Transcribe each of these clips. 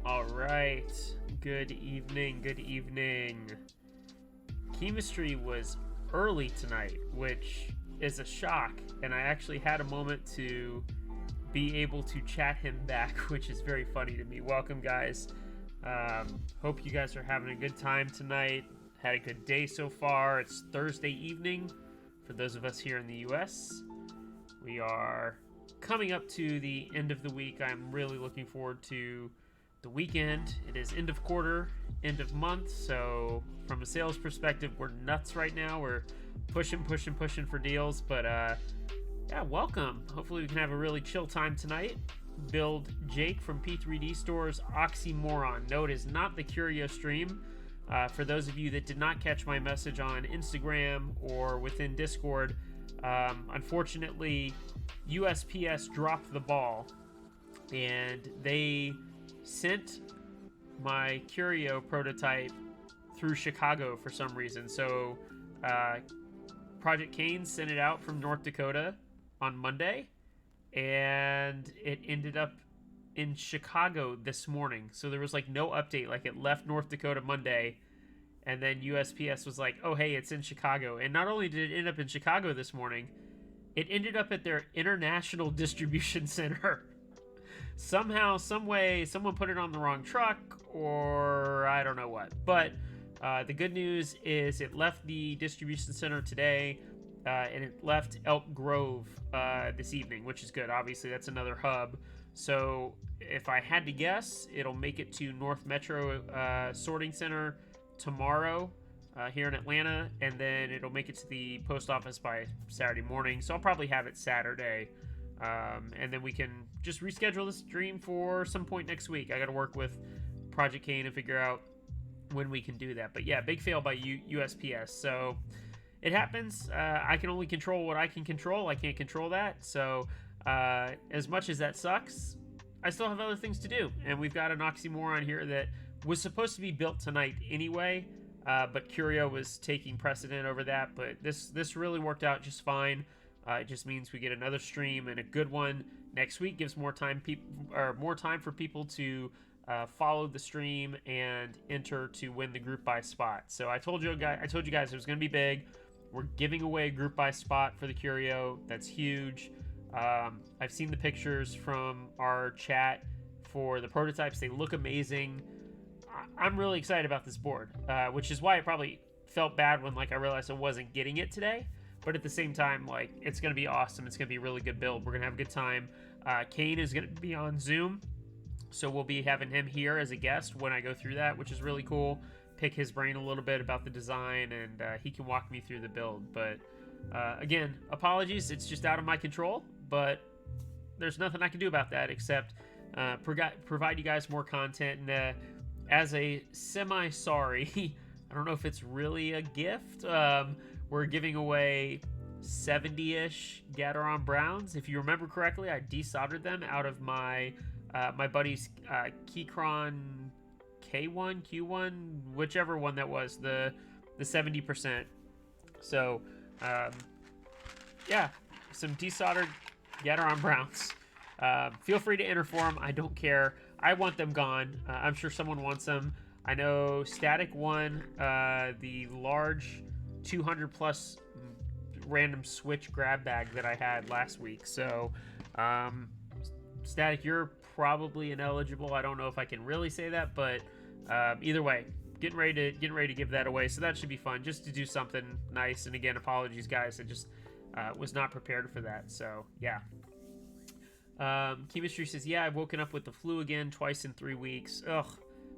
All right. Good evening. Good evening. Chemistry was early tonight, which is a shock, and I actually had a moment to be able to chat him back, which is very funny to me. Welcome, guys. Hope you guys are having a good time tonight. Had a good day so far. It's Thursday evening for those of us here in the US. We are coming up to the end of the week. I'm really looking forward to the weekend. It is end of quarter, end of month, so from a sales perspective, we're nuts right now. We're pushing for deals, but yeah, welcome. Hopefully we can have a really chill time tonight. Build Jake from P3DStore's Oxymoron. No, it is not the Curio stream. For those of you that did not catch my message on Instagram or within Discord, unfortunately, USPS dropped the ball, and they sent my Curio prototype through Chicago for some reason. So Project Kane sent it out from North Dakota on Monday, and it ended up in Chicago this morning. So there was like no update. Like, it left North Dakota Monday, and then USPS was like, oh hey, it's in Chicago. And not only did it end up in Chicago this morning, it ended up at their international distribution center. Somehow, some way, someone put it on the wrong truck, or I don't know what. But the good news is it left the distribution center today, and it left Elk Grove this evening, which is good. Obviously, that's another hub. So if I had to guess, it'll make it to North Metro Sorting Center tomorrow here in Atlanta, and then it'll make it to the post office by Saturday morning. So I'll probably have it Saturday. And then we can just reschedule the stream for some point next week. I got to work with Project Kane and figure out when we can do that. But yeah, big fail by USPS. So it happens. I can only control what I can control. I can't control that. So as much as that sucks, I still have other things to do. And we've got an Oxymoron here that was supposed to be built tonight anyway. But Curio was taking precedent over that. But this really worked out just fine. It just means we get another stream, and a good one next week. Gives more time for people to follow the stream and enter to win the group buy spot. So I told you guys it was going to be big. We're giving away a group buy spot for the Curio. That's huge. I've seen the pictures from our chat for the prototypes. They look amazing. I'm really excited about this board, which is why it probably felt bad when I realized I wasn't getting it today. But at the same time, it's going to be awesome. It's going to be a really good build. We're going to have a good time. Kane is going to be on Zoom, so we'll be having him here as a guest when I go through that, which is really cool. Pick his brain a little bit about the design, and he can walk me through the build. But again, apologies. It's just out of my control, but there's nothing I can do about that except provide you guys more content. And as a semi-sorry, I don't know if it's really a gift, we're giving away 70-ish Gateron Browns. If you remember correctly, I desoldered them out of my my buddy's Keychron K1, Q1, whichever one that was, the 70%. So, yeah, some desoldered Gateron Browns. Feel free to enter for them. I don't care. I want them gone. I'm sure someone wants them. I know Static won the large 200 plus random switch grab bag that I had last week. So Static, you're probably ineligible. I don't know if I can really say that, but either way, getting ready to give that away. So that should be fun, just to do something nice. And again, apologies guys, I just was not prepared for that. So yeah. Chemistry says, yeah, I've woken up with the flu again twice in 3 weeks. Ugh.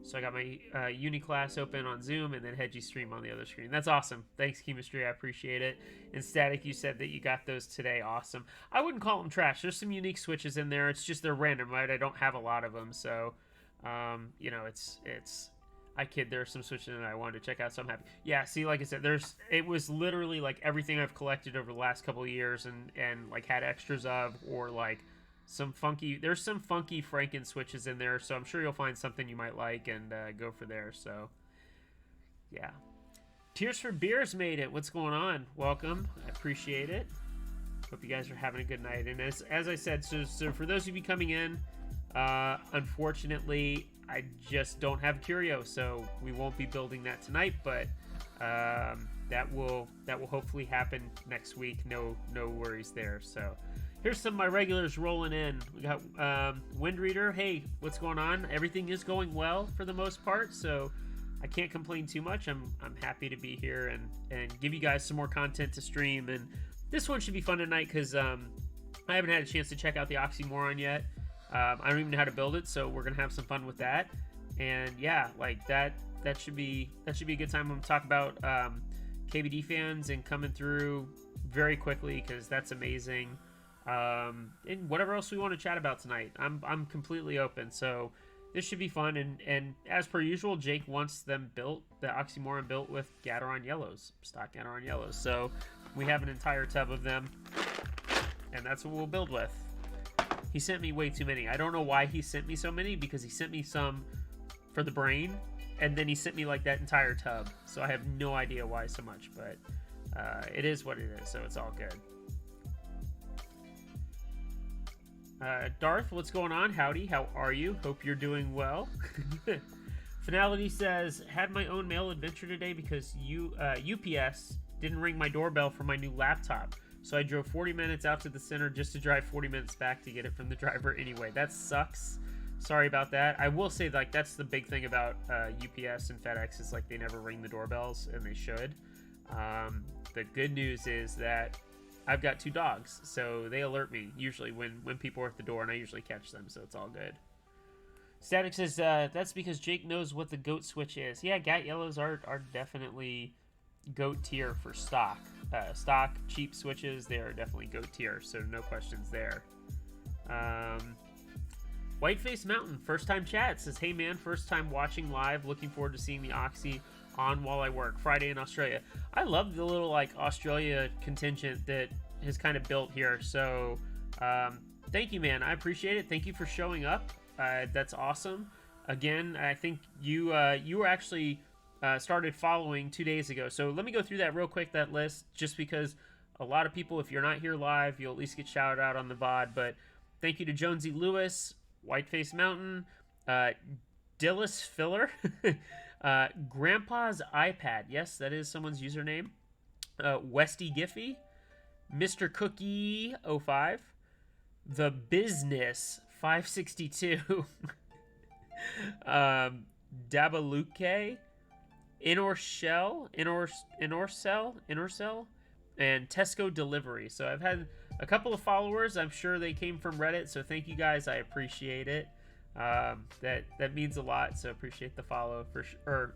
So I got my uni class open on Zoom and then Hedgie stream on the other screen. That's awesome. Thanks, Chemistry. I appreciate it. And Static, you said that you got those today. Awesome. I wouldn't call them trash. There's some unique switches in there. It's just they're random, right? I don't have a lot of them. So, it's I kid. There are some switches that I wanted to check out, so I'm happy. Yeah, see, like I said, it was literally everything I've collected over the last couple of years and had extras of, or there's some funky Franken switches in there, so I'm sure you'll find something you might like and go for there. So yeah, Tears for Beers made it. What's going on? Welcome. I appreciate it. Hope you guys are having a good night. And as I said, so for those of you coming in, Unfortunately, I just don't have curio, so we won't be building that tonight, but that will hopefully happen next week. No worries there. So here's some of my regulars rolling in. We got Wind Reader. Hey, what's going on? Everything is going well for the most part, so I can't complain too much. I'm happy to be here and give you guys some more content to stream. And this one should be fun tonight because I haven't had a chance to check out the Oxymoron yet. I don't even know how to build it, so we're gonna have some fun with that. And yeah, like that should be a good time. I'm gonna talk about KBD fans and coming through very quickly because that's amazing. And whatever else we want to chat about tonight, I'm completely open. So this should be fun. And as per usual, Jake wants them built, the Oxymoron built with Gateron yellows, stock Gateron yellows. So we have an entire tub of them, and that's what we'll build with. He sent me way too many. I don't know why he sent me so many, because he sent me some for the brain, and then he sent me like that entire tub. So I have no idea why so much, but it is what it is, so it's all good. Darth, what's going on? Howdy, how are you? Hope you're doing well. Finality says, had my own mail adventure today because UPS didn't ring my doorbell for my new laptop. So I drove 40 minutes out to the center just to drive 40 minutes back to get it from the driver anyway. That sucks. Sorry about that. I will say, like, that's the big thing about UPS and FedEx is, like, they never ring the doorbells, and they should. The good news is that I've got 2 dogs, so they alert me usually when people are at the door, and I usually catch them, so it's all good. Static says, that's because Jake knows what the goat switch is. Yeah, Gat Yellows are definitely goat tier for stock. Stock, cheap switches, they are definitely goat tier, so no questions there. Whiteface Mountain, first time chat, says, hey man, first time watching live, looking forward to seeing the Oxy on while I work, Friday in Australia. I love the little, like, Australia contingent that has kind of built here, so thank you, man, I appreciate it. Thank you for showing up. That's awesome. Again, I think you were actually started following 2 days ago. So let me go through that real quick, that list, just because a lot of people, if you're not here live, you'll at least get shouted out on the VOD. But thank you to Jonesy Lewis, Whiteface Mountain, Dillis Filler, Grandpa's iPad. Yes, that is someone's username. Westy Giffy, Mr. Cookie 05, The Business 562, Dabaluke, Inorcell, and Tesco Delivery. So I've had a couple of followers. I'm sure they came from Reddit, so thank you guys. I appreciate it. That means a lot, so appreciate the follow for sure.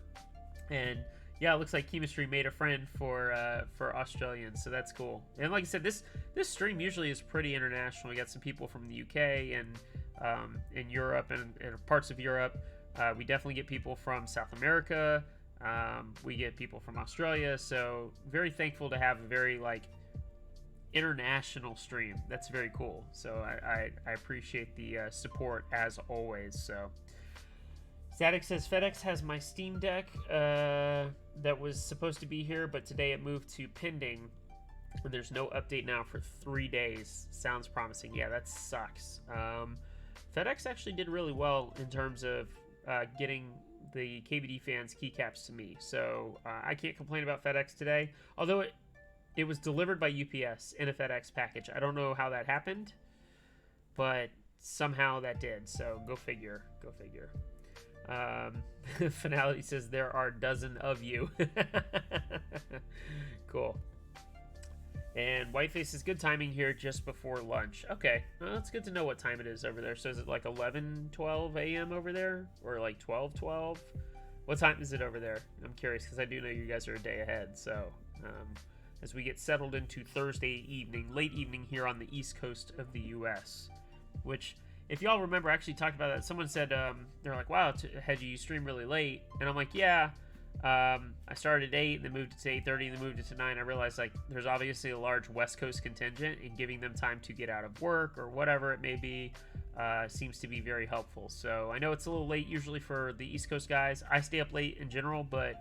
And yeah, it looks like Chemistry made a friend for Australians, so that's cool. And like I said, this stream usually is pretty international. We got some people from the UK and in Europe and parts of Europe. We definitely get people from South America. We get people from Australia, so very thankful to have a very, like, international stream. That's very cool. So I appreciate the support as always. So Static says, FedEx has my Steam Deck that was supposed to be here, but today it moved to pending, and there's no update now for 3 days. Sounds promising. Yeah, that sucks. FedEx actually did really well in terms of getting the KBD fans keycaps to me, so I can't complain about FedEx today, although it was delivered by UPS in a FedEx package. I don't know how that happened, but somehow that did, so go figure. Finality says, there are a dozen of you. Cool. And Whiteface is good timing here just before lunch. Okay, well, that's good to know what time it is over there. So is it like 11:12 a.m. over there? Or like 12:12? What time is it over there? I'm curious because I do know you guys are a day ahead. So as we get settled into Thursday evening, late evening here on the East Coast of the U.S., which, if y'all remember, I actually talked about that. Someone said, they're like, wow, Hedgie, you stream really late. And I'm like, yeah. I started at 8 and then moved it to 8:30 and then moved it to 9. I realized, like, there's obviously a large West Coast contingent, and giving them time to get out of work or whatever it may be seems to be very helpful. So I know it's a little late usually for the East Coast guys. I stay up late in general, but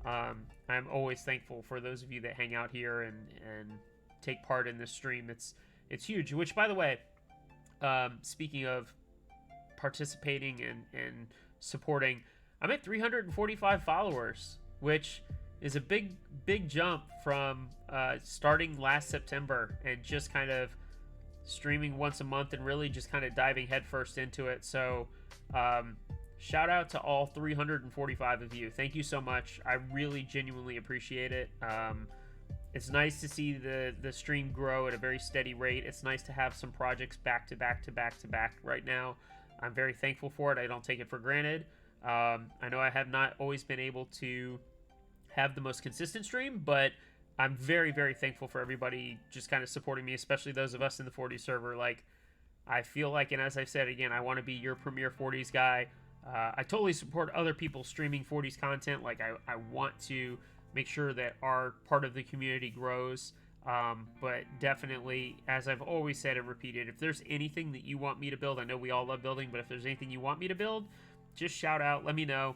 I'm always thankful for those of you that hang out here and take part in this stream. It's huge, which, by the way, speaking of participating and supporting. I'm at 345 followers, which is a big jump from starting last September and just kind of streaming once a month and really just kind of diving headfirst into it. So shout out to all 345 of you. Thank you so much. I really genuinely appreciate it. It's nice to see the stream grow at a very steady rate. It's nice to have some projects back to back right now. I'm very thankful for it. I don't take it for granted. I know I have not always been able to have the most consistent stream, but I'm very, very thankful for everybody just kind of supporting me, especially those of us in the 40s server. Like, I feel like, and as I've said again, I want to be your premier 40s guy. I totally support other people streaming 40s content. Like, I want to make sure that our part of the community grows. But definitely, as I've always said and repeated, if there's anything that you want me to build, I know we all love building, but if there's anything you want me to build, just shout out, let me know.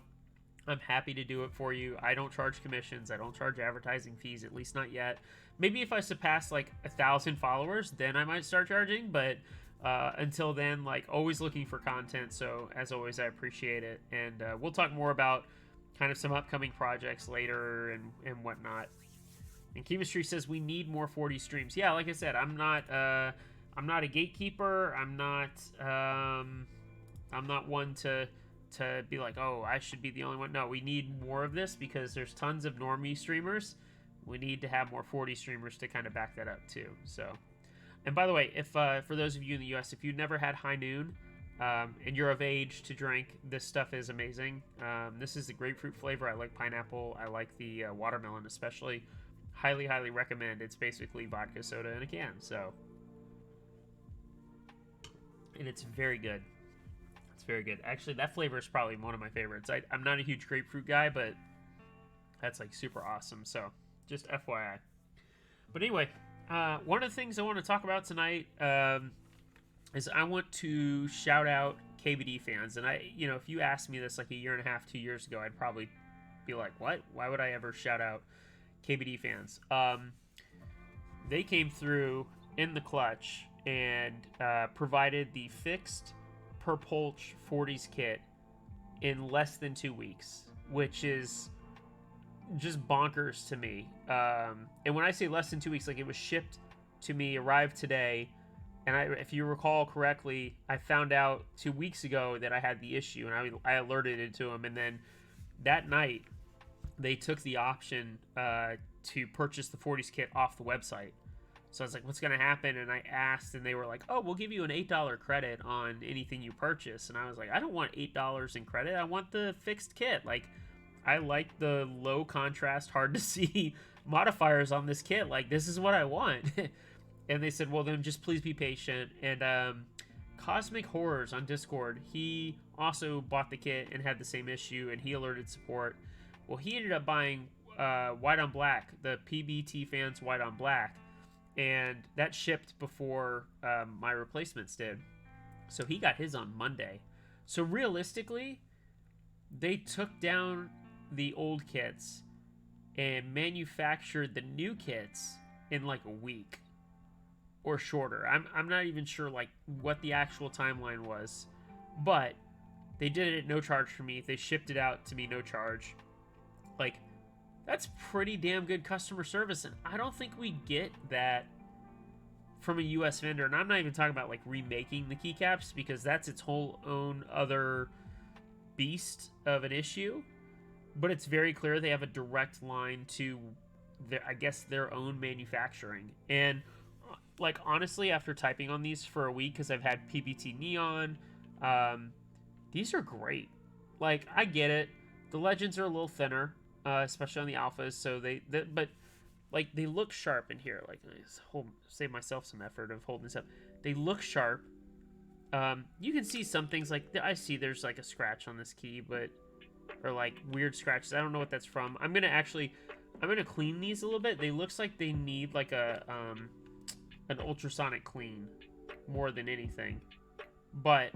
I'm happy to do it for you. I don't charge commissions. I don't charge advertising fees, at least not yet. Maybe if I surpass like 1,000 followers, then I might start charging. But until then, like, always looking for content. So as always, I appreciate it. And we'll talk more about kind of some upcoming projects later and whatnot. And Chemistry says we need more 40 streams. Yeah, like I said, I'm not a gatekeeper. I'm not one to be like, oh, I should be the only one. No, we need more of this because there's tons of normie streamers. We need to have more 40 streamers to kind of back that up too. So, and by the way, if for those of you in the US, if you've never had High Noon and you're of age to drink, this stuff is amazing. This is the grapefruit flavor. I like pineapple. I like the watermelon especially. Highly, highly recommend. It's basically vodka soda in a can. So, and it's very good. It's very good. Actually, that flavor is probably one of my favorites. I'm not a huge grapefruit guy, but that's like super awesome. So just FYI. But anyway, one of the things I want to talk about tonight is I want to shout out KBD fans. And if you asked me this like a year and a half, 2 years ago, I'd probably be like, what? Why would I ever shout out KBD fans? They came through in the clutch and provided the fixed per Polch 40s kit in less than 2 weeks, which is just bonkers to me. And when I say less than 2 weeks, like, it was shipped to me, arrived today, and if you recall correctly, I found out 2 weeks ago that I had the issue, and I alerted it to them, and then that night they took the option to purchase the 40s kit off the website. So I was like, what's going to happen? And I asked, and they were like, oh, we'll give you an $8 credit on anything you purchase. And I was like, I don't want $8 in credit. I want the fixed kit. Like, I like the low contrast, hard to see modifiers on this kit. Like, this is what I want. And they said, well, then just please be patient. And Cosmic Horrors on Discord, he also bought the kit and had the same issue, and he alerted support. Well, he ended up buying White on Black, the PBT fans White on Black. And that shipped before my replacements did. So he got his on Monday. So realistically, they took down the old kits and manufactured the new kits in like a week or shorter. I'm not even sure like what the actual timeline was, but they did it at no charge for me. They shipped it out to me no charge. Like, that's pretty damn good customer service, and I don't think we get that from a US vendor. And I'm not even talking about like remaking the keycaps, because that's its whole own other beast of an issue. But it's very clear they have a direct line to their own manufacturing. And like, honestly, after typing on these for a week, because I've had PBT Neon, these are great. Like, I get it. The legends are a little thinner, especially on the alphas. So but like, they look sharp in here. Like, save myself some effort of holding this up. They look sharp. You can see some things, like I see there's like a scratch on this key, or like weird scratches. I don't know what that's from. I'm gonna clean these a little bit. They looks like they need like an ultrasonic clean more than anything. But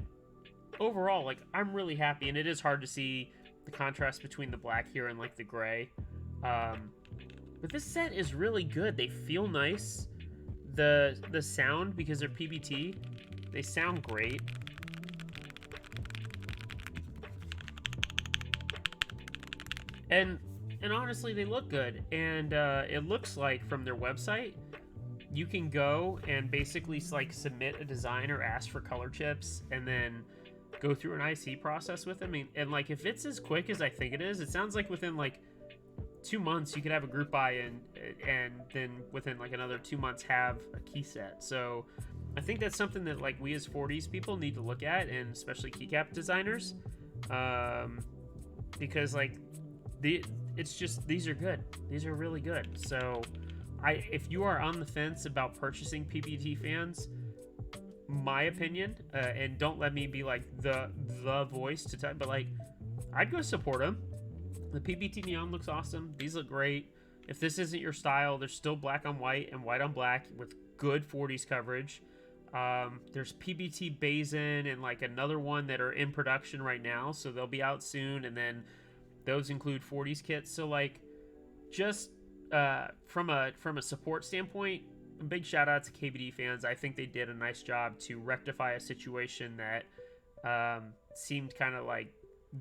overall, like, I'm really happy, and it is hard to see the contrast between the black here and like the gray. But this set is really good. They feel nice. The sound, because they're PBT, they sound great. and honestly, they look good. And it looks like from their website, you can go and basically like submit a design or ask for color chips, and then go through an IC process with them. And like if it's as quick as I think it is, it sounds like within like 2 months you could have a group buy and then within like another 2 months have a key set. So I think that's something that like we as 40s people need to look at, and especially keycap designers, because like it's just, these are good. These are really good. So if you are on the fence about purchasing PBT fans, my opinion, and don't let me be like the voice to tell, but like I'd go support them. The PBT neon looks awesome. These look great. If this isn't your style, there's still black on white and white on black with good 40s coverage. There's PBT Bazin and like another one that are in production right now, so they'll be out soon, and then those include 40s kits. So like just from a support standpoint, a big shout out to KBD fans. I think they did a nice job to rectify a situation that seemed kind of like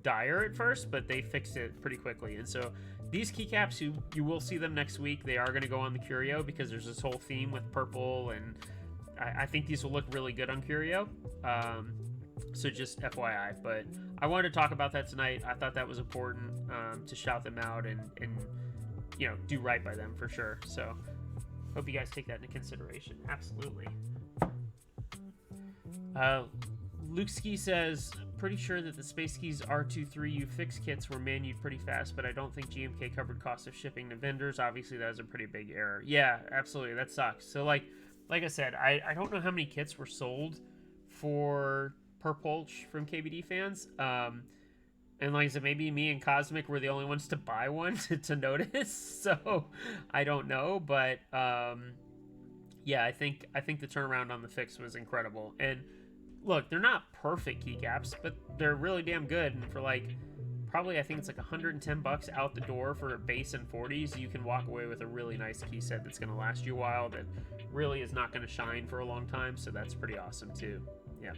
dire at first, but they fixed it pretty quickly. And so these keycaps, you will see them next week. They are going to go on the Curio because there's this whole theme with purple, and I think these will look really good on Curio. So just FYI, but I wanted to talk about that tonight. I thought that was important to shout them out and you know, do right by them for sure. So hope you guys take that into consideration. Absolutely. Luke Ski says, pretty sure that the Space Keys R23U fix kits were manued pretty fast, but I don't think GMK covered cost of shipping to vendors. Obviously, that was a pretty big error. Yeah, absolutely. That sucks. So, like I said, I don't know how many kits were sold for per Pulch from KBD fans. And like I said, maybe me and Cosmic were the only ones to buy one to notice. So, I don't know. But, yeah, I think the turnaround on the fix was incredible. And look, they're not perfect keycaps, but they're really damn good. And for like, probably I think it's like $110 out the door for a base and 40s, you can walk away with a really nice key set that's going to last you a while, that really is not going to shine for a long time. So that's pretty awesome too. Yeah.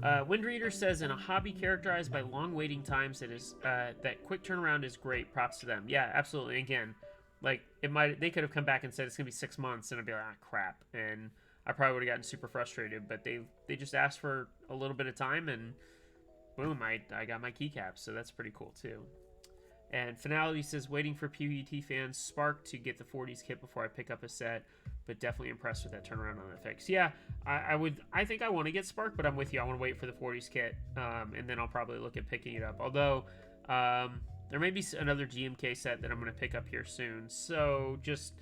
Windreader says, in a hobby characterized by long waiting times, that quick turnaround is great. Props to them. Yeah, absolutely. Again, like they could have come back and said it's gonna be 6 months, and I'd be like, crap, and I probably would have gotten super frustrated. But they just asked for a little bit of time, and boom, I got my keycaps. So that's pretty cool too. And Finality says, waiting for PVT fans Spark to get the 40s kit before I pick up a set, but definitely impressed with that turnaround on that fix. Yeah, I think I want to get Spark, but I'm with you. I want to wait for the 40s kit, and then I'll probably look at picking it up. Although, there may be another GMK set that I'm going to pick up here soon. So just,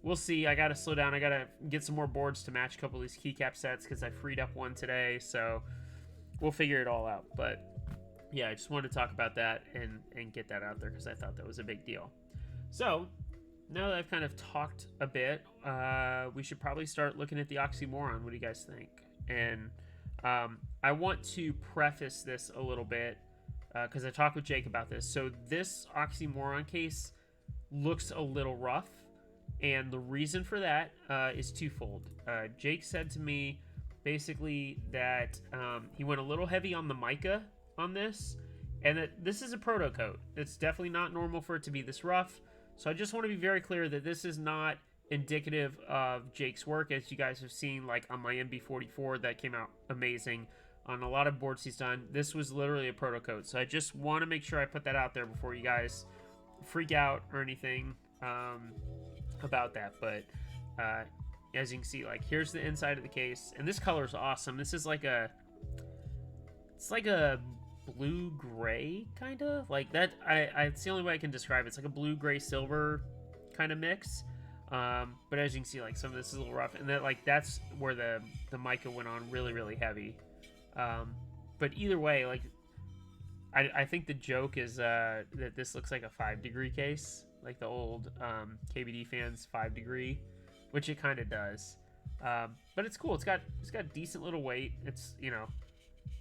we'll see. I got to slow down. I got to get some more boards to match a couple of these keycap sets because I freed up one today. So we'll figure it all out. But yeah, I just wanted to talk about that and get that out there because I thought that was a big deal. So now that I've kind of talked a bit, we should probably start looking at the Oxymoron. What do you guys think? And I want to preface this a little bit because I talked with Jake about this. So this Oxymoron case looks a little rough, and the reason for that is twofold. Jake said to me basically that he went a little heavy on the mica on this, and that this is a proto coat. It's definitely not normal for it to be this rough. So I just want to be very clear that this is not indicative of Jake's work, as you guys have seen, like on my MB44 that came out amazing. On a lot of boards he's done, this was literally a proto coat. So I just want to make sure I put that out there before you guys freak out or anything about that. But as you can see, like here's the inside of the case, and this color is awesome. This is like it's like a blue gray kind of like that. It's the only way I can describe it. It's like a blue gray silver kind of mix. But as you can see, like some of this is a little rough, and that like that's where the mica went on really heavy. But either way, like I think the joke is that this looks like a 5-degree case, like the old KBD fans 5-degree, which it kind of does. But it's cool. It's got decent little weight. It's, you know,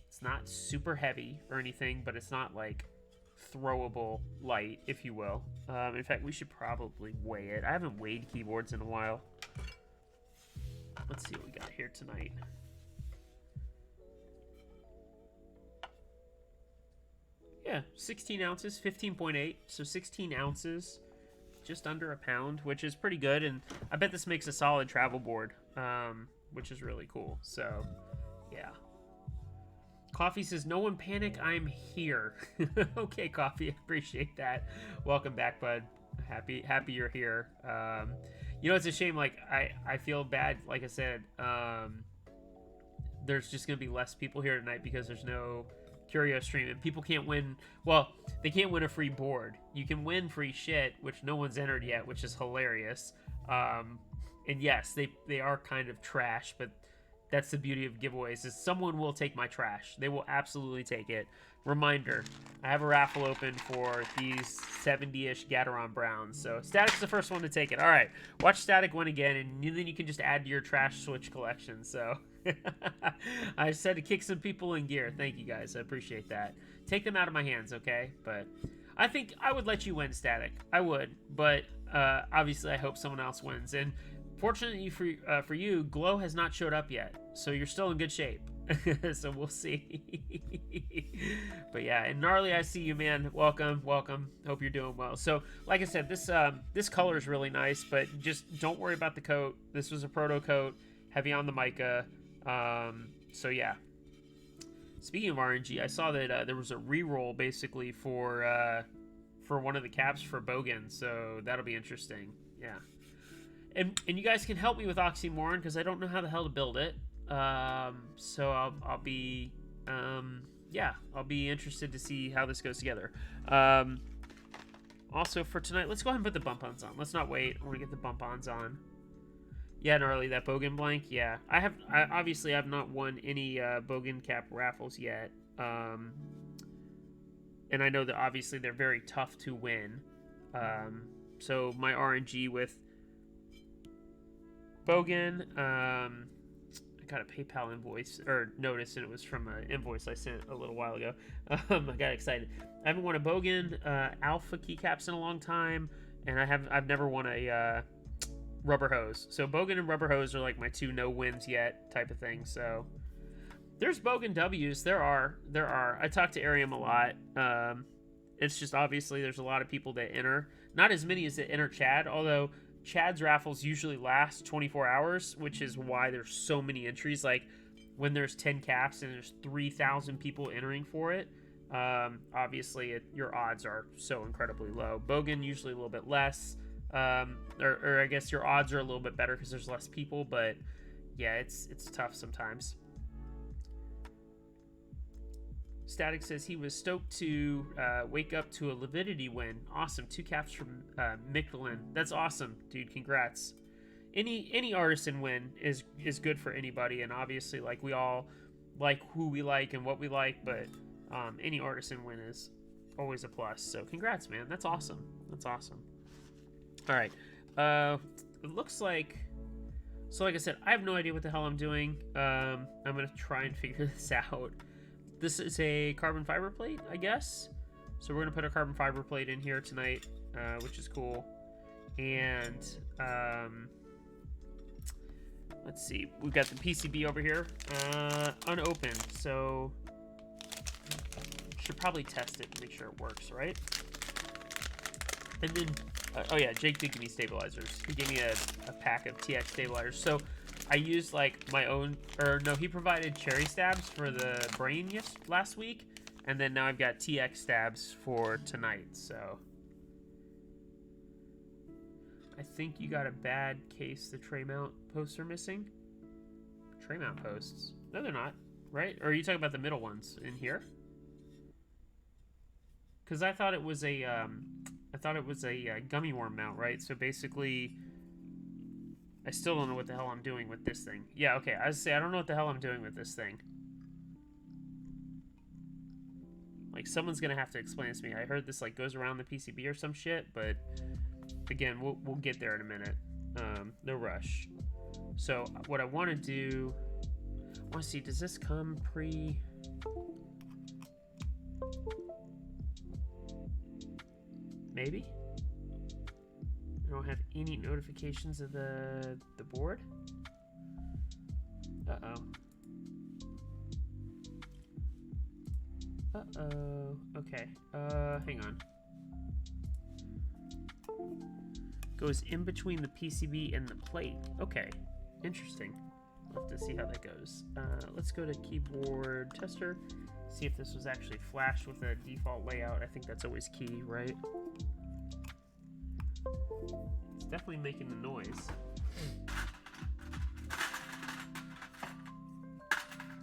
it's not super heavy or anything, but it's not like throwable light, if you will. In fact, we should probably weigh it. I haven't weighed keyboards in a while. Let's see what we got here tonight. Yeah, 16 ounces, 15.8, so 16 ounces, just under a pound, which is pretty good, and I bet this makes a solid travel board, which is really cool. So, yeah. Coffee says, no one panic, I'm here. Okay, Coffee, I appreciate that. Welcome back, bud. Happy you're here. You know, it's a shame, like, I feel bad, like I said, there's just gonna be less people here tonight because there's no Curio stream, and people can't win. Well, they can't win a free board. You can win free shit, which no one's entered yet, which is hilarious. And yes, they are kind of trash, but that's the beauty of giveaways, is someone will take my trash. They will absolutely take it. Reminder, I have a raffle open for these 70-ish Gateron Browns, so Static's the first one to take it. All right, watch Static win again, and then you can just add to your trash Switch collection. So I said to kick some people in gear. Thank you, guys. I appreciate that. Take them out of my hands, okay? But I think I would let you win, Static. I would, but obviously I hope someone else wins. And fortunately for you, Glow has not showed up yet, so you're still in good shape. So we'll see. But yeah, and Gnarly, I see you, man. Welcome. Hope you're doing well. So like I said, this color is really nice, but just don't worry about the coat. This was a proto coat, heavy on the mica. So yeah. Speaking of RNG, I saw that there was a reroll basically for one of the caps for Bogan, so that'll be interesting. Yeah. And you guys can help me with Oxymoron because I don't know how the hell to build it. So I'll be I'll be interested to see how this goes together. Also for tonight, let's go ahead and put the bump-ons on. Let's not wait. I want to get the bump-ons on. Yeah, Gnarly, that Bogan blank. Yeah, I obviously have not won any Bogan cap raffles yet. And I know that obviously they're very tough to win. So my RNG with Bogan, I got a PayPal invoice or notice, and it was from an invoice I sent a little while ago. I got excited. I haven't won a Bogan alpha keycaps in a long time, and I've never won a rubber hose. So Bogan and rubber hose are like my two no wins yet type of thing. So there's Bogan W's. There are. I talk to Arium a lot. It's just obviously there's a lot of people that enter. Not as many as that enter Chad, although Chad's raffles usually last 24 hours, which is why there's so many entries. Like when there's 10 caps and there's 3,000 people entering for it, obviously your odds are so incredibly low. Bogan usually a little bit less, or I guess your odds are a little bit better because there's less people, but yeah, it's tough sometimes. Static says he was stoked to wake up to a Lividity win. Awesome. 2 caps from Michelin. That's awesome, dude. Congrats. Any artisan win is good for anybody, and obviously, like, we all like who we like and what we like, but any artisan win is always a plus. So congrats, man. That's awesome. That's awesome. All right. It looks like... So like I said, I have no idea what the hell I'm doing. I'm going to try and figure this out. This is a carbon fiber plate, I guess. So we're going to put a carbon fiber plate in here tonight, which is cool. And let's see. We've got the PCB over here, unopened. So should probably test it and make sure it works, right? And then, oh yeah, Jake did give me stabilizers. He gave me a pack of TX stabilizers. So I used like my own, or no, he provided cherry stabs for the brain last week, and then now I've got TX stabs for tonight. So I think you got a bad case. The tray mount posts are missing. Tray mount posts? No, they're not. Right? Or are you talking about the middle ones in here? Because I thought it was a gummy worm mount, right? So basically, I still don't know what the hell I'm doing with this thing. Yeah, okay, I was say I don't know what the hell I'm doing with this thing. Like, someone's gonna have to explain this to me. I heard this like goes around the PCB or some shit, but again, we'll get there in a minute. No rush. So what I want to do, I want to see, does this come pre? Maybe. I don't have any notifications of the board. Uh-oh. Uh-oh. Okay. Hang on. Goes in between the PCB and the plate. Okay. Interesting. We'll have to see how that goes. Let's go to keyboard tester. See if this was actually flashed with a default layout. I think that's always key, right? It's definitely making the noise.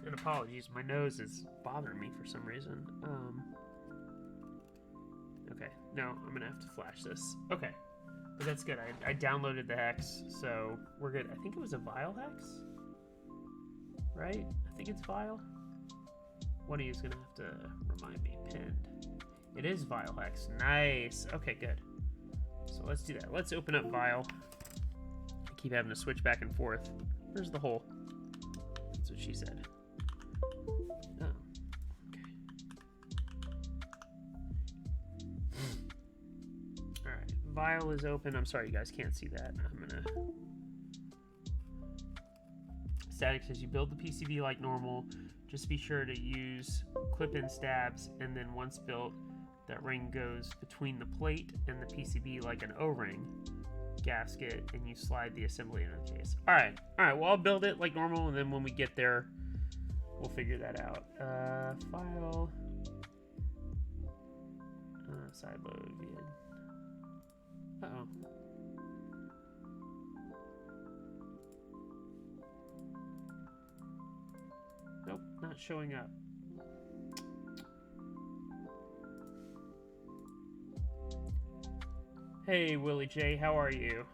And apologies, my nose is bothering me for some reason. Okay, no, I'm gonna have to flash this. Okay, but that's good. I downloaded the hex, so we're good. I think it was a vial hex, right? I think it's vial. One of you is gonna have to remind me. Pinned. It is vial hex. Nice. Okay, good. So let's do that. Let's open up vial. I keep having to switch back and forth. Where's the hole? That's what she said. Oh, okay. Alright, vial is open. I'm sorry you guys can't see that. I'm gonna... Static says you build the PCB like normal. Just be sure to use clip-in stabs, and then once built, that ring goes between the plate and the PCB like an O-ring gasket, and you slide the assembly into the case. Alright, well I'll build it like normal, and then when we get there, we'll figure that out. File. Side load. Uh-oh. Nope, not showing up. Hey, Willie J, how are you?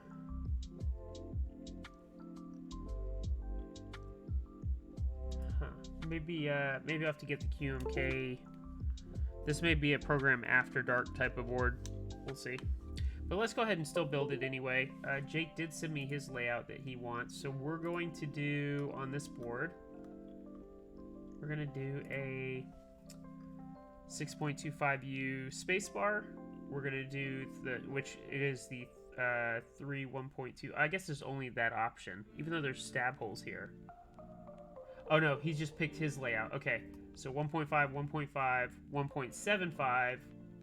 Huh. Maybe I'll have to get the QMK. This may be a program after dark type of board. We'll see. But let's go ahead and still build it anyway. Jake did send me his layout that he wants. So we're going to do, on this board, we're going to do a 6.25U spacebar. We're going to do, which is the 3 1.2. I guess there's only that option, even though there's stab holes here. Oh no, he just picked his layout. Okay, so 1.5, 1.5, 1.75,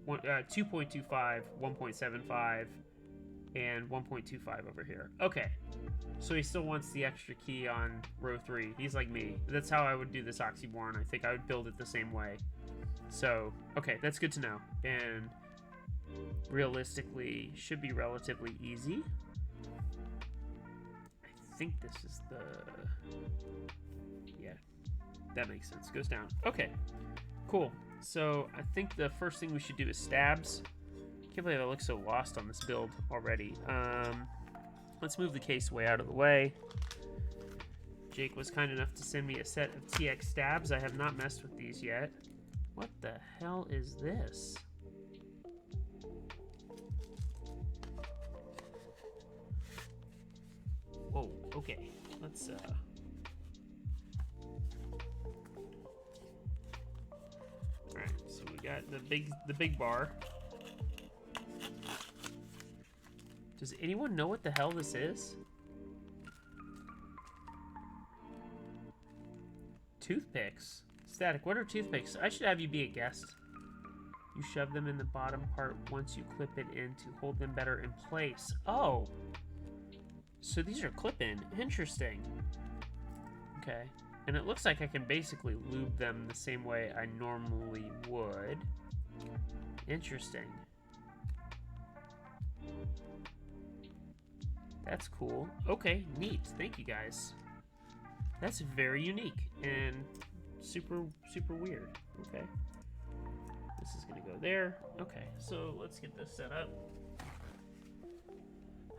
2.25, 1.75, and 1.25 over here. Okay, so he still wants the extra key on row 3. He's like me. That's how I would do this Oxymoron. I think I would build it the same way. So, okay, that's good to know. And realistically, should be relatively easy. I think this is the... Yeah, that makes sense. Goes down. Okay, cool. So I think the first thing we should do is stabs. Can't believe I look so lost on this build already. Let's move the case way out of the way. Jake was kind enough to send me a set of TX stabs. I have not messed with these yet. What the hell is this? Whoa, okay. Let's Alright, so we got the big bar. Does anyone know what the hell this is? Toothpicks. Static, what are toothpicks? I should have you be a guest. You shove them in the bottom part once you clip it in to hold them better in place. Oh! So these are clip-in. Interesting. Okay. And it looks like I can basically lube them the same way I normally would. Interesting. That's cool. Okay, neat. Thank you, guys. That's very unique and super, super weird. Okay. This is gonna go there. Okay, so let's get this set up.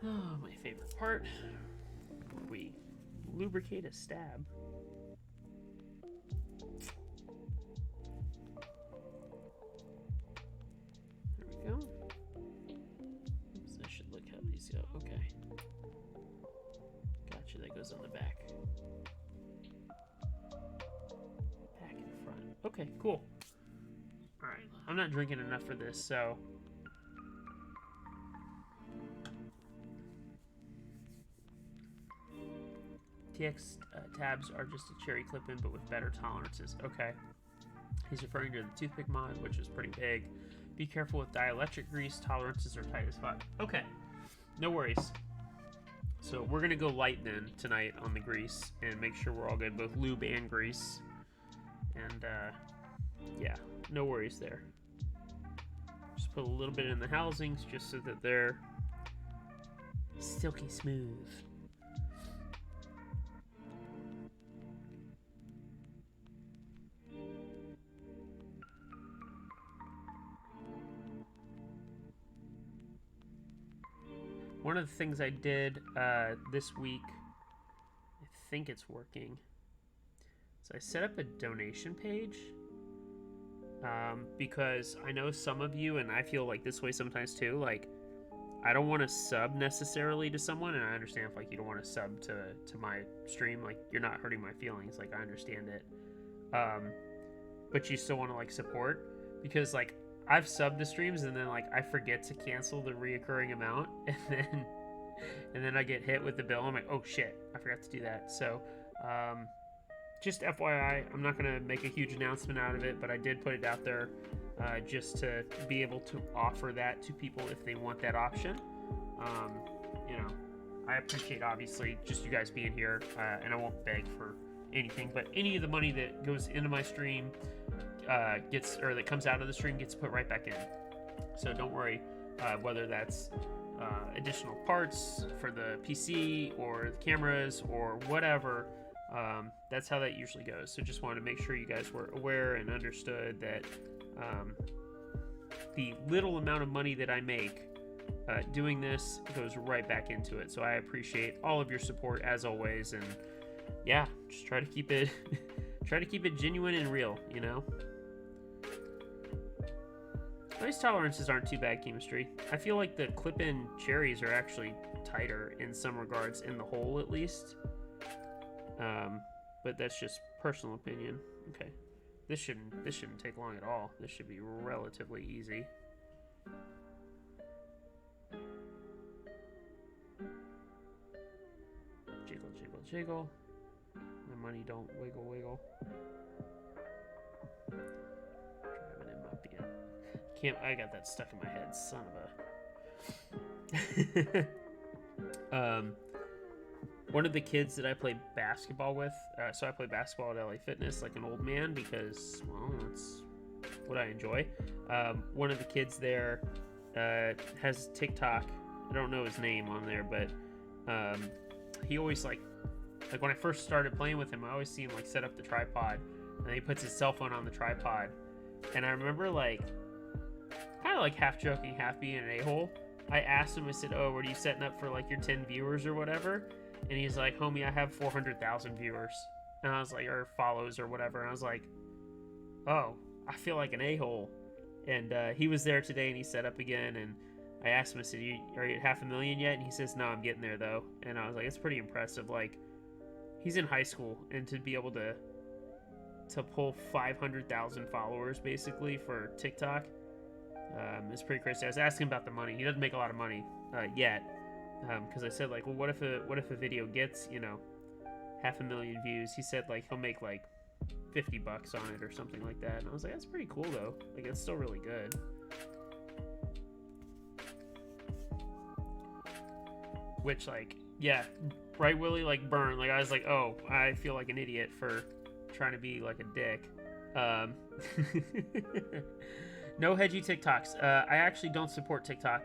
Oh, my favorite part. We lubricate a stab. There we go. Oops, I should look how these go. Okay. Gotcha, that goes on the back. Back and front. Okay, cool. Alright, I'm not drinking enough for this, so... TX tabs are just a cherry clip-in, but with better tolerances. Okay. He's referring to the toothpick mod, which is pretty big. Be careful with dielectric grease. Tolerances are tight as fuck. Okay, no worries. So we're gonna go light then tonight on the grease and make sure we're all good, both lube and grease. And yeah, no worries there. Just put a little bit in the housings just so that they're silky smooth. One of the things I did this week, I think it's working, so I set up a donation page because I know some of you, and I feel like this way sometimes too, like I don't want to sub necessarily to someone, and I understand if like you don't want to sub to my stream, like you're not hurting my feelings, like I understand it, but you still want to like support, because like I've subbed to streams and then like I forget to cancel the reoccurring amount, and then I get hit with the bill. I'm like, oh shit, I forgot to do that. So just FYI, I'm not gonna make a huge announcement out of it, but I did put it out there just to be able to offer that to people if they want that option. You know, I appreciate obviously just you guys being here, and I won't beg for anything, but any of the money that goes into my stream that comes out of the stream gets put right back in. So don't worry, whether that's additional parts for the PC or the cameras or whatever, that's how that usually goes. So just wanted to make sure you guys were aware and understood that the little amount of money that I make doing this goes right back into it. So I appreciate all of your support as always, and yeah, just try to keep it genuine and real, you know. Nice tolerances aren't too bad, chemistry. I feel like the clip-in cherries are actually tighter in some regards, in the hole at least. But that's just personal opinion. Okay, this shouldn't take long at all. This should be relatively easy. Jiggle, jiggle, jiggle. My money don't wiggle, wiggle. Driving him up again. I got that stuck in my head, son of a. One of the kids that I play basketball with, so I play basketball at LA Fitness like an old man because, well, that's what I enjoy. One of the kids there has TikTok. I don't know his name on there, but he always like when I first started playing with him, I always see him like set up the tripod, and then he puts his cell phone on the tripod, and I remember like kind of like half joking, half being an a-hole. I asked him, I said, oh, what are you setting up for like your 10 viewers or whatever? And he's like, homie, I have 400,000 viewers. And I was like, or follows or whatever. And I was like, oh, I feel like an a-hole. And he was there today and he set up again. And I asked him, I said, are you at 500,000 yet? And he says, no, I'm getting there though. And I was like, it's pretty impressive. Like, he's in high school, and to be able to pull 500,000 followers basically for TikTok, it's pretty crazy. I was asking about the money. He doesn't make a lot of money yet, because I said like, well, what if a video gets 500,000 views? He said like he'll make like $50 on it or something like that. And I was like, that's pretty cool though. Like, it's still really good. Which, like, yeah, right, Willie, like, burn. Like, I was like, oh, I feel like an idiot for trying to be like a dick. No hedgy TikToks. I actually don't support TikTok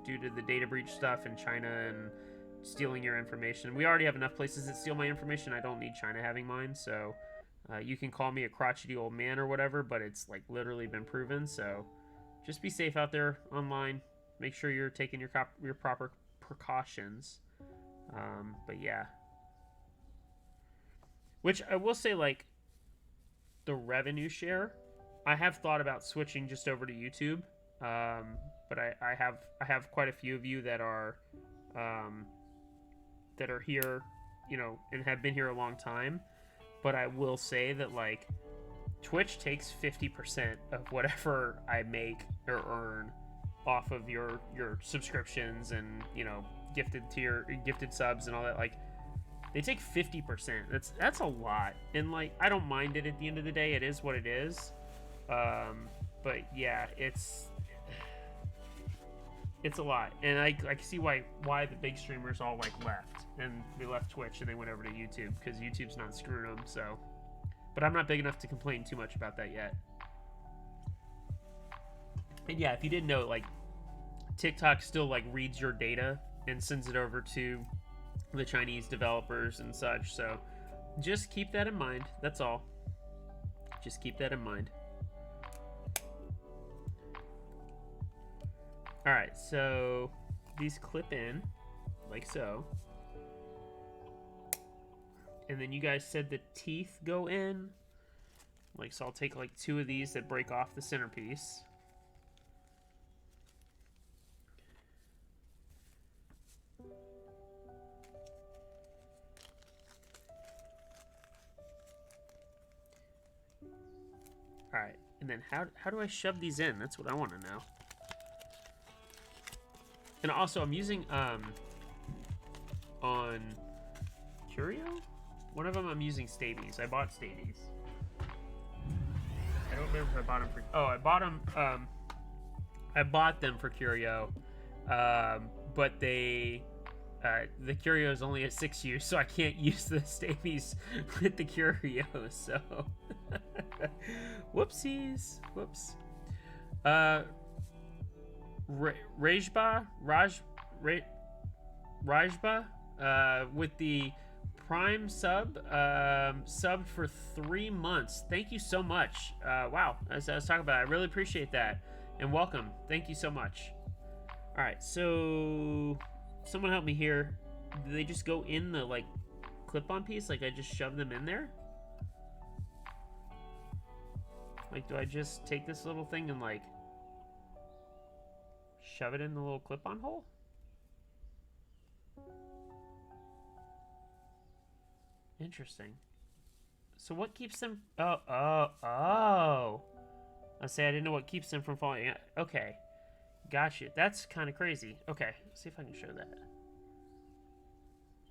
due to the data breach stuff in China and stealing your information. We already have enough places that steal my information. I don't need China having mine. So you can call me a crotchety old man or whatever, but it's like literally been proven. So just be safe out there online. Make sure you're taking your proper precautions. But yeah. Which I will say, like, the revenue share, I have thought about switching just over to YouTube, but I have quite a few of you that are here, and have been here a long time. But I will say that, like, Twitch takes 50% of whatever I make or earn off of your subscriptions and gifted subs and all that. Like, They take 50%. That's a lot. And like, I don't mind it at the end of the day. It is what it is. But yeah, it's a lot. And I can see why the big streamers all like left, and they left Twitch and they went over to YouTube, because YouTube's not screwing them. So, but I'm not big enough to complain too much about that yet. And yeah, if you didn't know, like, TikTok still like reads your data and sends it over to the Chinese developers and such. So just keep that in mind. That's all. Just keep that in mind. All right, so these clip in like so. And then you guys said the teeth go in. Like, so I'll take like 2 of these that break off the centerpiece. Alright, and then how do I shove these in? That's what I want to know. And also, I'm using, on Curio? One of them I'm using Stabies. I bought Stabies. I don't remember if I bought them for... Oh, I bought them, I bought them for Curio, but they... the Curio is only a 6 use, so I can't use the Stabies with the Curio, so... Whoopsies. Whoops. Rajba, with the Prime sub, subbed for 3 months. Thank you so much. Wow, as I was talking about, I really appreciate that. And welcome. Thank you so much. Alright, so someone help me here. Do they just go in the, like, clip-on piece? Like, I just shove them in there? Like, do I just take this little thing and, like, shove it in the little clip-on hole? Interesting. So what keeps them... Oh. I say I didn't know what keeps them from falling out. Okay. Gotcha. That's kind of crazy. Okay. Let's see if I can show that.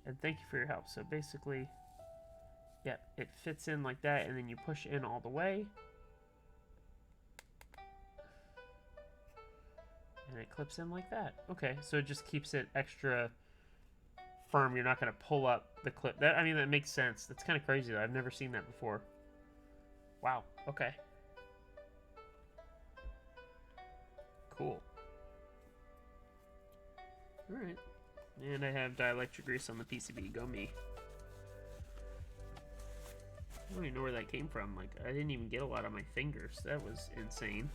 And thank you for your help. So basically, yeah, it fits in like that, and then you push in all the way. And it clips in like that. Okay, so it just keeps it extra firm. You're not going to pull up the clip. I mean, that makes sense. That's kind of crazy, though. I've never seen that before. Wow, okay. Cool. Alright. And I have dielectric grease on the PCB. Go me. I don't even know where that came from. Like, I didn't even get a lot on my fingers. That was insane.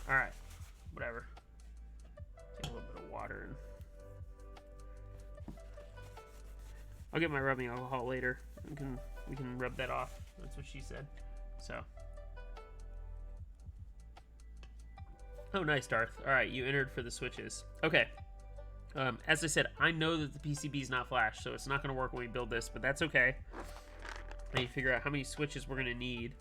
Alright, whatever. Take a little bit of water and... I'll get my rubbing alcohol later. We can rub that off. That's what she said. So. Oh, nice, Darth. Alright, you entered for the switches. Okay. As I said, I know that the PCB is not flash, so it's not going to work when we build this, but that's okay. I need to figure out how many switches we're going to need.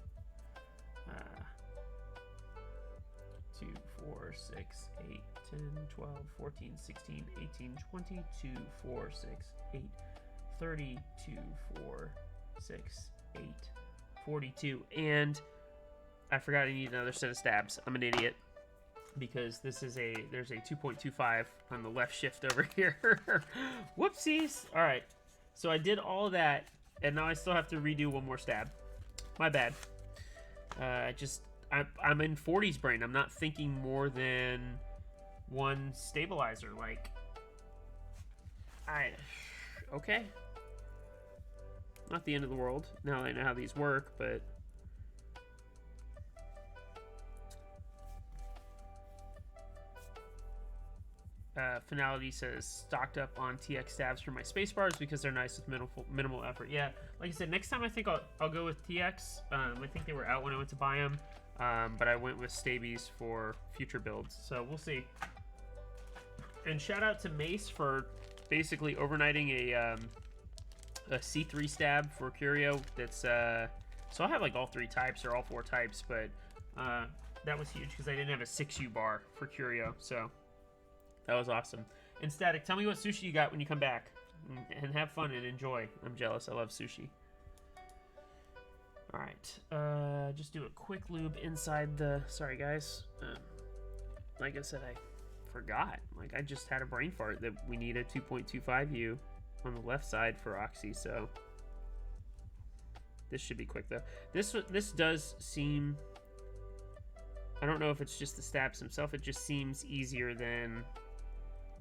2, 4, 6, 8, 10, 12, 14, 16, 18, 20, 2, 4, 6, 8, 30, 2, 4, 6, 8, 42. And I forgot I need another set of stabs. I'm an idiot. Because there's a 2.25 on the left shift over here. Whoopsies. All right. So I did all of that, and now I still have to redo one more stab. My bad. I'm in 40s brain. I'm not thinking more than one stabilizer. Like, okay. Not the end of the world. Now I know how these work, but... Finality says, stocked up on TX stabs for my spacebars because they're nice with minimal effort. Yeah, like I said, next time I think I'll go with TX. I think they were out when I went to buy them, but I went with Stabies for future builds, so we'll see. And shout out to Mace for basically overnighting a C3 stab for Curio. That's so I'll have like all 3 types or all 4 types, but that was huge because I didn't have a 6U bar for Curio, so... That was awesome. And Static, tell me what sushi you got when you come back. And have fun and enjoy. I'm jealous. I love sushi. Alright. Just do a quick lube inside the... Sorry, guys. Like I said, I forgot. Like, I just had a brain fart that we need a 2.25U on the left side for Oxy, so... This should be quick, though. This does seem... I don't know if it's just the stabs himself. It just seems easier than,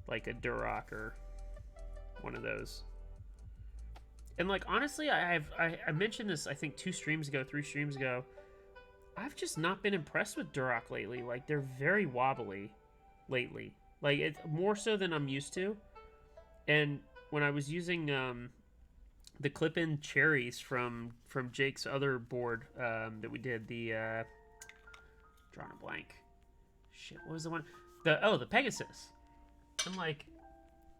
like, a Duroc or one of those. And, like, honestly, I mentioned this, I think, 3 streams ago. I've just not been impressed with Duroc lately. Like, they're very wobbly lately. Like, it's more so than I'm used to. And when I was using the clip-in cherries from Jake's other board that we did, the... drawing a blank. Shit, what was the one? The Pegasus. I'm like,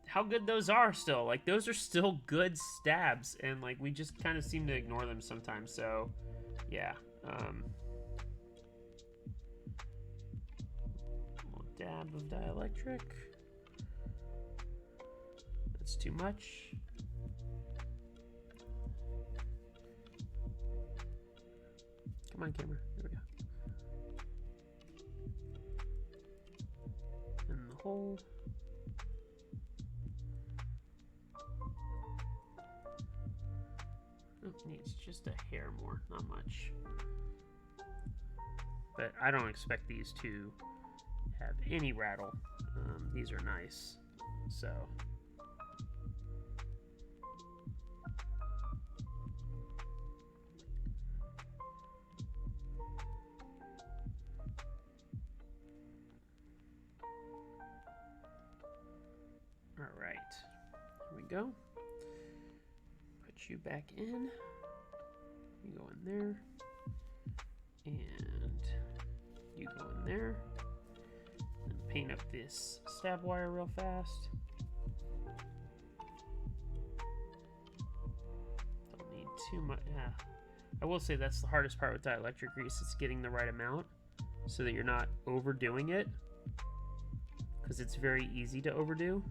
how good those are still. Like, those are still good stabs, and like we just kind of seem to ignore them sometimes. So, yeah. Little dab of dielectric. That's too much. Come on, camera. There we go. In the hole. It needs just a hair more, not much. But I don't expect these to have any rattle. These are nice, so. All right, here we go. Put you back in. You go in there. And you go in there. And paint up this stab wire real fast. Don't need too much. Yeah. I will say that's the hardest part with dielectric grease. It's getting the right amount so that you're not overdoing it. Because it's very easy to overdo.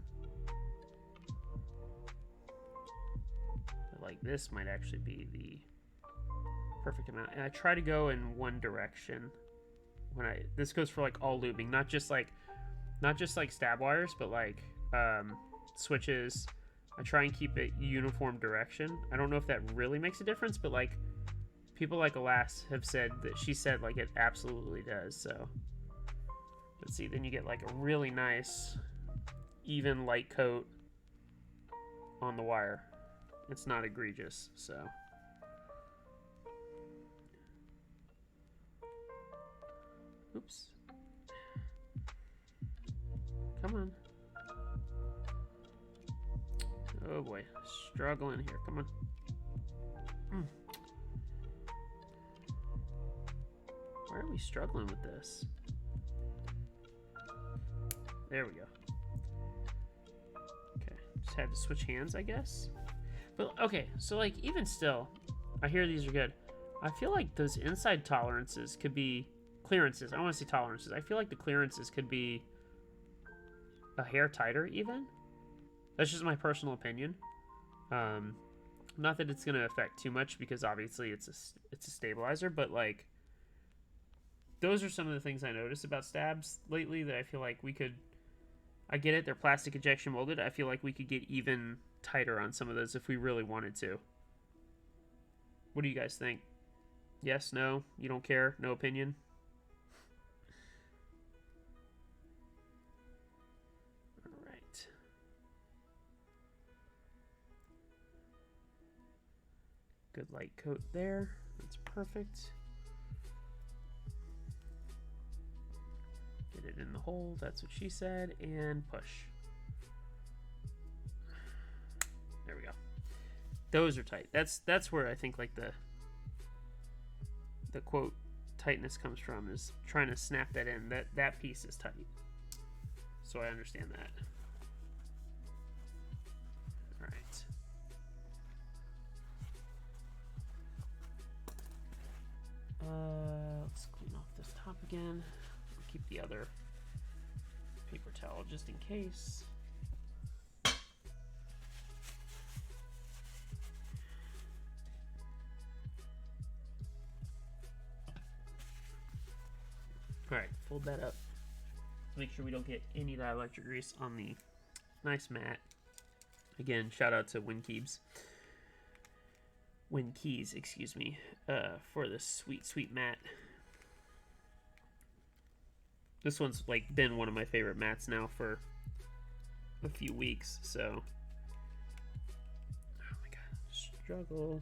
Like this might actually be the perfect amount. And I try to go in one direction when this goes for like all lubing, not just like stab wires, but like switches. I try and keep it uniform direction. I don't know if that really makes a difference, but like people like Alas have said that she said like it absolutely does. So let's see, then you get like a really nice even light coat on the wire. It's not egregious, so. Oops. Come on. Oh boy, struggling here. Come on. Why are we struggling with this? There we go. Okay, just had to switch hands, I guess. But, okay, so, like, even still, I hear these are good. I feel like those inside tolerances could be... Clearances. I don't want to say tolerances. I feel like the clearances could be a hair tighter, even. That's just my personal opinion. Not that it's going to affect too much, because obviously it's a stabilizer, but, like, those are some of the things I noticed about stabs lately that I feel like we could... I get it, they're plastic injection molded. I feel like we could get even... tighter on some of those if we really wanted to. What do you guys think? Yes, no, you don't care, no opinion? All right. Good light coat there. That's perfect. Get it in the hole, that's what she said, and push. There we go. Those are tight. That's where I think like the quote tightness comes from, is trying to snap that in. That piece is tight. So I understand that. All right. Let's clean off this top again. I'll keep the other paper towel just in case. Alright, fold that up. Make sure we don't get any dielectric grease on the nice mat. Again, shout out to WinKeys, excuse me, for this sweet, sweet mat. This one's like been one of my favorite mats now for a few weeks, so. Oh my god, struggle.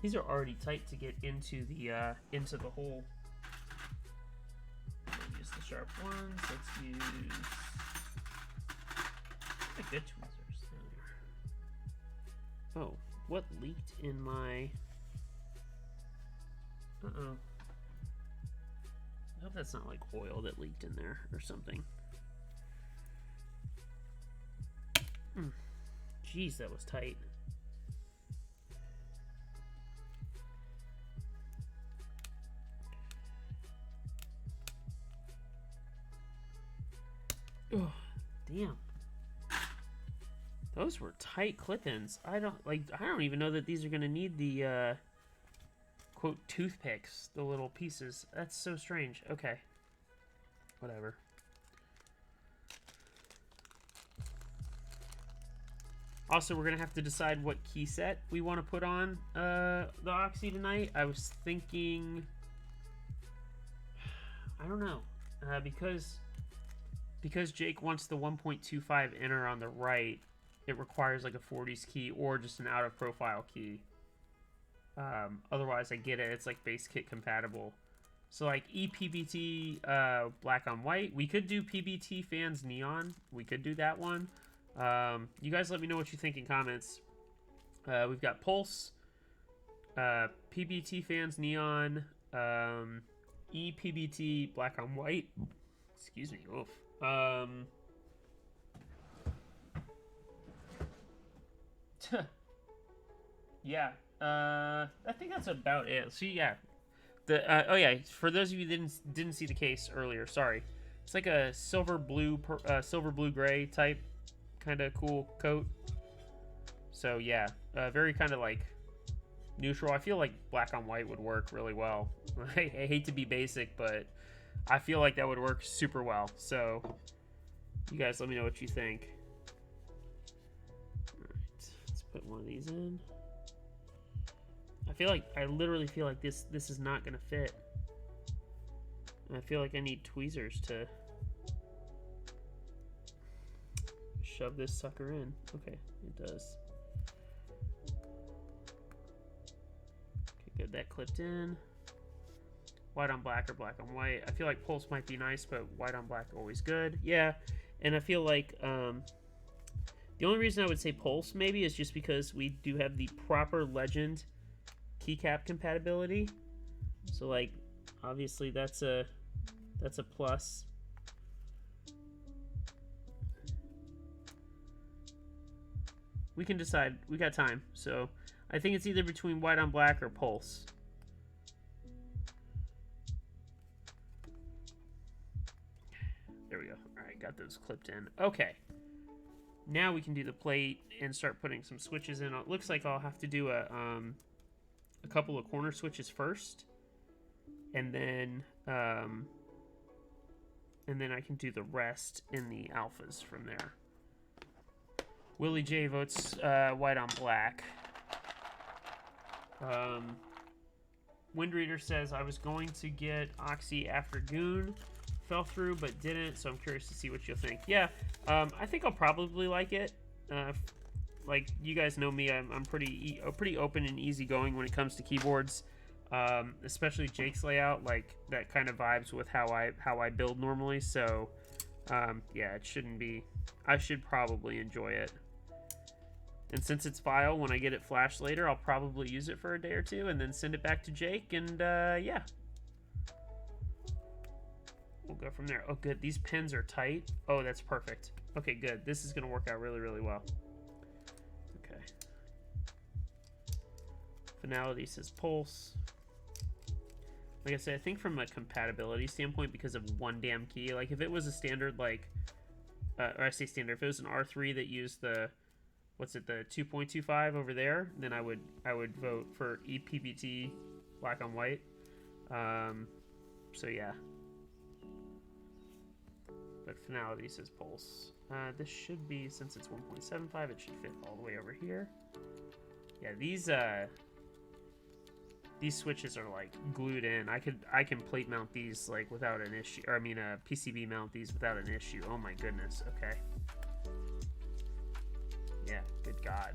These are already tight to get into the hole. Use the sharp ones. Let's use the good tweezers. Oh, what leaked in my? Uh-oh. I hope that's not like oil that leaked in there or something. Jeez, that was tight. Oh, damn. Those were tight clip-ins. I don't even know that these are gonna need the quote toothpicks, the little pieces. That's so strange. Okay. Whatever. Also, we're gonna have to decide what key set we want to put on the Oxy tonight. I was thinking, I don't know, because Jake wants the 1.25 inner on the right, it requires like a 40s key or just an out of profile key. Otherwise, I get it. It's like base kit compatible. So like ePBT black on white. We could do PBT fans neon. We could do that one. You guys let me know what you think in comments. We've got Pulse, PBT fans neon, ePBT black on white. Excuse me. Oof. Yeah. I think that's about it. See, yeah. Oh yeah. For those of you who didn't see the case earlier, sorry. It's like a silver blue gray type, kind of cool coat. So yeah, very kind of like neutral. I feel like black on white would work really well. I hate to be basic, but I feel like that would work super well. So you guys let me know what you think. All right, let's put one of these in. I literally feel like this is not gonna fit. And I feel like I need tweezers to shove this sucker in. Okay, it does. Okay, good, that clipped in. White on black or black on white. I feel like Pulse might be nice, but white on black always good. Yeah, and I feel like the only reason I would say Pulse maybe is just because we do have the proper Legend keycap compatibility. So like, obviously that's a plus. We can decide. We got time. So I think it's either between white on black or Pulse. There we go. All right, got those clipped in. Okay. Now we can do the plate and start putting some switches in. It looks like I'll have to do a couple of corner switches first, and then I can do the rest in the alphas from there. Willie J votes white on black. Windreader says I was going to get Oxy after Goon, fell through but didn't, so I'm curious to see what you'll think. Yeah, I think I'll probably like it. Like, you guys know me, I'm pretty open and easygoing when it comes to keyboards, especially Jake's layout. Like, that kind of vibes with how I build normally. So yeah, it shouldn't be. I should probably enjoy it. And since it's file, when I get it flashed later, I'll probably use it for a day or two and then send it back to Jake. And yeah, we'll go from there. Oh, good. These pins are tight. Oh, that's perfect. Okay, good. This is gonna work out really, really well. Finality says Pulse. Like I said, I think from a compatibility standpoint, because of one damn key, like if it was a standard, like, or I say standard, if it was an R3 that used the, what's it, the 2.25 over there, then I would vote for ePBT black on white. So yeah. But finality says pulse. This should be, since it's 1.75, it should fit all the way over here. Yeah, these switches are like glued in. I can plate mount these like without an issue, or I mean PCB mount these without an issue. Oh my goodness. Okay. Yeah, good God.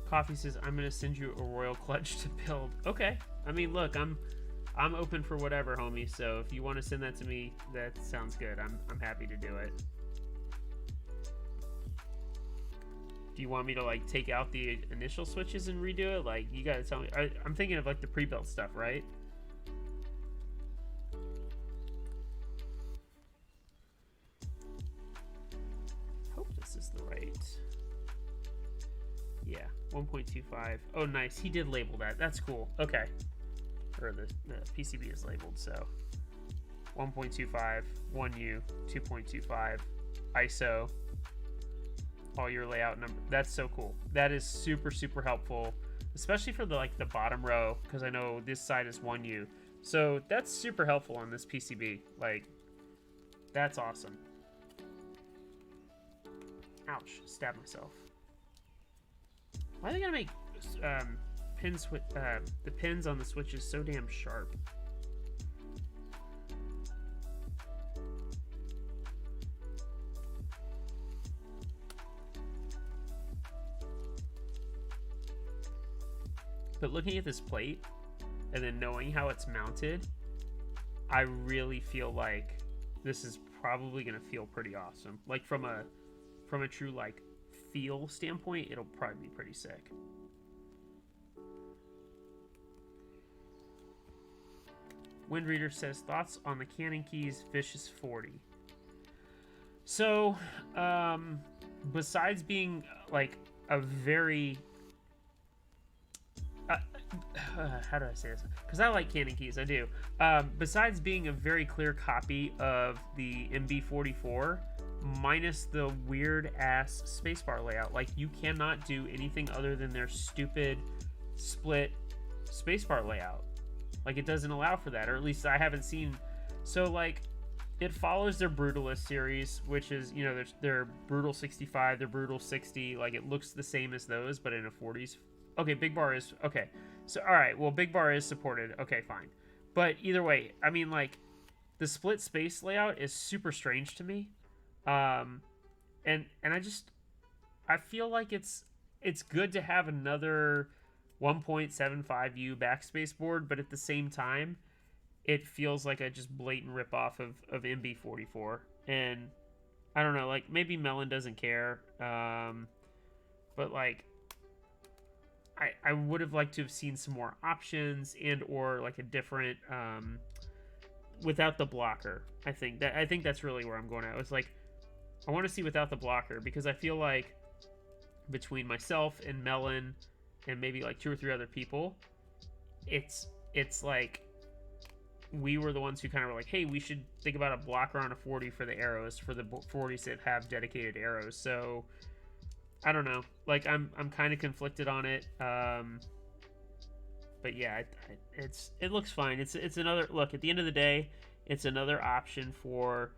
Coffee says, I'm gonna send you a royal clutch to build. Okay. I mean, look, I'm open for whatever, homie. So if you want to send that to me, that sounds good. I'm happy to do it. Do you want me to like take out the initial switches and redo it? Like, you gotta tell me. I'm thinking of like the pre-built stuff, right? Hope this is the right. Yeah, 1.25. Oh, nice. He did label that. That's cool. Okay. Or the PCB is labeled, so 1.25, 1U, 2.25, ISO, all your layout number. That's so cool. That is super, super helpful, especially for the like the bottom row, because I know this side is 1U. So that's super helpful on this PCB. Like, that's awesome. Ouch, stabbed myself. Why are they gonna make pins with the pins on the switches so damn sharp? But looking at this plate and then knowing how it's mounted, I really feel like this is probably gonna feel pretty awesome. Like from a true like feel standpoint, it'll probably be pretty sick. Windreader says, thoughts on the Canon Keys Vicious 40. So, besides being like a very how do I say this? Because I like Canon keys, I do. Besides being a very clear copy of the MB44, minus the weird ass spacebar layout. Like, you cannot do anything other than their stupid split spacebar layout. Like, it doesn't allow for that, or at least I haven't seen. So like, it follows their Brutalist series, which is, you know, there's their Brutal 65, their Brutal 60. Like, it looks the same as those, but in a 40s. Okay, Big Bar is okay. So all right, well, Big Bar is supported. Okay, fine. But either way, I mean, like, the split space layout is super strange to me. And I feel like it's good to have another 1.75U backspace board, but at the same time, it feels like a just blatant ripoff of MB44. And I don't know, like, maybe Melon doesn't care, but like, I would have liked to have seen some more options and or like a different without the blocker. I think that's really where I'm going at. It's like, I want to see without the blocker, because I feel like between myself and Melon and maybe like 2 or 3 other people, it's like we were the ones who kind of were like, hey, we should think about a blocker on a 40 for the arrows, for the 40s that have dedicated arrows. So I don't know, like, I'm kind of conflicted on it, but yeah, it looks fine. It's another look. At the end of the day, it's another option for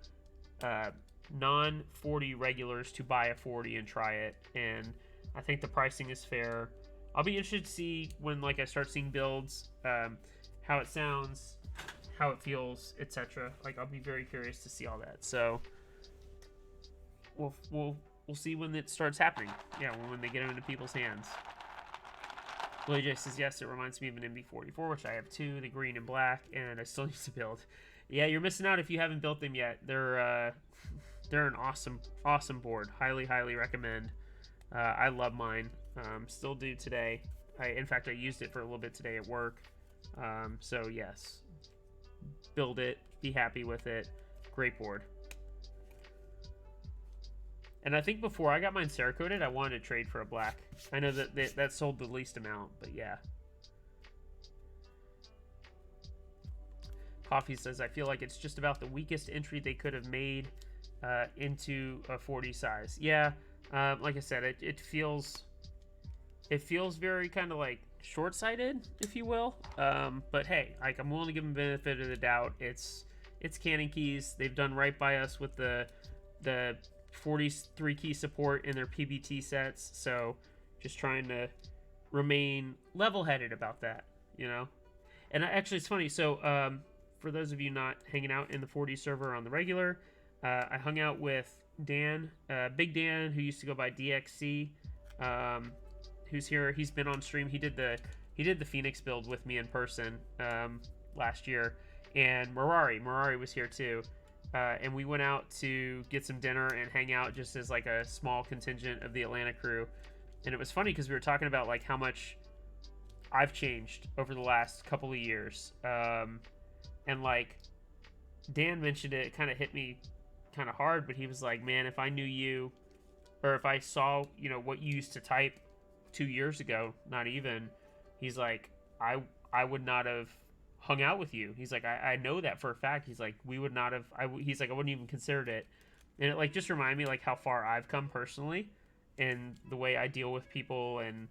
non-40 regulars to buy a 40 and try it, and I think the pricing is fair. I'll be interested to see when, like, I start seeing builds, how it sounds, how it feels, etc. Like, I'll be very curious to see all that. So we'll see when it starts happening. Yeah, when they get them into people's hands. Blue Jay says, yes, it reminds me of an MB44, which I have 2, the green and black, and I still need to build. Yeah, you're missing out if you haven't built them yet. They're an awesome board. Highly recommend. I love mine. Still do today. In fact, I used it for a little bit today at work. So yes, build it. Be happy with it. Great board. And I think before I got mine cerakoted, I wanted to trade for a black. I know that sold the least amount, but yeah. Coffee says, I feel like it's just about the weakest entry they could have made into a 40 size. Yeah, like I said, it feels it feels very kind of like short-sighted, if you will. But hey, like, I'm willing to give them the benefit of the doubt. It's Canon keys. They've done right by us with the 43 key support in their PBT sets. So just trying to remain level-headed about that, you know. And actually, it's funny. So for those of you not hanging out in the 40 server on the regular, I hung out with Dan, Big Dan, who used to go by DXC, who's here. He's been on stream. He did the Phoenix build with me in person last year, and Mirari was here too, and we went out to get some dinner and hang out just as like a small contingent of the Atlanta crew. And it was funny because we were talking about like how much I've changed over the last couple of years, and like Dan mentioned it kind of hit me kind of hard, but he was like, man, if I knew you, or if I saw, you know, what you used to type 2 years ago, not even, he's like, I would not have hung out with you. He's like, I know that for a fact. He's like, we would not have, he's like, I wouldn't even considered it. And it like just reminded me like how far I've come personally and the way I deal with people. And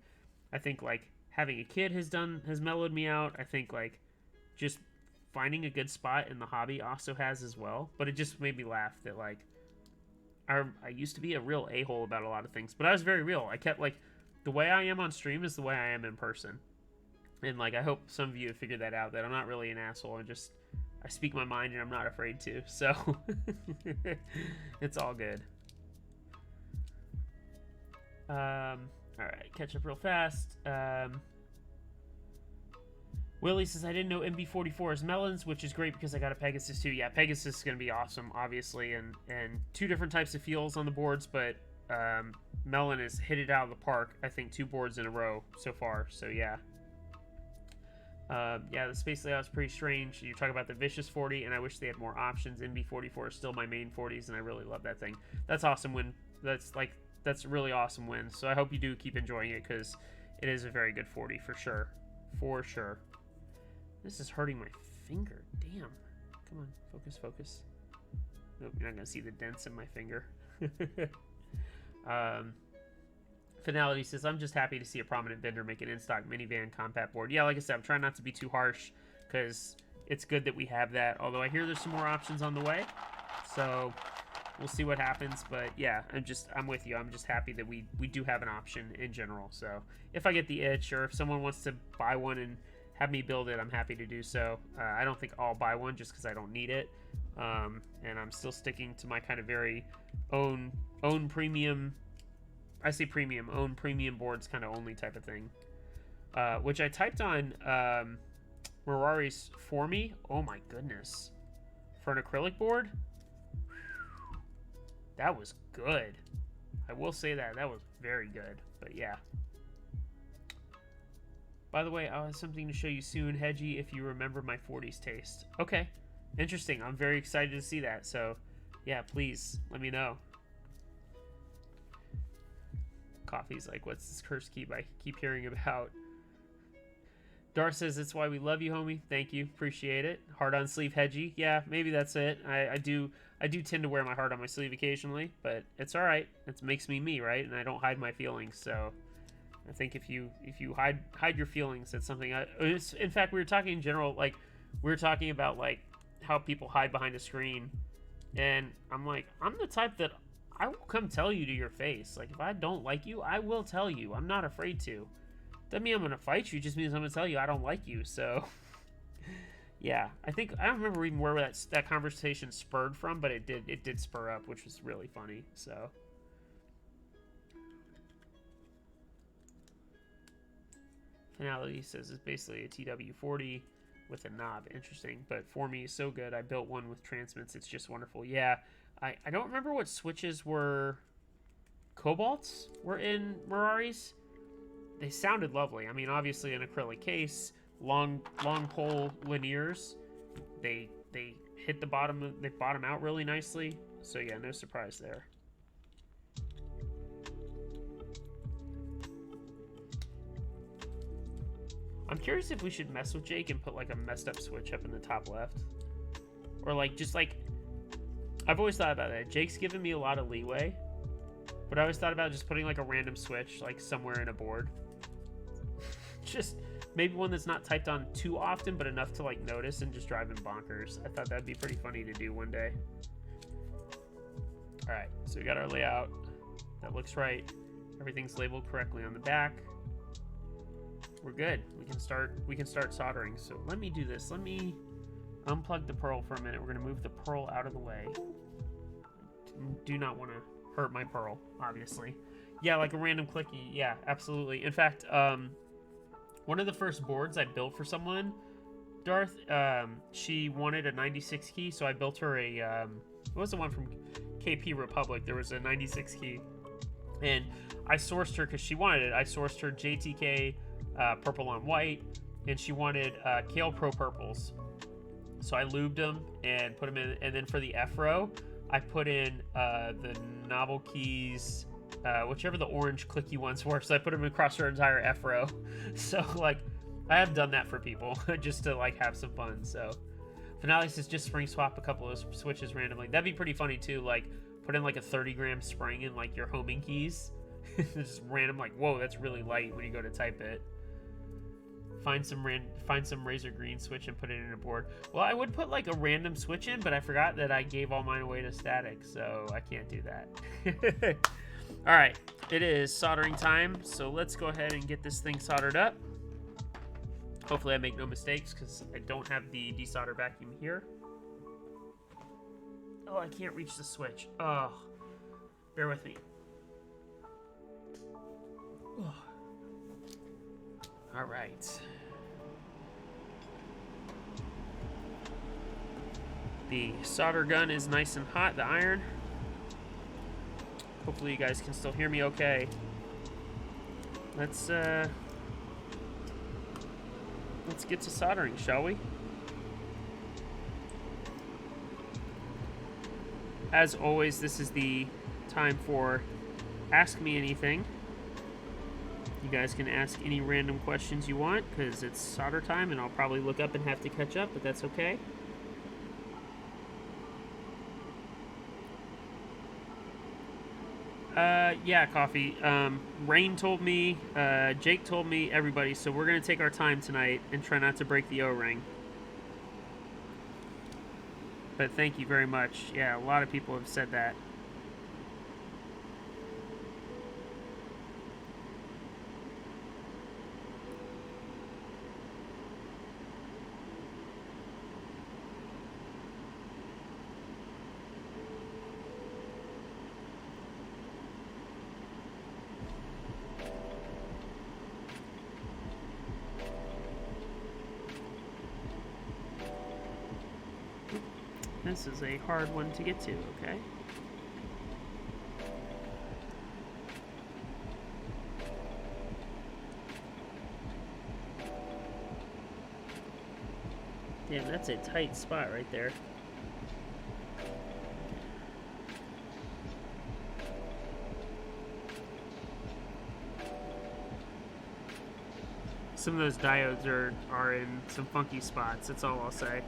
I think like having a kid has mellowed me out. I think like just finding a good spot in the hobby also has as well. But it just made me laugh that like I used to be a real a-hole about a lot of things, but I was very real. I kept like, the way I am on stream is the way I am in person. And like, I hope some of you have figured that out, that I'm not really an asshole. I speak my mind and I'm not afraid to. So it's all good. All right, catch up real fast. Willie says, I didn't know MB44 is melons, which is great because I got a Pegasus too. Yeah, Pegasus is going to be awesome, obviously, and two different types of feels on the boards, but Melon has hit it out of the park, I think 2 boards in a row so far, so yeah. Yeah, the space layout is pretty strange. You talk about the Vicious 40, and I wish they had more options. MB44 is still my main 40s, and I really love that thing. That's awesome win. That's a really awesome win, so I hope you do keep enjoying it, because it is a very good 40 for sure. For sure. This is hurting my finger. Damn. Come on, focus. Nope, you're not going to see the dents in my finger. Finality says, I'm just happy to see a prominent vendor make an in-stock minivan compact board. Yeah, like I said, I'm trying not to be too harsh because it's good that we have that. Although I hear there's some more options on the way. So we'll see what happens. But yeah, I'm with you. I'm just happy that we do have an option in general. So if I get the itch, or if someone wants to buy one and have me build it, I'm happy to do so. I don't think I'll buy one just because I don't need it. And I'm still sticking to my kind of very own premium, I say premium, own premium boards kind of only type of thing. Which I typed on Mirari's for me. Oh my goodness. For an acrylic board? That was good. I will say that. That was very good. But yeah. By the way, I'll have something to show you soon, Hedgie, if you remember my 40s taste. Okay. Interesting. I'm very excited to see that. So, yeah, please let me know. Coffee's like, what's this curse keep I keep hearing about? Dar says, it's why we love you, homie. Thank you. Appreciate it. Heart on sleeve, Hedgie. Yeah, maybe that's it. I do tend to wear my heart on my sleeve occasionally, but it's all right. It makes me me, right? And I don't hide my feelings, so I think if you hide your feelings, that's something in fact, we were talking in general, like we were talking about like how people hide behind a screen, and I'm like, I'm the type that I will come tell you to your face. Like, if I don't like you, I will tell you. I'm not afraid to. Doesn't mean I'm gonna fight you, just means I'm gonna tell you I don't like you. So yeah, I don't remember even where that conversation spurred from, but it did spur up, which was really funny. So Finality says it's basically a TW40 with a knob. Interesting, but for me, so good. I built one with transmits. It's just wonderful. Yeah, I don't remember what switches were. Cobalts were in Mirari's. They sounded lovely. I mean, obviously an acrylic case, long pole linears. They hit the bottom. They bottom out really nicely. So yeah, no surprise there. I'm curious if we should mess with Jake and put like a messed up switch up in the top left, or like just like, I've always thought about that. Jake's given me a lot of leeway, but I always thought about just putting like a random switch like somewhere in a board. just maybe one that's not typed on too often, but enough to like notice and just driving bonkers. I thought that'd be pretty funny to do one day. All right, so we got our layout. That looks right. Everything's labeled correctly on the back. We're good. We can start soldering. So let me do this. Let me unplug the pearl for a minute. We're gonna move the pearl out of the way. Do not want to hurt my pearl, obviously. Yeah, like a random clicky. Yeah, absolutely. In fact, one of the first boards I built for someone, Darth, she wanted a 96 key, so I built her a, what was the one from KP Republic? There was a 96 key, and I sourced her because she wanted it. I sourced her JTK purple on white, and she wanted Kale Pro purples. So I lubed them and put them in, and then for the F row, I put in the novel keys, whichever the orange clicky ones were. So I put them across her entire F row. So like, I have done that for people just to like have some fun. So Finale says just spring swap a couple of switches randomly. That'd be pretty funny too. Like put in like a 30-gram spring in like your homing keys. Just random, like, whoa, that's really light when you go to type it. Find some razor green switch and put it in a board. Well, I would put like a random switch in, but I forgot that I gave all mine away to static, so I can't do that. All right, it is soldering time, so let's go ahead and get this thing soldered up. Hopefully I make no mistakes because I don't have the desolder vacuum here. Oh, I can't reach the switch. Oh, bear with me. Oh. All right. The solder gun is nice and hot, the iron. Hopefully you guys can still hear me okay. Let's get to soldering, shall we? As always, this is the time for Ask Me Anything. You guys can ask any random questions you want because it's solder time and I'll probably look up and have to catch up, but that's okay. Yeah, Coffee. Rain told me, Jake told me, everybody, so we're going to take our time tonight and try not to break the O-ring. But thank you very much. Yeah, a lot of people have said that. This is a hard one to get to, okay? Damn, that's a tight spot right there. Some of those diodes are in some funky spots, that's all I'll say.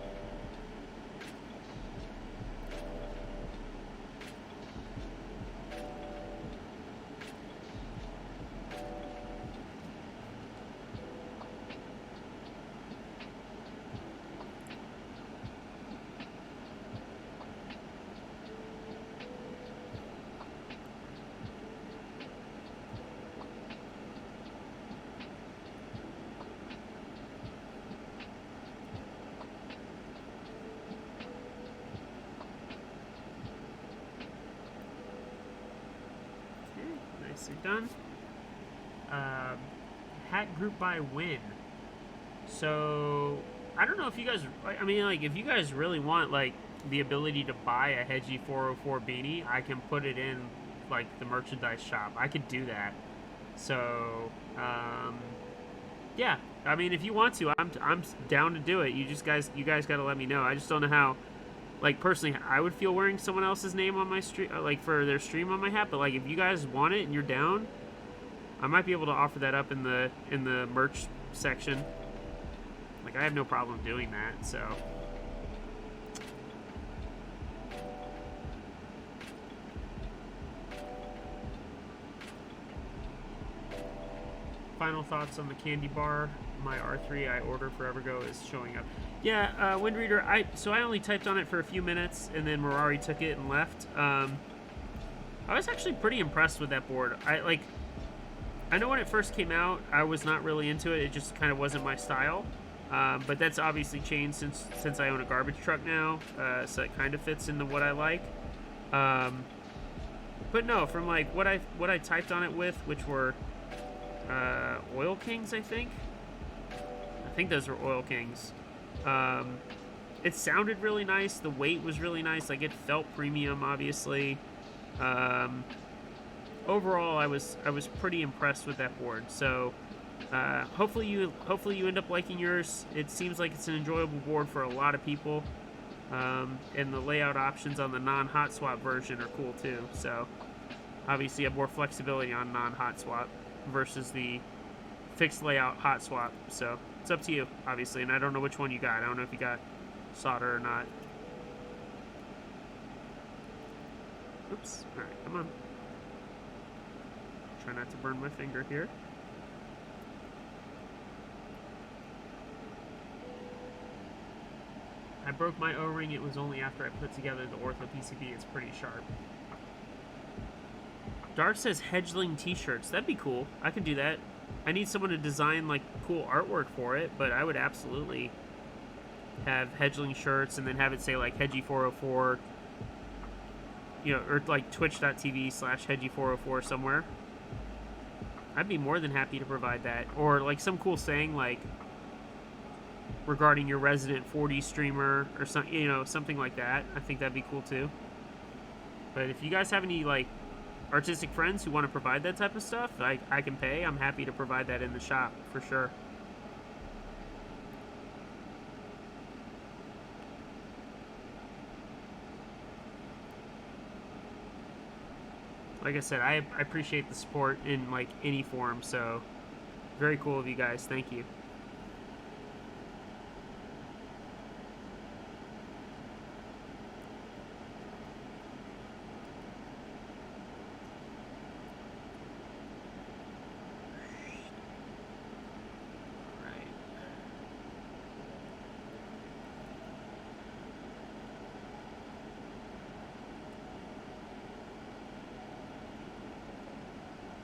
Done. Hat group by win. So I don't know if you guys, I mean, like, if you guys really want like the ability to buy a Hedgie 404 beanie, I can put it in like the merchandise shop. I could do that. So yeah, I mean, if you want to, I'm down to do it. You guys got to let me know. I just don't know how. Like, personally, I would feel wearing someone else's name on my stream, like, for their stream on my hat. But, like, if you guys want it and you're down, I might be able to offer that up in the merch section. Like, I have no problem doing that, so. final thoughts on the candy bar. My R3 I ordered forever ago is showing up. Yeah, Wind Reader. I only typed on it for a few minutes, and then Mirari took it and left. I was actually pretty impressed with that board. I know when it first came out, I was not really into it. It just kind of wasn't my style. But that's obviously changed since I own a garbage truck now, so it kind of fits into what I like. But no, from like what I typed on it with, which were Oil Kings, I think those were Oil Kings. It sounded really nice. The weight was really nice. Like, it felt premium, obviously. Overall, I was pretty impressed with that board. So hopefully you end up liking yours. It seems like it's an enjoyable board for a lot of people. And the layout options on the non-hot swap version are cool too. So obviously you have more flexibility on non-hot swap versus the fixed layout hot swap. So it's up to you, obviously. And I don't know which one you got. I don't know if you got solder or not. Oops. All right, come on. Try not to burn my finger here. I broke my O-ring. It was only after I put together the Ortho PCB. It's pretty sharp. Dark says Hedgeling t-shirts. That'd be cool. I could do that. I need someone to design like cool artwork for it, but I would absolutely have Hedgeling shirts and then have it say like Hedgie404, you know, or like twitch.tv/Hedgie404 somewhere. I'd be more than happy to provide that. Or like some cool saying like regarding your resident 4D streamer or something, you know, something like that. I think that'd be cool too. But if you guys have any like artistic friends who want to provide that type of stuff, I can pay. I'm happy to provide that in the shop for sure. Like I said, I appreciate the support in like any form, so very cool of you guys. Thank you.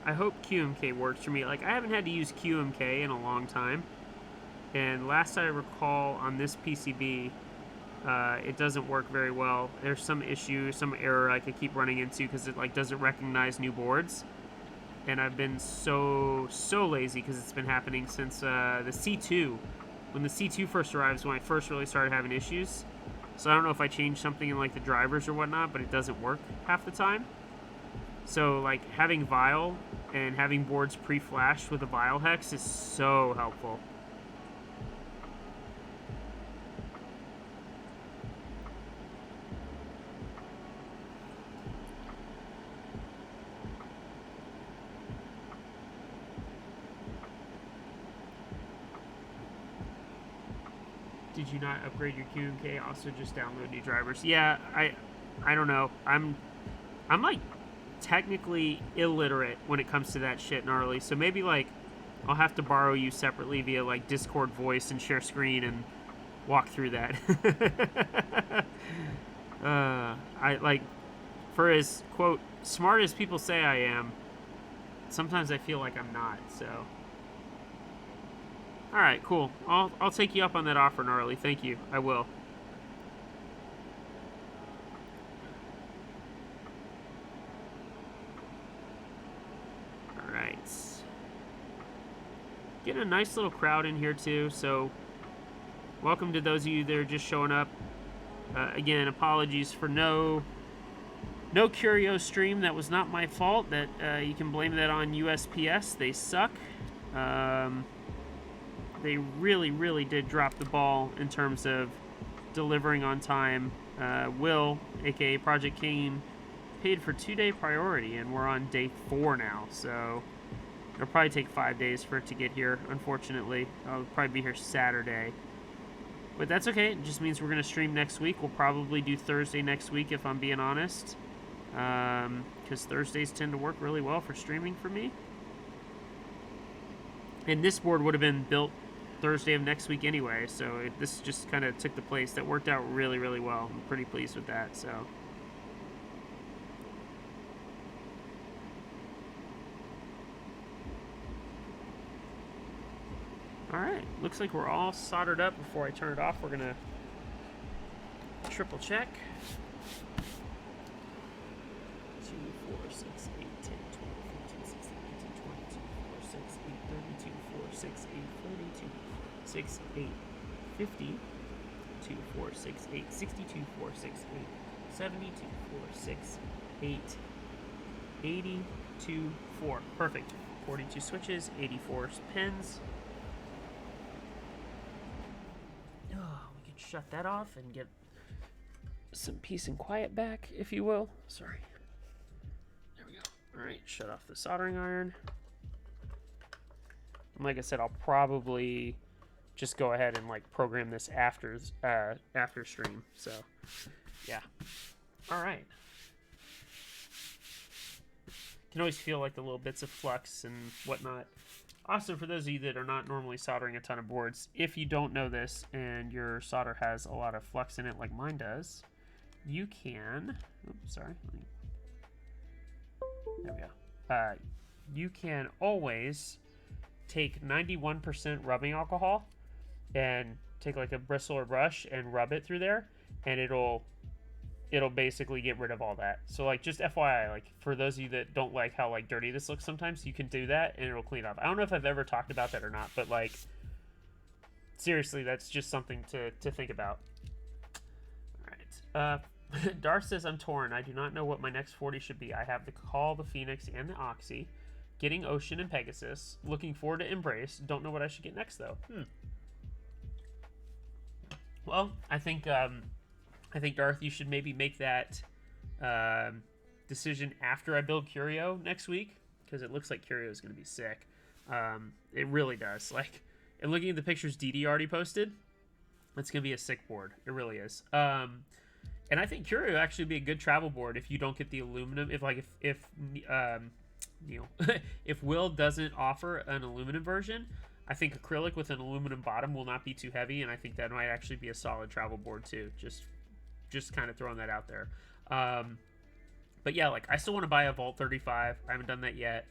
I hope QMK works for me. Like, I haven't had to use QMK in a long time. And last I recall on this PCB, it doesn't work very well. There's some issue, some error I could keep running into because it like doesn't recognize new boards. And I've been so lazy because it's been happening since the C2. When the C2 first arrived is when I first really started having issues. So I don't know if I changed something in like the drivers or whatnot, but it doesn't work half the time. So like having Vial and having boards pre-flashed with a Vial hex is so helpful. Did you not upgrade your QMK? Also just download new drivers? Yeah, I don't know. I'm like technically illiterate when it comes to that shit, gnarly. So maybe like I'll have to borrow you separately via like Discord voice and share screen and walk through that. I like, for as quote smart as people say I am, sometimes I feel like I'm not. So all right, cool. I'll take you up on that offer, gnarly. Thank you. I will. Getting a nice little crowd in here too, so welcome to those of you that are just showing up. Again, apologies for no Curio stream. That was not my fault. That you can blame that on USPS. They suck. They really did drop the ball in terms of delivering on time. Will, aka Project King, paid for 2-day priority, and we're on day 4 now, so it'll probably take 5 days for it to get here, unfortunately. I'll probably be here Saturday. But that's okay. It just means we're going to stream next week. We'll probably do Thursday next week, if I'm being honest. Because Thursdays tend to work really well for streaming for me. And this board would have been built Thursday of next week anyway, so this just kind of took the place. That worked out really, really well. I'm pretty pleased with that, so. Alright, looks like we're all soldered up. Before I turn it off, we're going to triple check. 2, 4, 6, 8, 10, 12, 15, 16, 18, 22, 4, 6, 8, 32, 4, 6, 8, 42, 6, 8, 50, 2, 4, 6, 8, 62, 4, 6, 8, 72, 4, 6, 8, 82, 4. Perfect. 42 switches, 84 pins. We can shut that off and get some peace and quiet back, if you will. Sorry. There we go. All right, shut off the soldering iron. And like I said, I'll probably just go ahead and like program this after stream. So, yeah. All right. Can always feel like the little bits of flux and whatnot. Also, for those of you that are not normally soldering a ton of boards, if you don't know this and your solder has a lot of flux in it like mine does, you can, oops, sorry, there we go. You can always take 91% rubbing alcohol and take like a bristle or brush and rub it through there, and it'll basically get rid of all that. So like, just FYI, like for those of you that don't like how like dirty this looks sometimes, you can do that and it'll clean up. I don't know if I've ever talked about that or not, but like seriously, that's just something to think about. All right. Darth says, I'm torn. I do not know what my next 40 should be. I have the Call, the Phoenix, and the Oxy. Getting Ocean and Pegasus. Looking forward to Embrace. Don't know what I should get next though. Well, I think Darth, you should maybe make that decision after I build Curio next week, because it looks like Curio is going to be sick. It really does. Like, and looking at the pictures DD already posted, it's going to be a sick board. It really is. And I think Curio actually be a good travel board if you don't get the aluminum. If Neil, if Will doesn't offer an aluminum version, I think acrylic with an aluminum bottom will not be too heavy, and I think that might actually be a solid travel board too. Just kind of throwing that out there. But yeah, like I still want to buy a Vault 35. I haven't done that yet.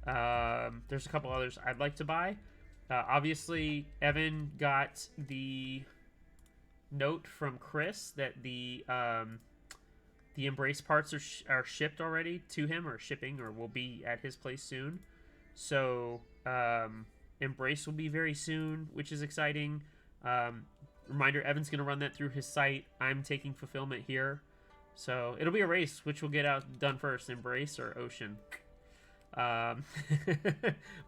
There's a couple others I'd like to buy. Obviously, Evan got the note from Chris that the Embrace parts are shipped already to him, or shipping, or will be at his place soon. So Embrace will be very soon, which is exciting. Reminder, Evan's going to run that through his site. I'm taking fulfillment here. So it'll be a race, which will get done first, Embrace or Ocean. But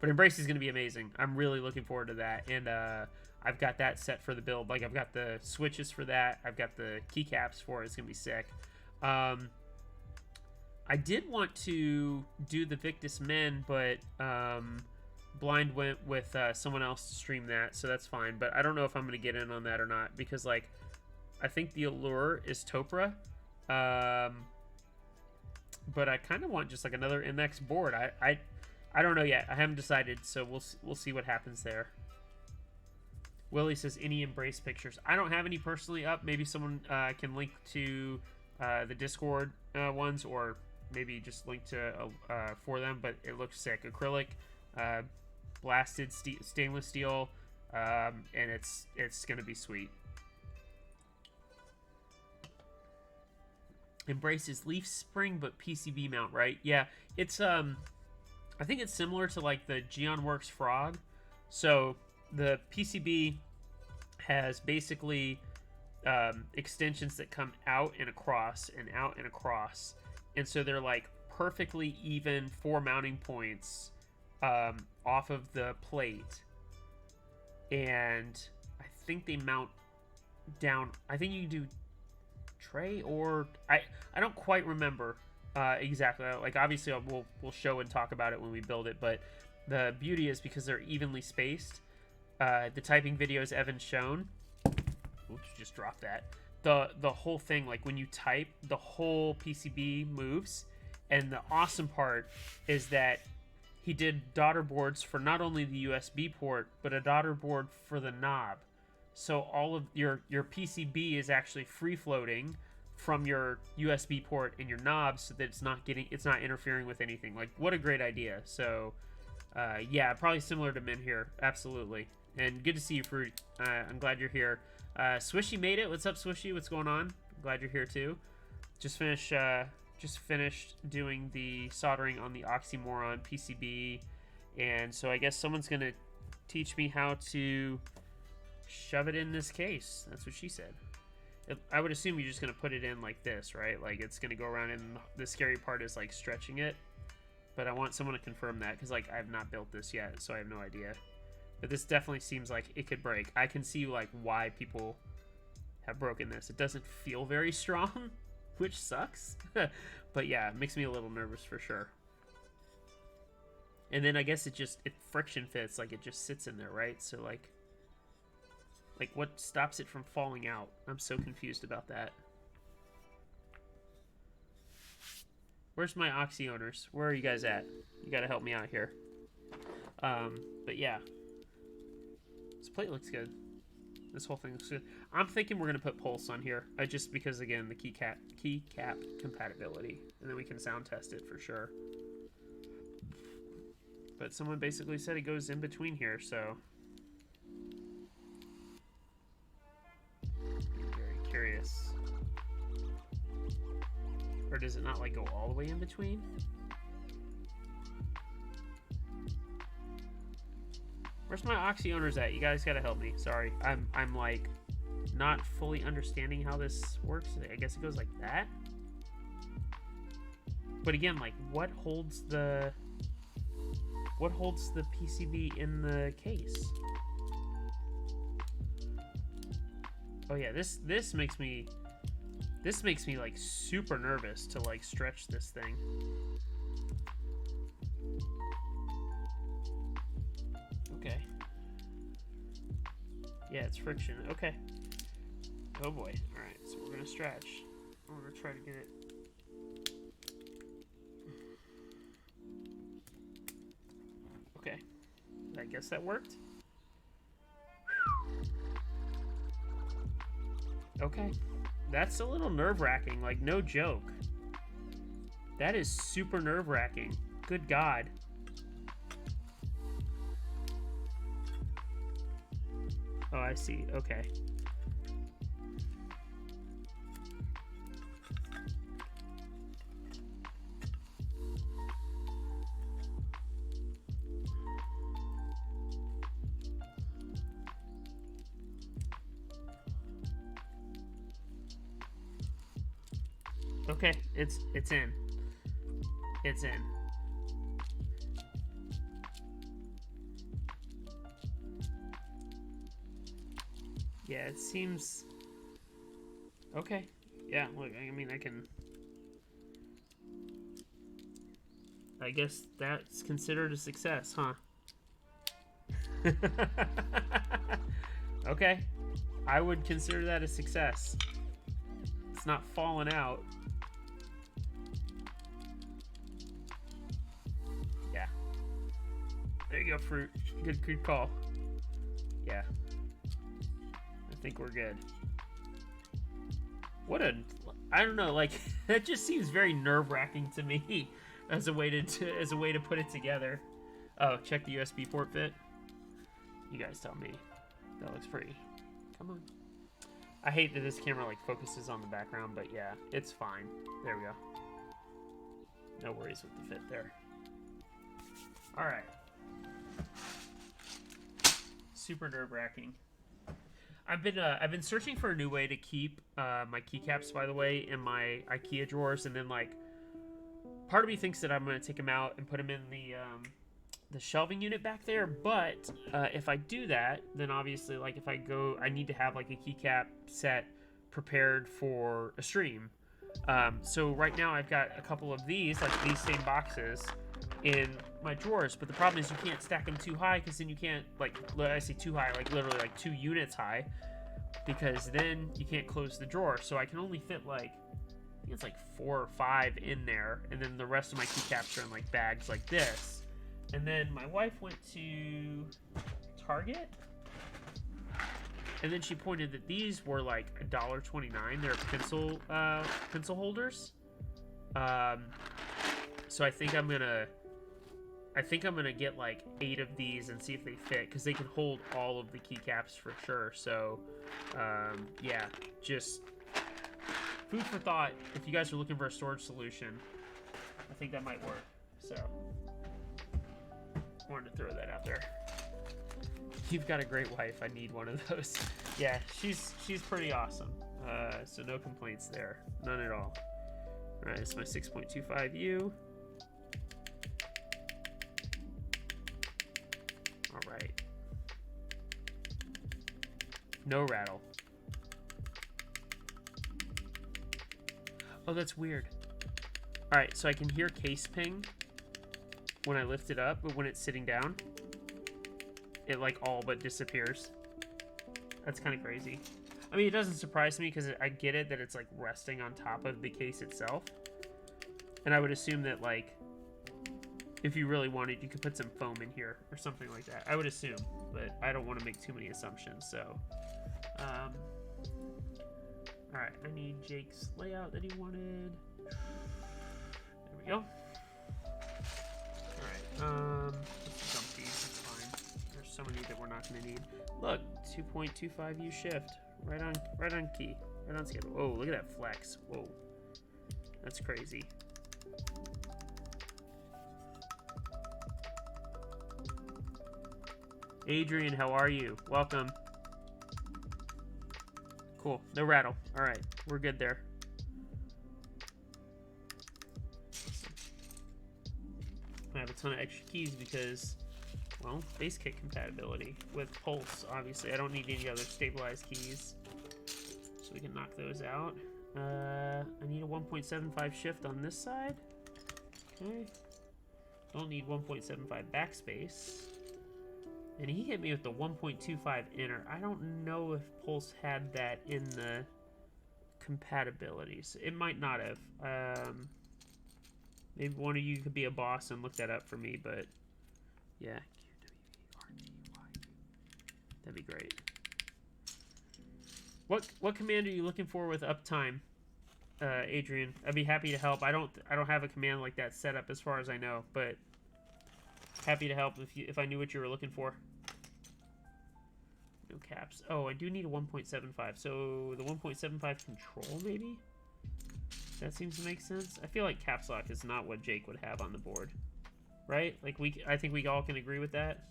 Embrace is going to be amazing. I'm really looking forward to that. And I've got that set for the build. Like, I've got the switches for that. I've got the keycaps for it. It's going to be sick. I did want to do the Victus Men, but Blind went with someone else to stream that, so that's fine. But I don't know if I'm going to get in on that or not, because, like, I think the allure is Topra. But I kind of want just like another MX board. I don't know yet. I haven't decided, so we'll see what happens there. Willie says, any Embrace pictures? I don't have any personally up. Maybe someone can link to the Discord ones, or maybe just link to for them. But it looks sick. Acrylic, blasted stainless steel, and it's gonna be sweet. Embrace is leaf spring, but PCB mount, right? Yeah, it's I think it's similar to like the GeonWorks Frog. So the PCB has basically extensions that come out and across and out and across, and so they're like perfectly even 4 mounting points off of the plate, and I think they mount down. I think you can do tray, or I don't quite remember exactly. Like, obviously we'll show and talk about it when we build it, but the beauty is because they're evenly spaced. The typing videos Evan's shown, oops, just dropped that. The whole thing, like when you type, the whole PCB moves, and the awesome part is that he did daughter boards for not only the USB port, but a daughter board for the knob. So all of your PCB is actually free floating from your USB port and your knob, so that it's not interfering with anything. Like, what a great idea. So yeah, probably similar to Min here, absolutely. And good to see you, Fruit. I'm glad you're here. Swishy made it. What's up, Swishy? What's going on? Glad you're here too. Just finished doing the soldering on the Oxymoron PCB, and so I guess someone's gonna teach me how to shove it in this case. That's what she said. I would assume you're just gonna put it in like this, right? Like it's gonna go around, and the scary part is like stretching it. But I want someone to confirm that, because like I've not built this yet, so I have no idea. But this definitely seems like it could break. I can see like why people have broken this. It doesn't feel very strong, which sucks. But yeah, it makes me a little nervous for sure. And then I guess it friction fits, like it just sits in there, right? So like what stops it from falling out? I'm so confused about that. Where's my Oxy owners? Where are you guys at? You gotta help me out here. But yeah. This plate looks good. This whole thing looks good. I'm thinking we're gonna put pulse on here, just because again the keycap compatibility, and then we can sound test it for sure. But someone basically said it goes in between here, so I'm very curious. Or does it not like go all the way in between? Where's my Oxy owners at? You guys gotta help me. Sorry, I'm like not fully understanding how this works. I guess it goes like that. But again, like what holds the PCB in the case? Oh yeah, this makes me like super nervous to like stretch this thing. Okay. Yeah, it's friction. Okay. Oh boy. Alright, so we're gonna stretch. We're gonna try to get it. Okay. I guess that worked. Okay. That's a little nerve-wracking, like no joke. That is super nerve-wracking. Good God. Oh, I see. Okay. Okay, it's in. It's in. Yeah, it seems okay. Yeah, look, I mean, I guess that's considered a success, huh? Okay, I would consider that a success. It's not falling out. Yeah. There you go, Fruit. Good call. Yeah. I think we're good. I don't know, like that just seems very nerve-wracking to me as a way to put it together. Oh, check the USB port fit. You guys tell me. That looks pretty. Come on. I hate that this camera like focuses on the background, but yeah, it's fine. There we go. No worries with the fit there. All right. Super nerve-wracking. I've been searching for a new way to keep my keycaps, by the way, in my IKEA drawers, and then like part of me thinks that I'm gonna take them out and put them in the shelving unit back there. But if I do that, then obviously like if I go, I need to have like a keycap set prepared for a stream. So right now I've got a couple of these, like these same boxes, in my drawers, but the problem is you can't stack them too high, because then you can't, like, I say too high, like literally like 2 units high, because then you can't close the drawer. So I can only fit like, I think it's like 4 or 5 in there, and then the rest of my keycaps are in like bags like this. And then my wife went to Target, and then she pointed that these were like $1.29. They're pencil holders. So I think I'm gonna get like 8 of these and see if they fit, because they can hold all of the keycaps for sure. So yeah, just food for thought. If you guys are looking for a storage solution, I think that might work. So wanted to throw that out there. You've got a great wife. I need one of those. Yeah, she's pretty awesome. So no complaints there. None at all. All right, it's my 6.25U. All right. No rattle. Oh, that's weird. All right, so I can hear case ping when I lift it up, but when it's sitting down, it like all but disappears. That's kind of crazy. I mean, it doesn't surprise me because I get it that it's like resting on top of the case itself. And I would assume that like, if you really wanted, you could put some foam in here or something like that. I would assume, but I don't want to make too many assumptions. So, all right, I need Jake's layout that he wanted. There we go. Alright, let's dump these, it's fine. There's so many that we're not gonna need. Look, 2.25U shift. Right on key. Right on schedule. Whoa, look at that flex. Whoa. That's crazy. Adrian, how are you? Welcome. Cool. No rattle. Alright, we're good there. I have a ton of extra keys because, well, base kit compatibility with Pulse, obviously. I don't need any other stabilized keys, so we can knock those out. I need a 1.75 shift on this side. Okay. Don't need 1.75 backspace. And he hit me with the 1.25 inner. I don't know if Pulse had that in the compatibilities. It might not have. Maybe one of you could be a boss and look that up for me, but yeah. That'd be great. What command are you looking for with uptime, Adrian? I'd be happy to help. I don't have a command like that set up as far as I know, but happy to help if I knew what you were looking for. No caps. Oh, I do need a 1.75. So the 1.75 control maybe? That seems to make sense. I feel like caps lock is not what Jake would have on the board, right? Like I think we all can agree with that.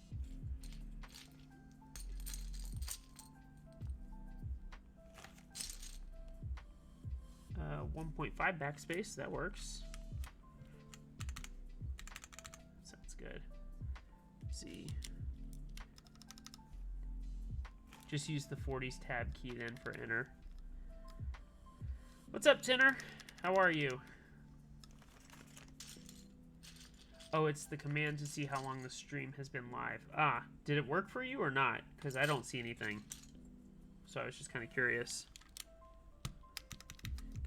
1.5 backspace, that works. Sounds good. Let's see. Just use the 40s tab key then for enter. What's up, Tinner? How are you? Oh, it's the command to see how long the stream has been live. Ah, did it work for you or not? Because I don't see anything. So I was just kind of curious.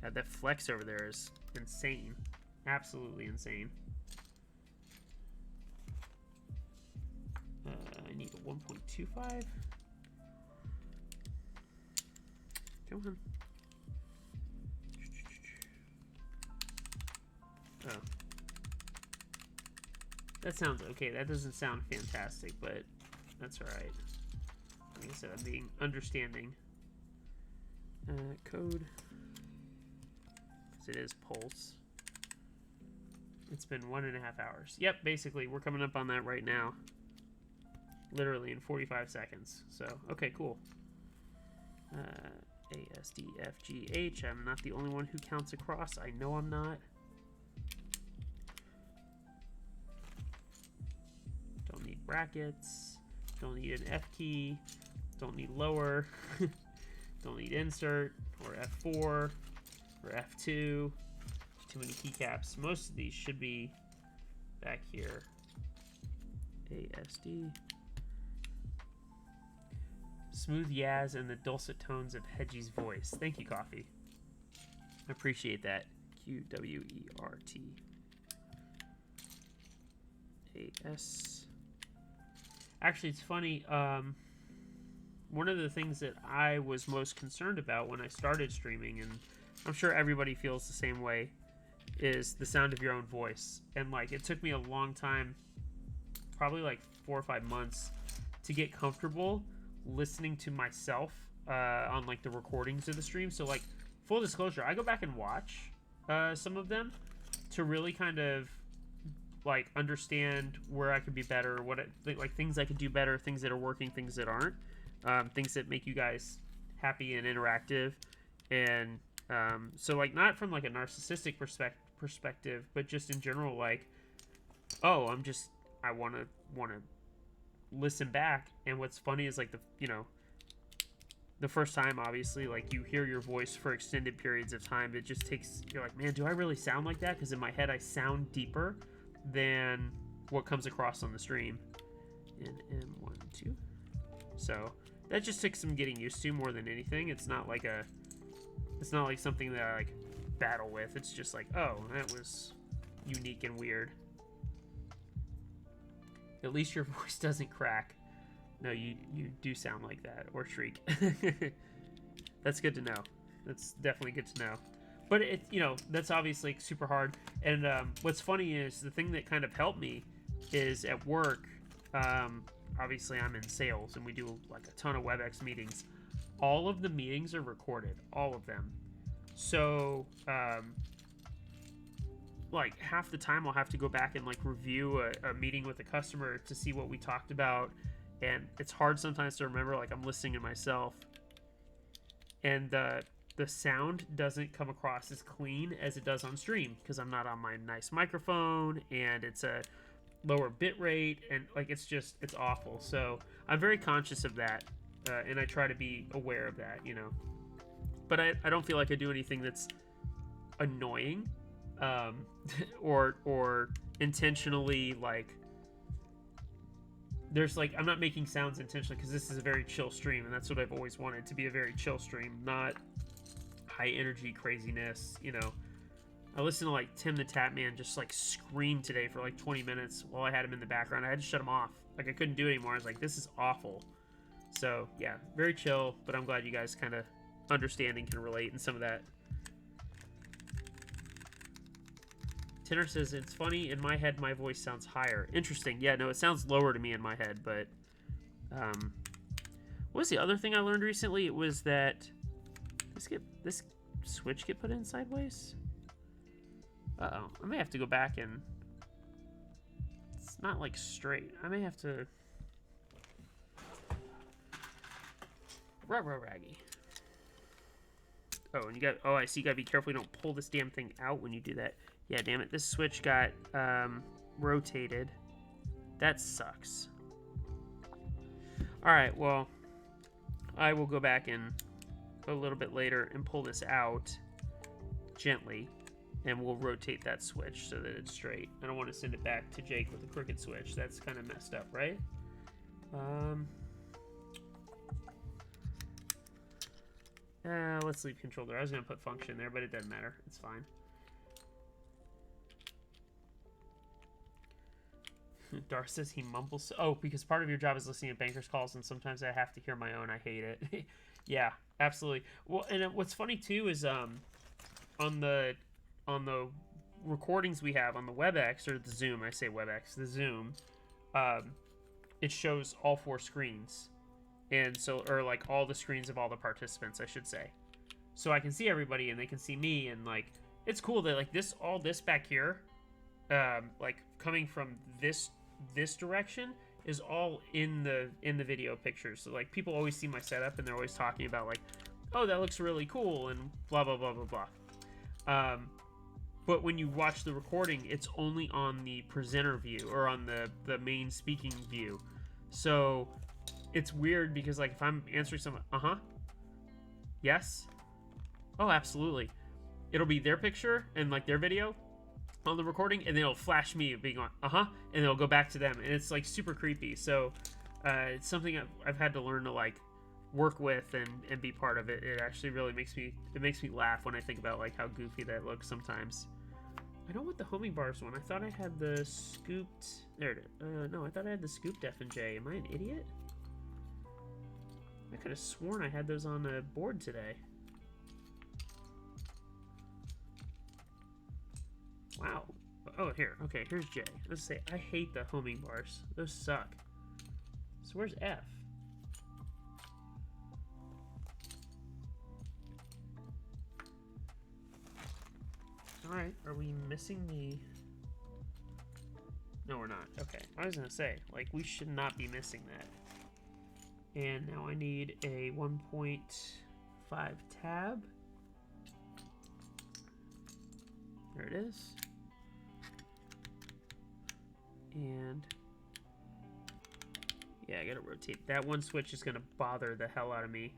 God, that flex over there is insane. Absolutely insane. I need a 1.25. Come on. Oh. That sounds okay. That doesn't sound fantastic, but that's alright. Like I said, I'm being understanding. Code. Because it is Pulse. It's been 1.5 hours. Yep, basically, we're coming up on that right now. Literally in 45 seconds. So, okay, cool. A, S, D, F, G, H. I'm not the only one who counts across. I know I'm not. Don't need brackets. Don't need an F key. Don't need lower. Don't need insert or F4 or F2. Too many keycaps. Most of these should be back here. ASD. Smooth Yaz and the dulcet tones of Hedgie's voice. Thank you, Coffee. I appreciate that. QWERT. AS. Actually, it's funny. One of the things that I was most concerned about when I started streaming, and I'm sure everybody feels the same way, is the sound of your own voice. And like, it took me a long time, probably like 4 or 5 months, to get comfortable listening to myself on like the recordings of the stream. So like, full disclosure, I go back and watch some of them to really kind of like understand where I could be better, like things I could do better, things that are working, things that aren't, things that make you guys happy and interactive. And so like, not from like a narcissistic perspective, but just in general, like, oh, I want to listen back. And what's funny is like the first time, obviously, like, you hear your voice for extended periods of time, it just takes, you're like, man, do I really sound like that? Because in my head I sound deeper than what comes across on the stream. And M12. So that just took some getting used to more than anything. It's not like something that I like battle with. It's just like, oh, that was unique and weird. At least your voice doesn't crack. No, you do sound like that, or shriek. That's good to know. That's definitely good to know. But it, that's obviously super hard. And what's funny is the thing that kind of helped me is at work. Obviously, I'm in sales, and we do like a ton of WebEx meetings. All of the meetings are recorded, all of them. So, like, half the time I'll have to go back and like review a meeting with a customer to see what we talked about. And it's hard sometimes to remember, like, I'm listening to myself. And the sound doesn't come across as clean as it does on stream, because I'm not on my nice microphone, and it's a lower bit rate, and like, it's awful. So I'm very conscious of that, and I try to be aware of that, But I don't feel like I do anything that's annoying, or intentionally, like, there's like, I'm not making sounds intentionally, because this is a very chill stream, and that's what I've always wanted, to be a very chill stream, not high energy craziness. I listened to like Tim the Tapman just like scream today for like 20 minutes while I had him in the background. I had to shut him off. Like, I couldn't do it anymore. I was like, this is awful. So yeah, very chill, but I'm glad you guys kind of understand and can relate in some of that. Tenor says, it's funny, in my head my voice sounds higher. Interesting. Yeah, no, it sounds lower to me in my head, but what was the other thing I learned recently? It was that this switch get put in sideways. Uh-oh. I may have to go back and it's not like straight. I may have to raggy. Oh, and I see, you gotta be careful you don't pull this damn thing out when you do that. Yeah, damn it. This switch got rotated. That sucks. Alright, well, I will go back and a little bit later and pull this out gently, and we'll rotate that switch so that it's straight. I don't want to send it back to Jake with a crooked switch. That's kind of messed up, right? Let's leave control there. I was going to put function there, but it doesn't matter. It's fine. Dar says he mumbles. Oh, because part of your job is listening to bankers' calls, and sometimes I have to hear my own. I hate it. Yeah, absolutely. Well, and what's funny too is on the recordings we have on the WebEx, or the Zoom, I say WebEx, the Zoom, it shows all 4 screens, and so, or like all the screens of all the participants, I should say. So I can see everybody, and they can see me, and like, it's cool that like all this back here, like coming from this direction, is all in the video pictures. So like, people always see my setup, and they're always talking about like, oh, that looks really cool, and blah blah blah blah blah. But when you watch the recording, it's only on the presenter view, or on the main speaking view. So it's weird, because like, if I'm answering someone, yes, oh, absolutely, it'll be their picture and like their video on the recording, and then it'll flash me being on and it'll go back to them, and it's like super creepy. So it's something I've had to learn to like work with and be part of it. It actually really makes me laugh when I think about like how goofy that looks sometimes. I don't want the homing bars one. I thought I had the scooped... There it is. No, I thought I had the scooped F&J. Am I an idiot? I could have sworn I had those on the board today. Wow. Oh, here. Okay, here's J. Let's say, I hate the homing bars. Those suck. So where's F? Alright, are we missing the... No, we're not. Okay, I was gonna say, like, we should not be missing that. And now I need a 1.5 tab. There it is. And... yeah, I gotta rotate. That one switch is gonna bother the hell out of me.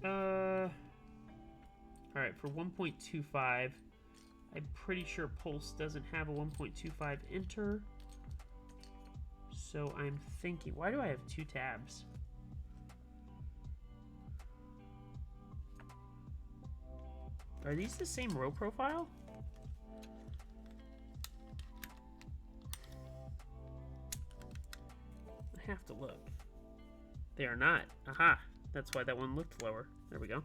Alright, for 1.25... I'm pretty sure Pulse doesn't have a 1.25 enter. So I'm thinking, why do I have two tabs? Are these the same row profile? I have to look. They are not. Aha! That's why that one looked lower. There we go.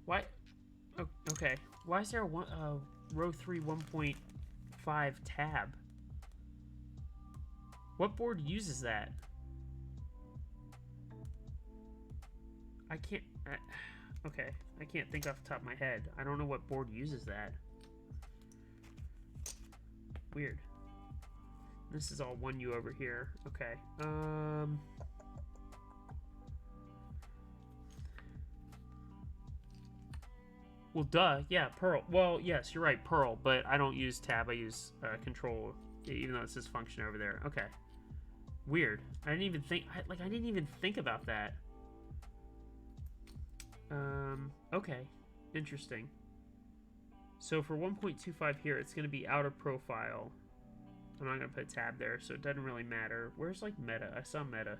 Why? Oh, okay. Why is there a row 3 1.5 tab? What board uses that? I can't... okay, I can't think off the top of my head. I don't know what board uses that. Weird. This is all 1U over here. Okay. Well, duh. Yeah, Pearl. Well, yes, you're right, Pearl. But I don't use tab. I use control, even though it says function over there. Okay. Weird. I didn't even think. I didn't even think about that. Okay. Interesting. So for 1.25 here, it's going to be out of profile. I'm not going to put a tab there, so it doesn't really matter. Where's, like, meta? I saw meta.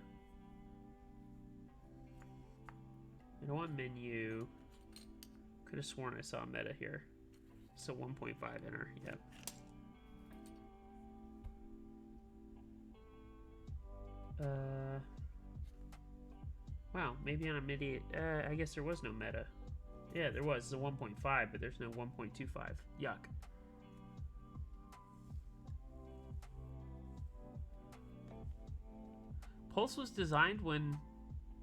I don't want menu. Could have sworn I saw meta here. So 1.5 enter. Yep. Wow, maybe I'm an idiot. I guess there was no meta. Yeah, there was. It's a 1.5, but there's no 1.25. Yuck. Pulse was designed when,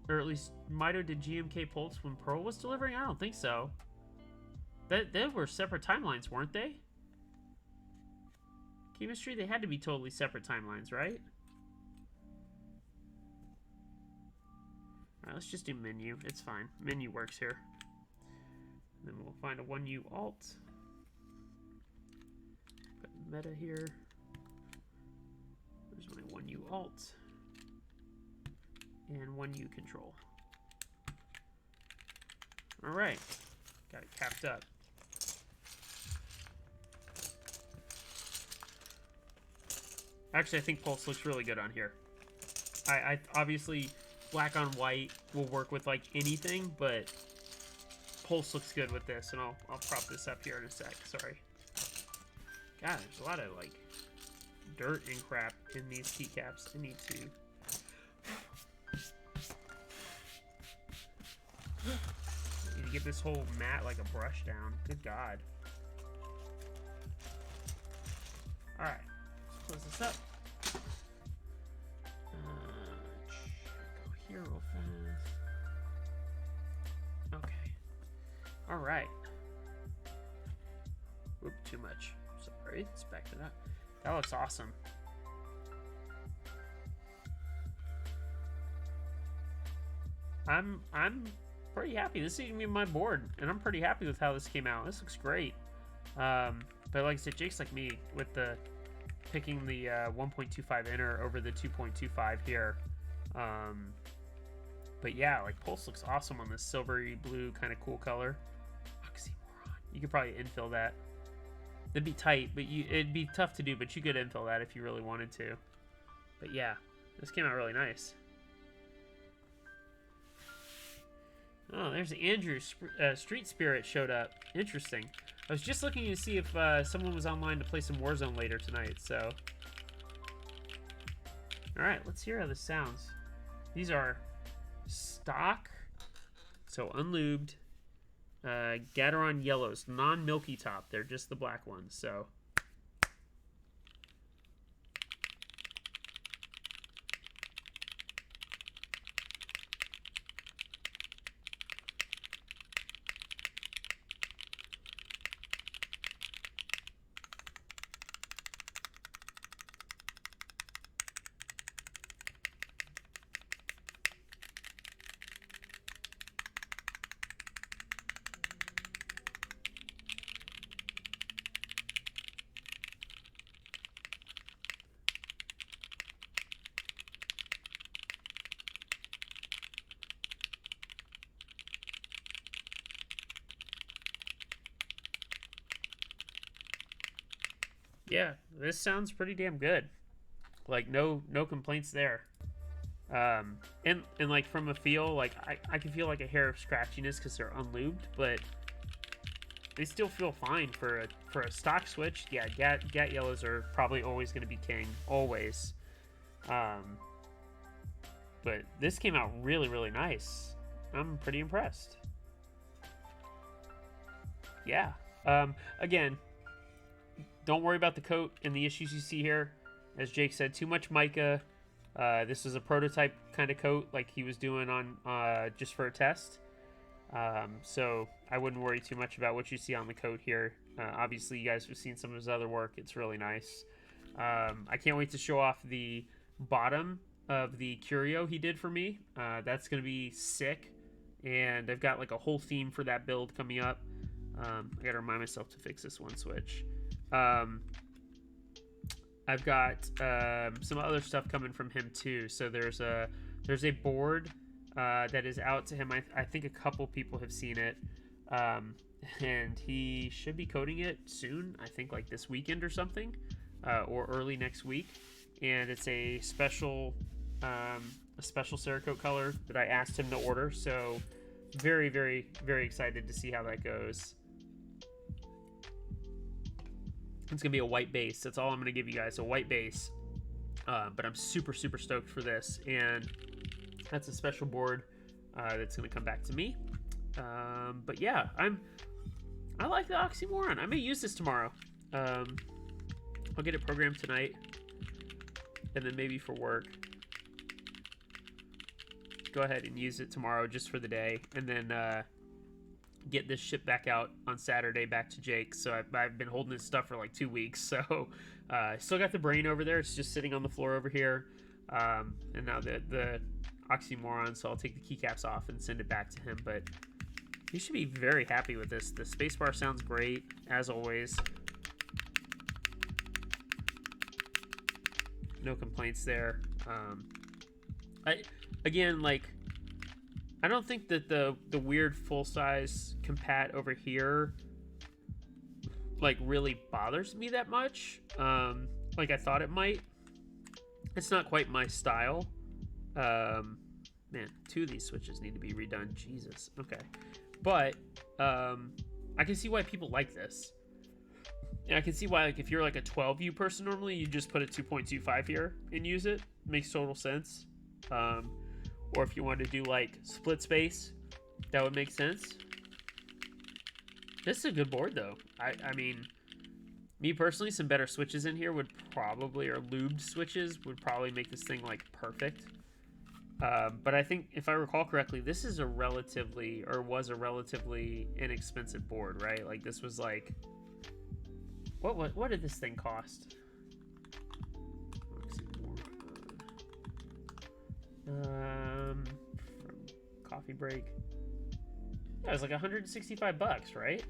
or at least Mito did GMK Pulse when Pearl was delivering? I don't think so. They were separate timelines, weren't they? Chemistry, they had to be totally separate timelines, right? Alright, let's just do menu. It's fine. Menu works here. And then we'll find a 1U alt. Put meta here. There's my 1U alt. And 1U control. Alright. Got it capped up. Actually, I think Pulse looks really good on here. I obviously, black on white will work with like anything, but Pulse looks good with this, and I'll prop this up here in a sec. Sorry. God, there's a lot of like dirt and crap in these keycaps. I need to. I need to get this whole mat like a brush down. Good God. All right. Close this up. Go here real fast. Okay. All right. Oop, too much. Sorry. Let's back it up. That looks awesome. I'm pretty happy. This is gonna be my board, and I'm pretty happy with how this came out. This looks great. But like I said, Jake's like me with the picking the 1.25 inner over the 2.25 here. But yeah, like Pulse looks awesome on this silvery blue kind of cool color. Oxymoron. You could probably infill that. It'd be tight, but it'd be tough to do, but you could infill that if you really wanted to. But yeah, this came out really nice. Oh, there's Andrew. Street Spirit showed up. Interesting. I was just looking to see if someone was online to play some Warzone later tonight, so... Alright, let's hear how this sounds. These are stock, so unlubed, Gateron yellows, non-milky top. They're just the black ones, so... Yeah, this sounds pretty damn good. Like, no complaints there. And like, from a feel, like, I can feel like a hair of scratchiness because they're unlubed, but they still feel fine for a stock switch. Yeah, Gat yellows are probably always going to be king, always. But this came out really, really nice. I'm pretty impressed. Yeah. Again, don't worry about the coat and the issues you see here. As Jake said, too much mica. This is a prototype kind of coat like he was doing on just for a test. So I wouldn't worry too much about what you see on the coat here. Obviously, you guys have seen some of his other work. It's really nice. I can't wait to show off the bottom of the curio he did for me. That's going to be sick. And I've got like a whole theme for that build coming up. I got to remind myself to fix this one switch. I've got some other stuff coming from him too. So there's a board that is out to him. I think a couple people have seen it, and he should be coding it soon. I think like this weekend or something, or early next week. And it's a special cerakote color that I asked him to order. So very, very, very excited to see how that goes. It's going to be a white base. That's all I'm going to give you guys, a white base. But I'm super, super stoked for this. And that's a special board that's going to come back to me. But yeah, I like the Oxymoron. I may use this tomorrow. I'll get it programmed tonight. And then maybe for work. Go ahead and use it tomorrow just for the day. And then... get this shipped back out on Saturday back to Jake. So I've been holding this stuff for like 2 weeks. So still got the brain over there. It's just sitting on the floor over here. And now the Oxymoron. So I'll take the keycaps off and send it back to him. But he should be very happy with this. The spacebar sounds great, as always. No complaints there. Again, like, I don't think that the weird full-size compat over here like really bothers me that much. Like I thought it might. It's not quite my style. Man, 2 of these switches need to be redone. Jesus. Okay. But I can see why people like this. And I can see why, like, if you're like a 12U person normally, you just put a 2.25 here and use it. Makes total sense. Or if you wanted to do like split space, that would make sense. This is a good board though. I mean, me personally, some better switches in here would probably, or lubed switches would probably make this thing like perfect. But I think if I recall correctly, this is a relatively, or was a relatively inexpensive board, right? Like this was like, what did this thing cost? From coffee break. Yeah, it was like 165 bucks, right?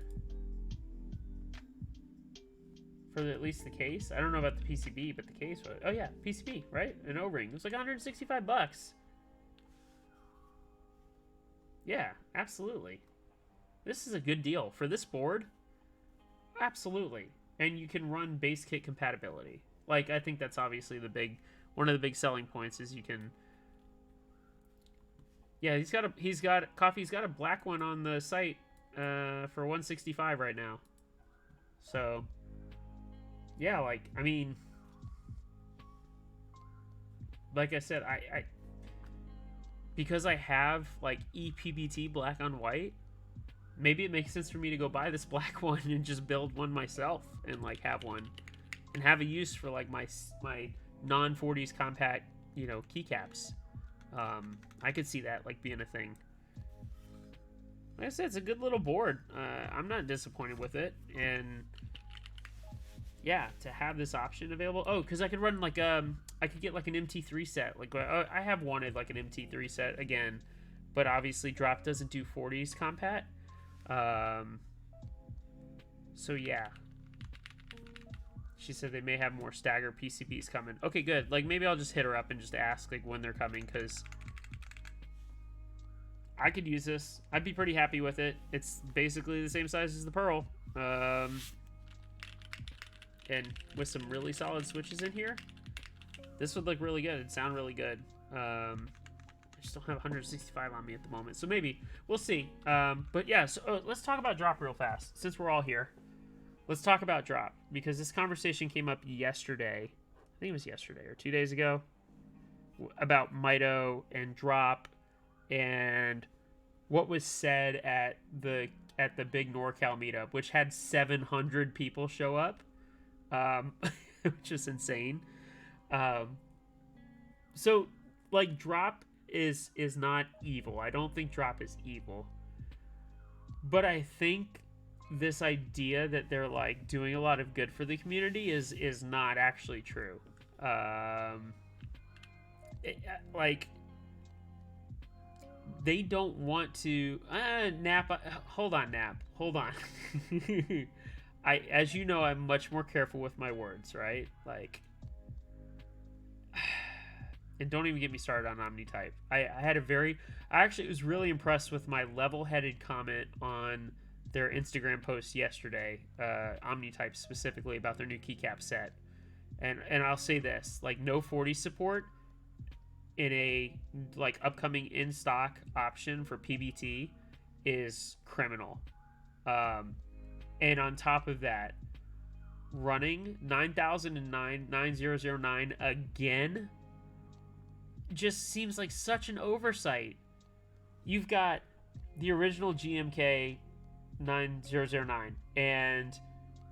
For at least the case. I don't know about the PCB, but the case was... Oh yeah, PCB, right? An O-ring. It was like 165 bucks. Yeah, absolutely. This is a good deal. For this board, absolutely. And you can run base kit compatibility. Like, I think that's obviously one of the big selling points is you can... Yeah, Coffee's got a black one on the site for 165 right now. So yeah, like, I mean, like I said, I because I have like EPBT black on white, maybe it makes sense for me to go buy this black one and just build one myself and like have one and have a use for like my non 40s compact, you know, keycaps. I could see that like being a thing. Like I said, it's a good little board. I'm not disappointed with it, and yeah, to have this option available. Oh, because I could run like I could get like an MT3 set. Like I have wanted like an MT3 set again, but obviously Drop doesn't do 40s compat. So yeah, she said they may have more stagger PCBs coming. Okay, good. Like maybe I'll just hit her up and just ask like when they're coming, because I could use this. I'd be pretty happy with it. It's basically the same size as the Pearl. And with some really solid switches in here, this would look really good. It'd sound really good. I just don't have 165 on me at the moment, so maybe we'll see. But yeah, so let's talk about Drop real fast since we're all here. Let's talk about Drop, because this conversation came up yesterday. I think it was yesterday or 2 days ago, about Mito and Drop and what was said at the big NorCal meetup, which had 700 people show up. Which is insane. So like Drop is not evil. I don't think Drop is evil, but I think this idea that they're like doing a lot of good for the community is not actually true. Like they don't want to Nap. Hold on, Nap. Hold on. As you know, I'm much more careful with my words, right? Like, and don't even get me started on Omnitype. I actually was really impressed with my level-headed comment on their Instagram post yesterday, Omnitype specifically, about their new keycap set. And I'll say this, like, no 40 support in a, like, upcoming in-stock option for PBT is criminal. And on top of that, running 9009 again just seems like such an oversight. You've got the original GMK 9009, and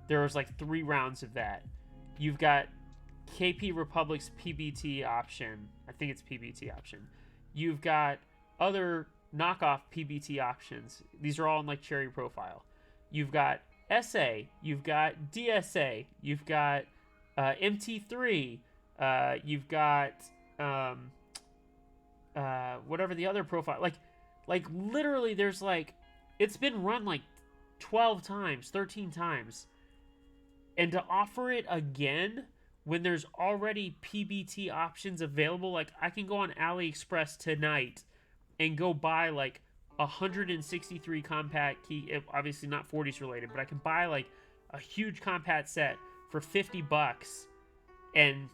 there was like 3 rounds of that. You've got KP Republic's PBT option. I think it's PBT option. You've got other knockoff PBT options. These are all in like Cherry Profile. You've got SA, you've got DSA, you've got MT3, you've got whatever the other profile, like literally there's like, it's been run like 12 times, 13 times, and to offer it again when there's already PBT options available, like I can go on AliExpress tonight and go buy like 163 compact key, obviously not 40s related, but I can buy like a huge compact set for $50 and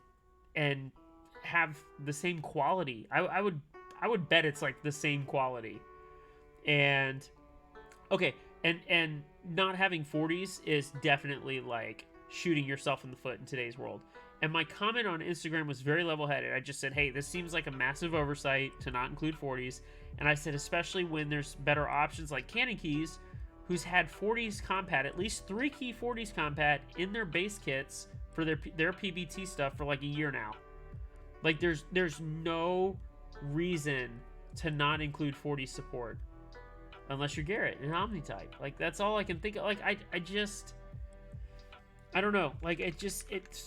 have the same quality. I would bet it's like the same quality. And okay, and not having 40s is definitely like shooting yourself in the foot in today's world. And my comment on Instagram was very level-headed. I just said, hey, this seems like a massive oversight to not include 40s. And I said, especially when there's better options like Canon Keys, who's had 40s compat, at least 3 key 40s compat in their base kits for their PBT stuff for like a year now. Like there's no reason to not include 40 support unless you're Garrett and Omnitype. Like that's all I can think of. Like I don't know. Like it's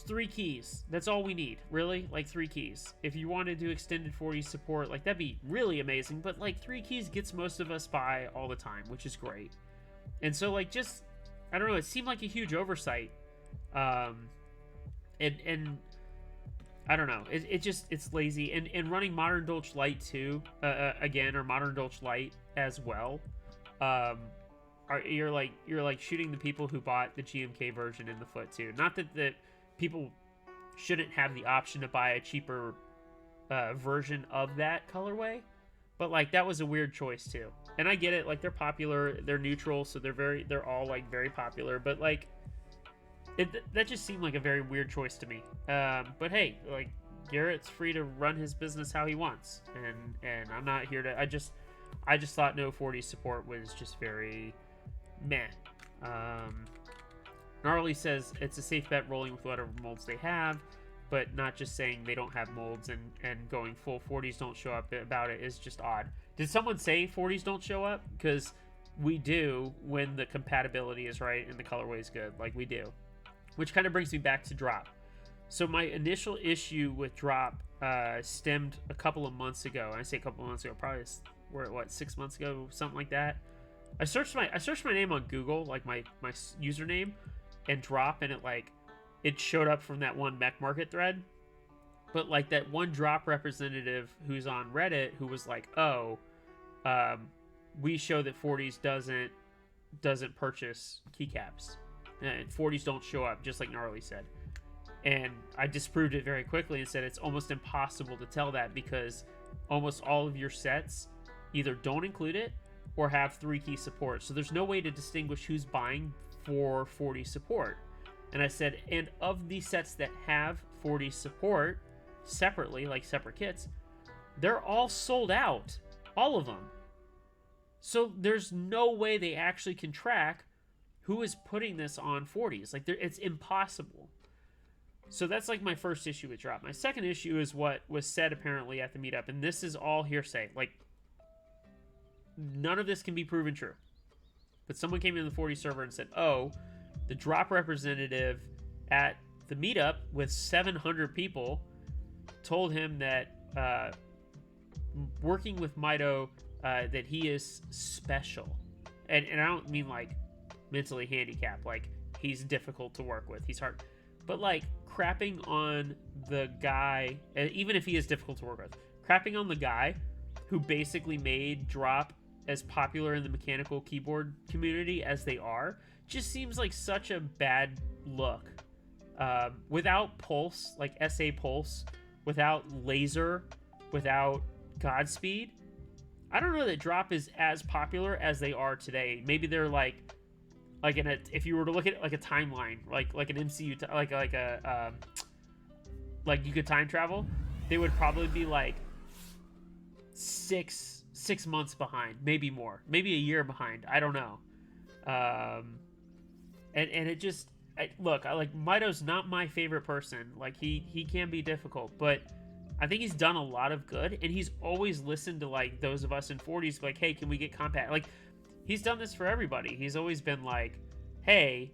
3 keys. That's all we need, really. Like 3 keys. If you want to do extended 40 support, like that'd be really amazing. But like 3 keys gets most of us by all the time, which is great. And so like just, I don't know. It seemed like a huge oversight. And I don't know. It's lazy. And running Modern Dolch Lite too, again, or Modern Dolch Lite as well. You're like shooting the people who bought the GMK version in the foot too. Not that the people shouldn't have the option to buy a cheaper version of that colorway, but like that was a weird choice too. And I get it, like they're popular, they're neutral, so they're all like very popular, but like That just seemed like a very weird choice to me. But hey, like, Garrett's free to run his business how he wants, and I'm not here to. I just thought no 40 support was just very meh. Gnarly says it's a safe bet rolling with whatever molds they have, but not just saying they don't have molds and going full 40s don't show up about it is just odd. Did someone say 40s don't show up? Because we do when the compatibility is right and the colorway is good, like we do. Which kind of brings me back to drop. So my initial issue with drop stemmed a couple of months ago. I say a couple of months ago, probably we're at what, 6 months ago, something like that. I searched my name on Google, like my username, and drop, and it showed up from that one mech market thread. But like that one drop representative who's on Reddit who was like, oh, we show that 40s doesn't purchase keycaps. And 40s don't show up, just like Gnarly said. And I disproved it very quickly and said it's almost impossible to tell that because almost all of your sets either don't include it or have 3-key support. So there's no way to distinguish who's buying for 40 support. And I said, and of the sets that have 40 support separately, like separate kits, they're all sold out. All of them. So there's no way they actually can track who is putting this on 40s. Like, it's impossible. So that's like my first issue with drop. My second issue is what was said apparently at the meetup, and this is all hearsay. Like, none of this can be proven true. But someone came in the 40 server and said, oh, the drop representative at the meetup with 700 people told him that working with Mito, that he is special. And I don't mean like mentally handicapped, like he's difficult to work with, he's hard, but like crapping on the guy, even if he is difficult to work with, crapping on the guy who basically made drop as popular in the mechanical keyboard community as they are, just seems like such a bad look. Without Pulse, like SA Pulse, without Laser, without Godspeed, I don't know that drop is as popular as they are today. Maybe they're like in a, if you were to look at like a timeline, like an MCU, like you could time travel, they would probably be like six months behind, maybe more, maybe a year behind. I don't know. And it just, look, I like Mito's not my favorite person. Like he can be difficult, but I think he's done a lot of good, and he's always listened to like those of us in 40s, like, hey, can we get compact? Like, he's done this for everybody. He's always been like, hey,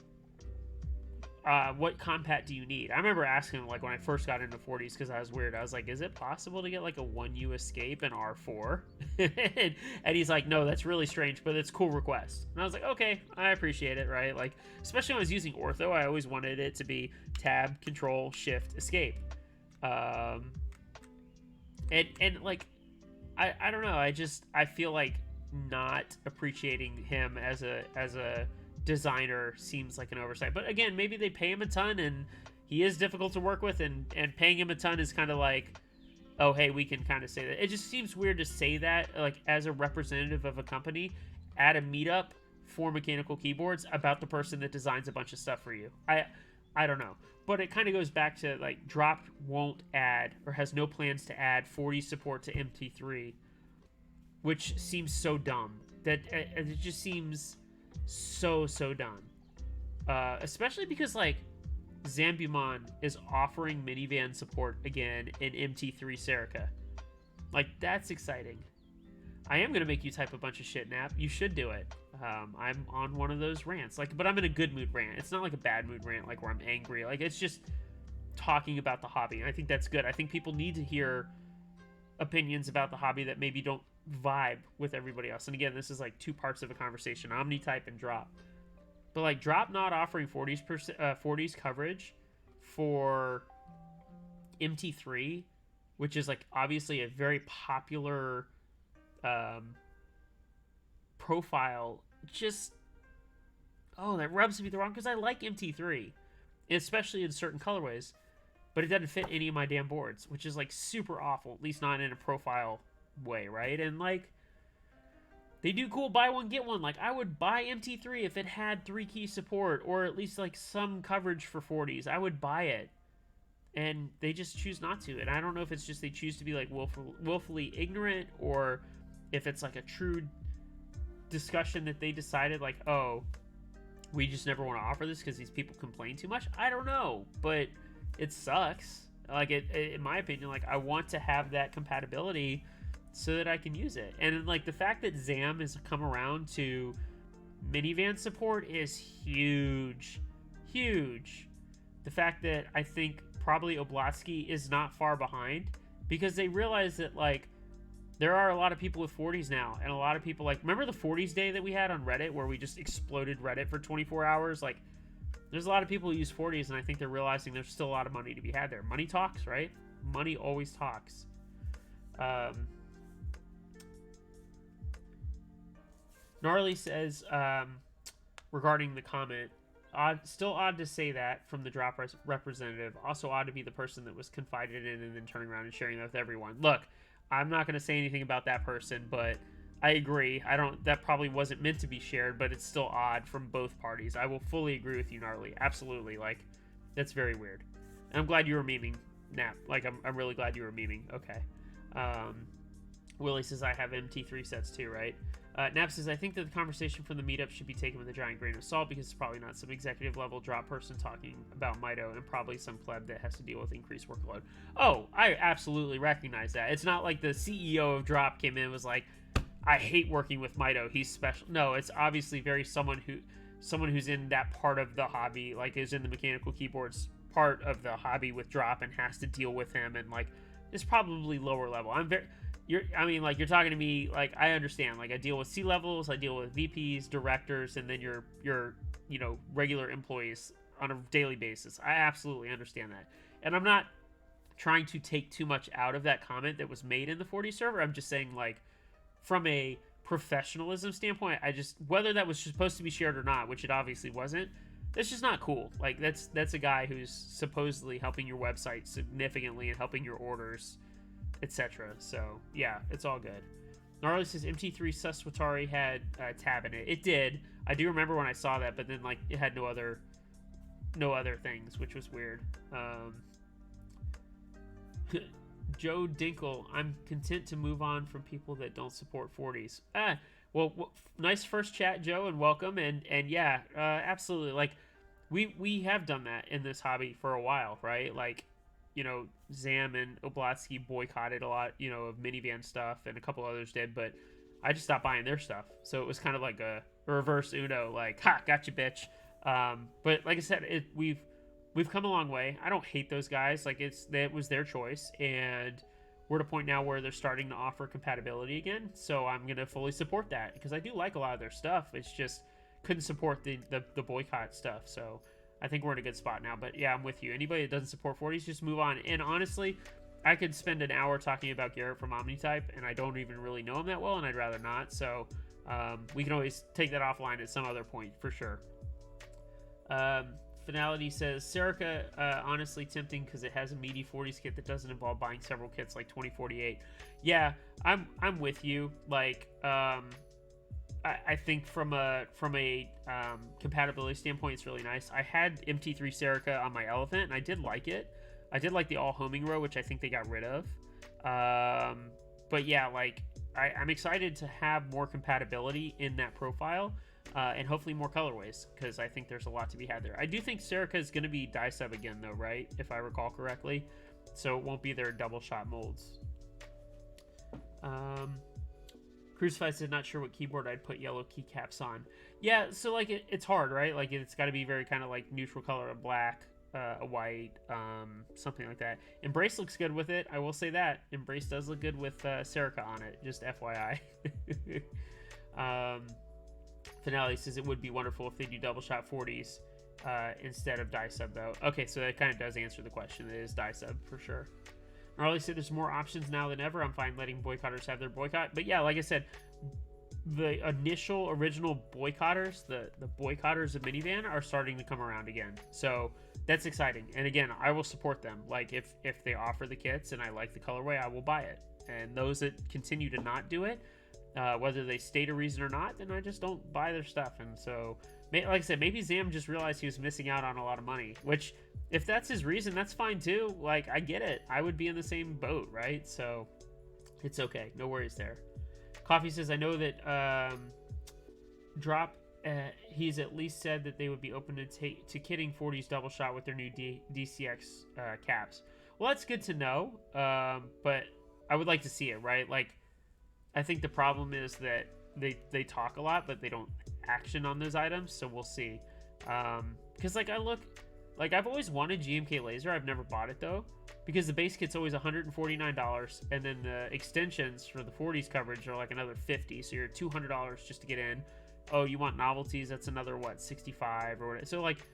what compat do you need? I remember asking him, like, when I first got into 40s, because I was weird. I was like, is it possible to get like a 1U escape in R4? And he's like, no, that's really strange, but it's a cool request. And I was like, okay, I appreciate it, right? Like, especially when I was using ortho, I always wanted it to be tab, control, shift, escape. And like, I don't know, I feel like not appreciating him as a designer seems like an oversight. But again, maybe they pay him a ton and he is difficult to work with, and paying him a ton is kind of like, oh, hey, we can kind of say that. It just seems weird to say that, like, as a representative of a company at a meetup for mechanical keyboards about the person that designs a bunch of stuff for you. I don't know. But it kind of goes back to, like, Drop won't add, or has no plans to add, 40 support to MT3, which seems so dumb. That it just seems so dumb. Especially because, like, Zambumon is offering minivan support again in MT3 Cerakote. Like, that's exciting. I am going to make you type a bunch of shit, Nap. You should do it. I'm on one of those rants, like, but I'm in a good mood rant. It's not like a bad mood rant, like where I'm angry. Like, it's just talking about the hobby. And I think that's good. I think people need to hear opinions about the hobby that maybe don't vibe with everybody else. And again, this is like two parts of a conversation: Omnitype and Drop. But like, Drop not offering 40s coverage for MT3, which is like obviously a very popular profile, just, oh, that rubs me the wrong, because I like MT3, especially in certain colorways, but it doesn't fit any of my damn boards, which is like super awful, at least not in a profile way, right? And like, They do cool buy one get one. Like, I would buy MT3 if it had 3-key support or at least like some coverage for 40s. I would buy it, and they just choose not to. And I don't know if it's just they choose to be like willfully ignorant, or if it's like a true discussion that they decided like, oh, we just never want to offer this because these people complain too much. I don't know, but it sucks. Like, in my opinion, like, I want to have that compatibility so that I can use it. And like the fact that ZAM has come around to minivan support is huge. The fact that I think probably Oblatsky is not far behind, because they realize that like there are a lot of people with 40s now, and a lot of people like, remember the 40s day that we had on Reddit where we just exploded Reddit for 24 hours? Like, there's a lot of people who use 40s, and I think they're realizing there's still a lot of money to be had there. Money talks, right? Money always talks. Gnarly says, regarding the comment, still odd to say that from the drop representative. Also odd to be the person that was confided in and then turning around and sharing that with everyone. Look, I'm not going to say anything about that person, but I agree. That probably wasn't meant to be shared, but it's still odd from both parties. I will fully agree with you, Gnarly. Absolutely. Like, that's very weird. And I'm glad you were memeing, Nap. Like, I'm really glad you were memeing. Okay. Willie says, I have MT3 sets too, right? Nap says, I think that the conversation from the meetup should be taken with a giant grain of salt, because it's probably not some executive level drop person talking about Mito, and probably some pleb that has to deal with increased workload. Oh, I absolutely recognize that. It's not like the CEO of Drop came in and was like, I hate working with Mito, he's special. No, it's obviously very someone who's in that part of the hobby, like is in the mechanical keyboards part of the hobby with Drop and has to deal with him, and like is probably lower level. You're talking to me, like, I understand. Like, I deal with C-levels, I deal with VPs, directors, and then your regular employees on a daily basis. I absolutely understand that. And I'm not trying to take too much out of that comment that was made in the 40 server. I'm just saying, like, from a professionalism standpoint, whether that was supposed to be shared or not, which it obviously wasn't, that's just not cool. Like, that's a guy who's supposedly helping your website significantly and helping your orders, etc. So yeah, it's all good. Gnarly says MT3 Suswatari had a tab in it. It did. I do remember when I saw that, but then like it had no other things, which was weird. Joe Dinkle, I'm content to move on from people that don't support 40s. Well, nice first chat, Joe, and welcome. And yeah, absolutely. Like we have done that in this hobby for a while, right? Like, ZAM and Oblatsky boycotted a lot, of minivan stuff, and a couple others did, but I just stopped buying their stuff. So it was kind of like a reverse Uno, like, ha, gotcha, bitch. But like I said, we've come a long way. I don't hate those guys. Like, that was their choice, and we're at a point now where they're starting to offer compatibility again. So I'm gonna fully support that, because I do like a lot of their stuff. It's just couldn't support the boycott stuff. So I think we're in a good spot now. But yeah, I'm with you. Anybody that doesn't support 40s, just move on. And honestly, I could spend an hour talking about Garrett from Omnitype, and I don't even really know him that well, and I'd rather not. So we can always take that offline at some other point for sure. Finality says, Cerakote, honestly tempting because it has a meaty 40s kit that doesn't involve buying several kits like 2048. Yeah, I'm with you. Like, I think from a compatibility standpoint, it's really nice. I had MT3 Cerakote on my Elephant, and I did like it. I did like the all homing row, which I think they got rid of. But yeah, like I'm excited to have more compatibility in that profile, and hopefully more colorways, because I think there's a lot to be had there. I do think Cerakote is going to be die sub again, though, right? If I recall correctly, so it won't be their double shot molds. Crucify said, not sure what keyboard I'd put yellow keycaps on. Yeah, so like it's hard, right? Like it's got to be very kind of like neutral color, a black, a white, something like that. Embrace looks good with it. I will say that Embrace does look good with Cerakote on it. Just FYI. Finale says it would be wonderful if they do double shot 40s instead of die sub though. Okay, so that kind of does answer the question. It is die sub for sure. Gnarly said there's more options now than ever. I'm fine letting boycotters have their boycott. But yeah, like I said, the original boycotters, the boycotters of minivan are starting to come around again. So that's exciting. And again, I will support them. Like if they offer the kits and I like the colorway, I will buy it. And those that continue to not do it, Whether they state a reason or not, then I just don't buy their stuff. And so, like I said, maybe Zam just realized he was missing out on a lot of money, which, if that's his reason, that's fine too. Like, I get it. I would be in the same boat, right? So it's okay. No worries there. Coffee says, I know that Drop, he's at least said that they would be open to kitting 40's double shot with their new DCX caps. Well, that's good to know, but I would like to see it, right? Like, I think the problem is that they talk a lot, but they don't action on those items, so we'll see. Because, like, I've always wanted GMK Laser. I've never bought it, though, because the base kit's always $149, and then the extensions for the 40s coverage are like another $50, so you're $200 just to get in. Oh, you want novelties? That's another, what, 65 or whatever. So, like,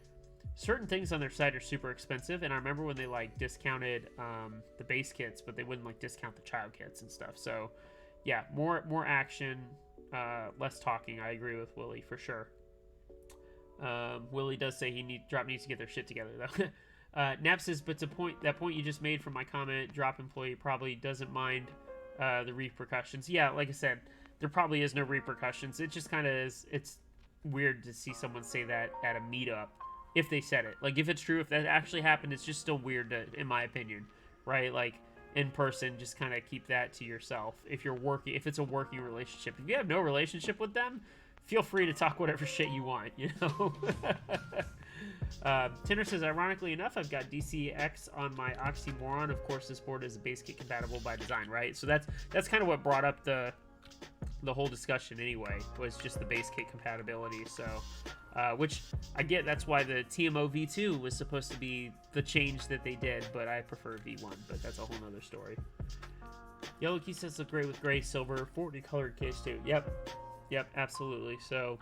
certain things on their site are super expensive, and I remember when they, like, discounted the base kits, but they wouldn't, like, discount the child kits and stuff. So, yeah, more action, less talking. I agree with Willie, for sure. Willie does say Drop needs to get their shit together, though. Nap says, but that point you just made from my comment, Drop employee probably doesn't mind the repercussions. Yeah, like I said, there probably is no repercussions. It just kind of is. It's weird to see someone say that at a meetup, if they said it. Like, if it's true, if that actually happened, it's just still weird, in my opinion, right? Like, in person, just kind of keep that to yourself. If it's a working relationship. If you have no relationship with them, feel free to talk whatever shit you want, you know? Tinder says, ironically enough, I've got DCX on my Oxymoron. Of course, this board is base kit compatible by design, right? So that's kind of what brought up the whole discussion anyway, was just the base kit compatibility. So, which I get, that's why the TMO V2 was supposed to be the change that they did, but I prefer V1, but that's a whole nother story. Yellow key sets look great with gray, silver, 40 colored case too. Yep, absolutely. So,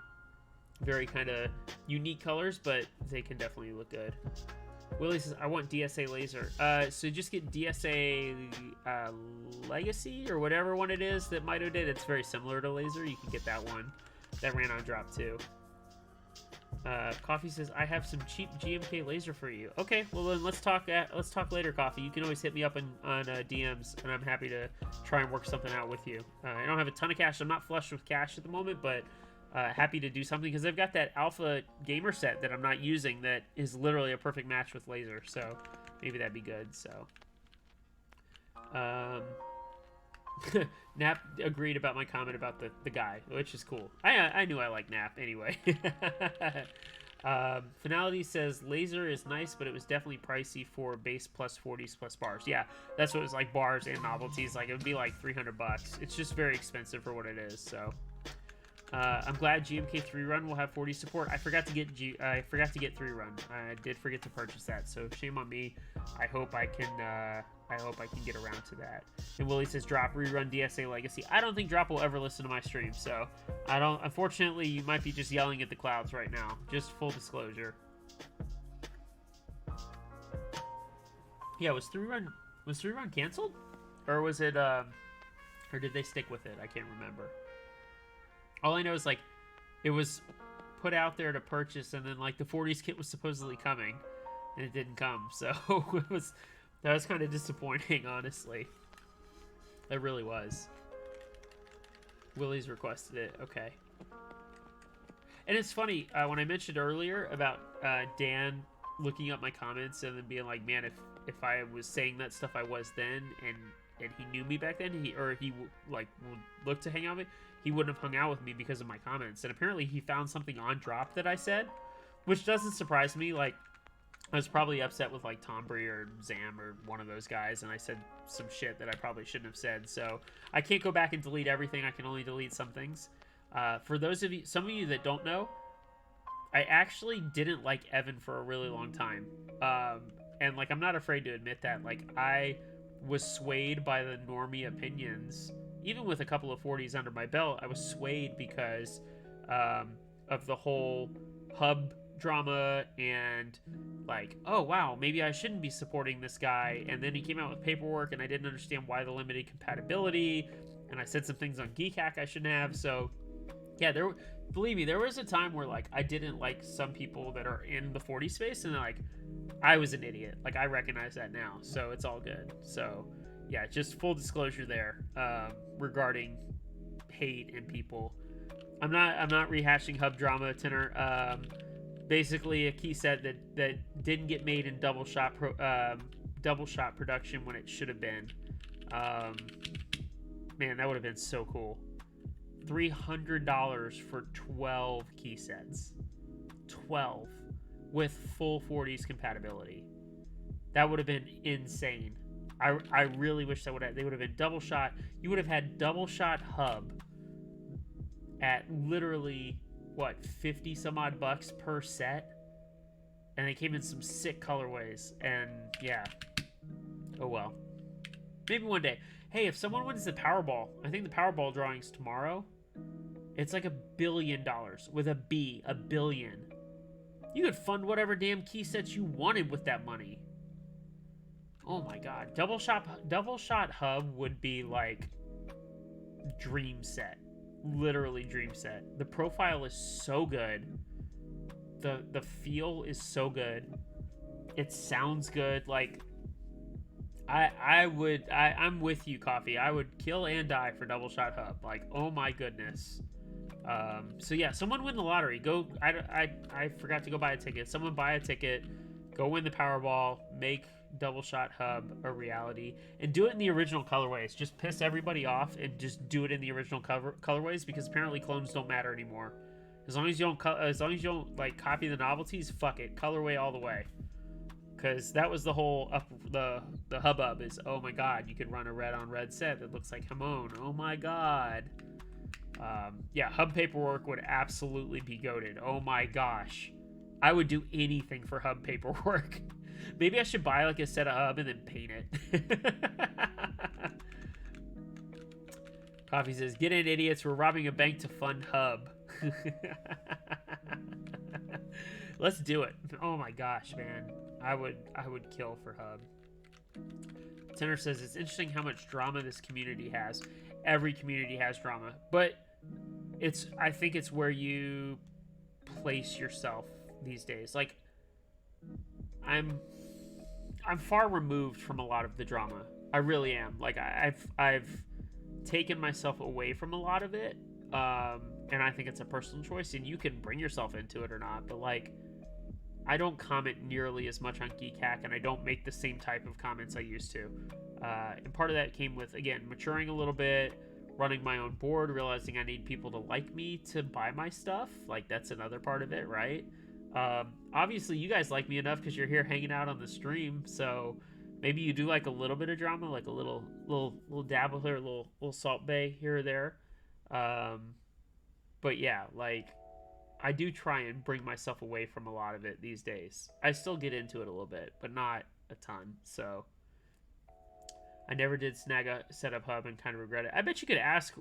very kind of unique colors, but they can definitely look good. Willie says, I want DSA laser. So just get DSA Legacy or whatever one it is that Mito did. It's very similar to laser. You can get that one. That ran on drop too. Coffee says, I have some cheap GMK laser for you. Okay, well then let's talk later, Coffee. You can always hit me up on DMs, and I'm happy to try and work something out with you. I don't have a ton of cash. I'm not flush with cash at the moment, but happy to do something, because I've got that Alpha Gamer set that I'm not using that is literally a perfect match with laser, so maybe that'd be good. So Nap agreed about my comment about the guy, which is cool. I knew I liked Nap anyway. Finality says, laser is nice, but it was definitely pricey for base plus 40s plus bars. Yeah, that's what it was, like, bars and novelties. Like, it would be like $300. It's just very expensive for what it is. So I'm glad GMK3 Run will have 40 support. I forgot to get 3 Run. I did forget to purchase that, so shame on me. I hope I can get around to that. And Willie says, Drop rerun DSA Legacy. I don't think Drop will ever listen to my stream, so I don't. Unfortunately, you might be just yelling at the clouds right now. Just full disclosure. Yeah, was 3 Run canceled, or was it or did they stick with it? I can't remember. All I know is, like, it was put out there to purchase, and then, like, the 40s kit was supposedly coming, and it didn't come. So that was kind of disappointing, honestly. It really was. Willie's requested it. Okay. And it's funny, when I mentioned earlier about Dan looking up my comments and then being like, man, if I was saying that stuff I was then, and he knew me back then, he would look to hang out with me, he wouldn't have hung out with me because of my comments. And apparently he found something on drop that I said, which doesn't surprise me. Like, I was probably upset with, like, Tombury or Zam or one of those guys, and I said some shit that I probably shouldn't have said. So I can't go back and delete everything. I can only delete some things. For some of you that don't know, I actually didn't like Evan for a really long time. And, like, I'm not afraid to admit that. Like, I was swayed by the normie opinions. Even with a couple of 40s under my belt, I was swayed because of the whole hub drama and, like, oh wow, maybe I shouldn't be supporting this guy. And then he came out with paperwork, and I didn't understand why the limited compatibility, and I said some things on Geek Hack I shouldn't have. So yeah, believe me, there was a time where, like, I didn't like some people that are in the 40 space, and, like, I was an idiot. Like, I recognize that now, so it's all good. So yeah, just full disclosure there regarding hate in people. I'm not rehashing hub drama, Tenor. Basically a key set that didn't get made in double shot production when it should have been. Man, that would have been so cool. $300 for 12 key sets. 12 with full 40s compatibility. That would have been insane. I really wish they would have been double shot. You would have had double shot hub at literally what, 50 some odd bucks per set, and they came in some sick colorways. And yeah, oh well, maybe one day. Hey, if someone wins the Powerball, I think the Powerball drawing's tomorrow. It's like $1 billion with a B, $1 billion. You could fund whatever damn key sets you wanted with that money. Oh my god, double shot hub would be like dream set, literally dream set. The profile is so good. The feel is so good. It sounds good. Like I'm with you, Coffee. I would kill and die for double shot hub. Like, oh my goodness. So yeah, someone win the lottery. Go. I forgot to go buy a ticket. Someone buy a ticket. Go win the Powerball. Make double shot hub a reality, and do it in the original colorways. Just piss everybody off and just do it in the original colorways, because apparently clones don't matter anymore. As long as you don't like copy the novelties, fuck it, colorway all the way. Because that was the whole the hubbub is, oh my god, you could run a red on red set that looks like Hamon. Oh my god. Yeah, hub paperwork would absolutely be goated. Oh my gosh, I would do anything for hub paperwork. Maybe I should buy like a set of hub and then paint it. Coffee says, get in, idiots. We're robbing a bank to fund hub. Let's do it. Oh my gosh, man. I would kill for hub. Tenor says, it's interesting how much drama this community has. Every community has drama. But I think it's where you place yourself these days. Like, I'm far removed from a lot of the drama. I really am. Like, I've taken myself away from a lot of it, and I think it's a personal choice, and you can bring yourself into it or not. But like, I don't comment nearly as much on Geek Hack, and I don't make the same type of comments I used to. And part of that came with, again, maturing a little bit, running my own board, realizing I need people to like me to buy my stuff. Like, that's another part of it, right? Obviously you guys like me enough because you're here hanging out on the stream, so maybe you do like a little bit of drama, like a little dabble here, a little salt bay here or there. But yeah, like, I do try and bring myself away from a lot of it these days. I still get into it a little bit, but not a ton. So I never did snag a setup hub and kind of regret it. I bet you could ask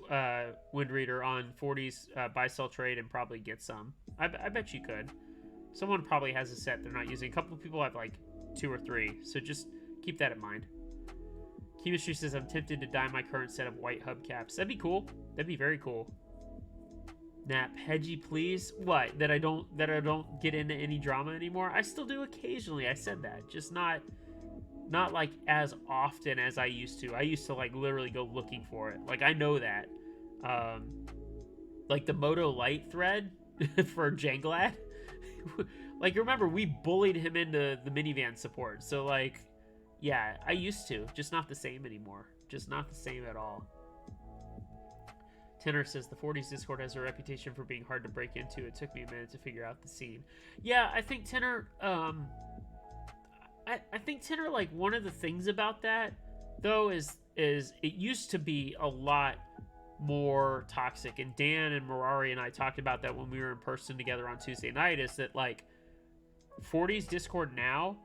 Windreader on 40's buy sell trade and probably get some. I bet you could. Someone probably has a set they're not using. A couple of people have like 2 or 3, so just keep that in mind. Chemistry says, I'm tempted to dye my current set of white hubcaps. That'd be cool. That'd be very cool. Nap, hedgy, please. What? That I don't get into any drama anymore? I still do occasionally. I said that, just not like as often as I used to. I used to like literally go looking for it. Like, I know that. Like the Moto Light thread for Janglad. Like, remember, we bullied him into the minivan support. So like, yeah, I used to. Just not the same anymore. Just not the same at all. Tenor says, the 40's Discord has a reputation for being hard to break into. It took me a minute to figure out the scene. Yeah, I think Tenor, I think Tenor, like, one of the things about that, though, is it used to be a lot more toxic. And Dan and Mirari and I talked about that when we were in person together on Tuesday night, is that, like, 40's Discord now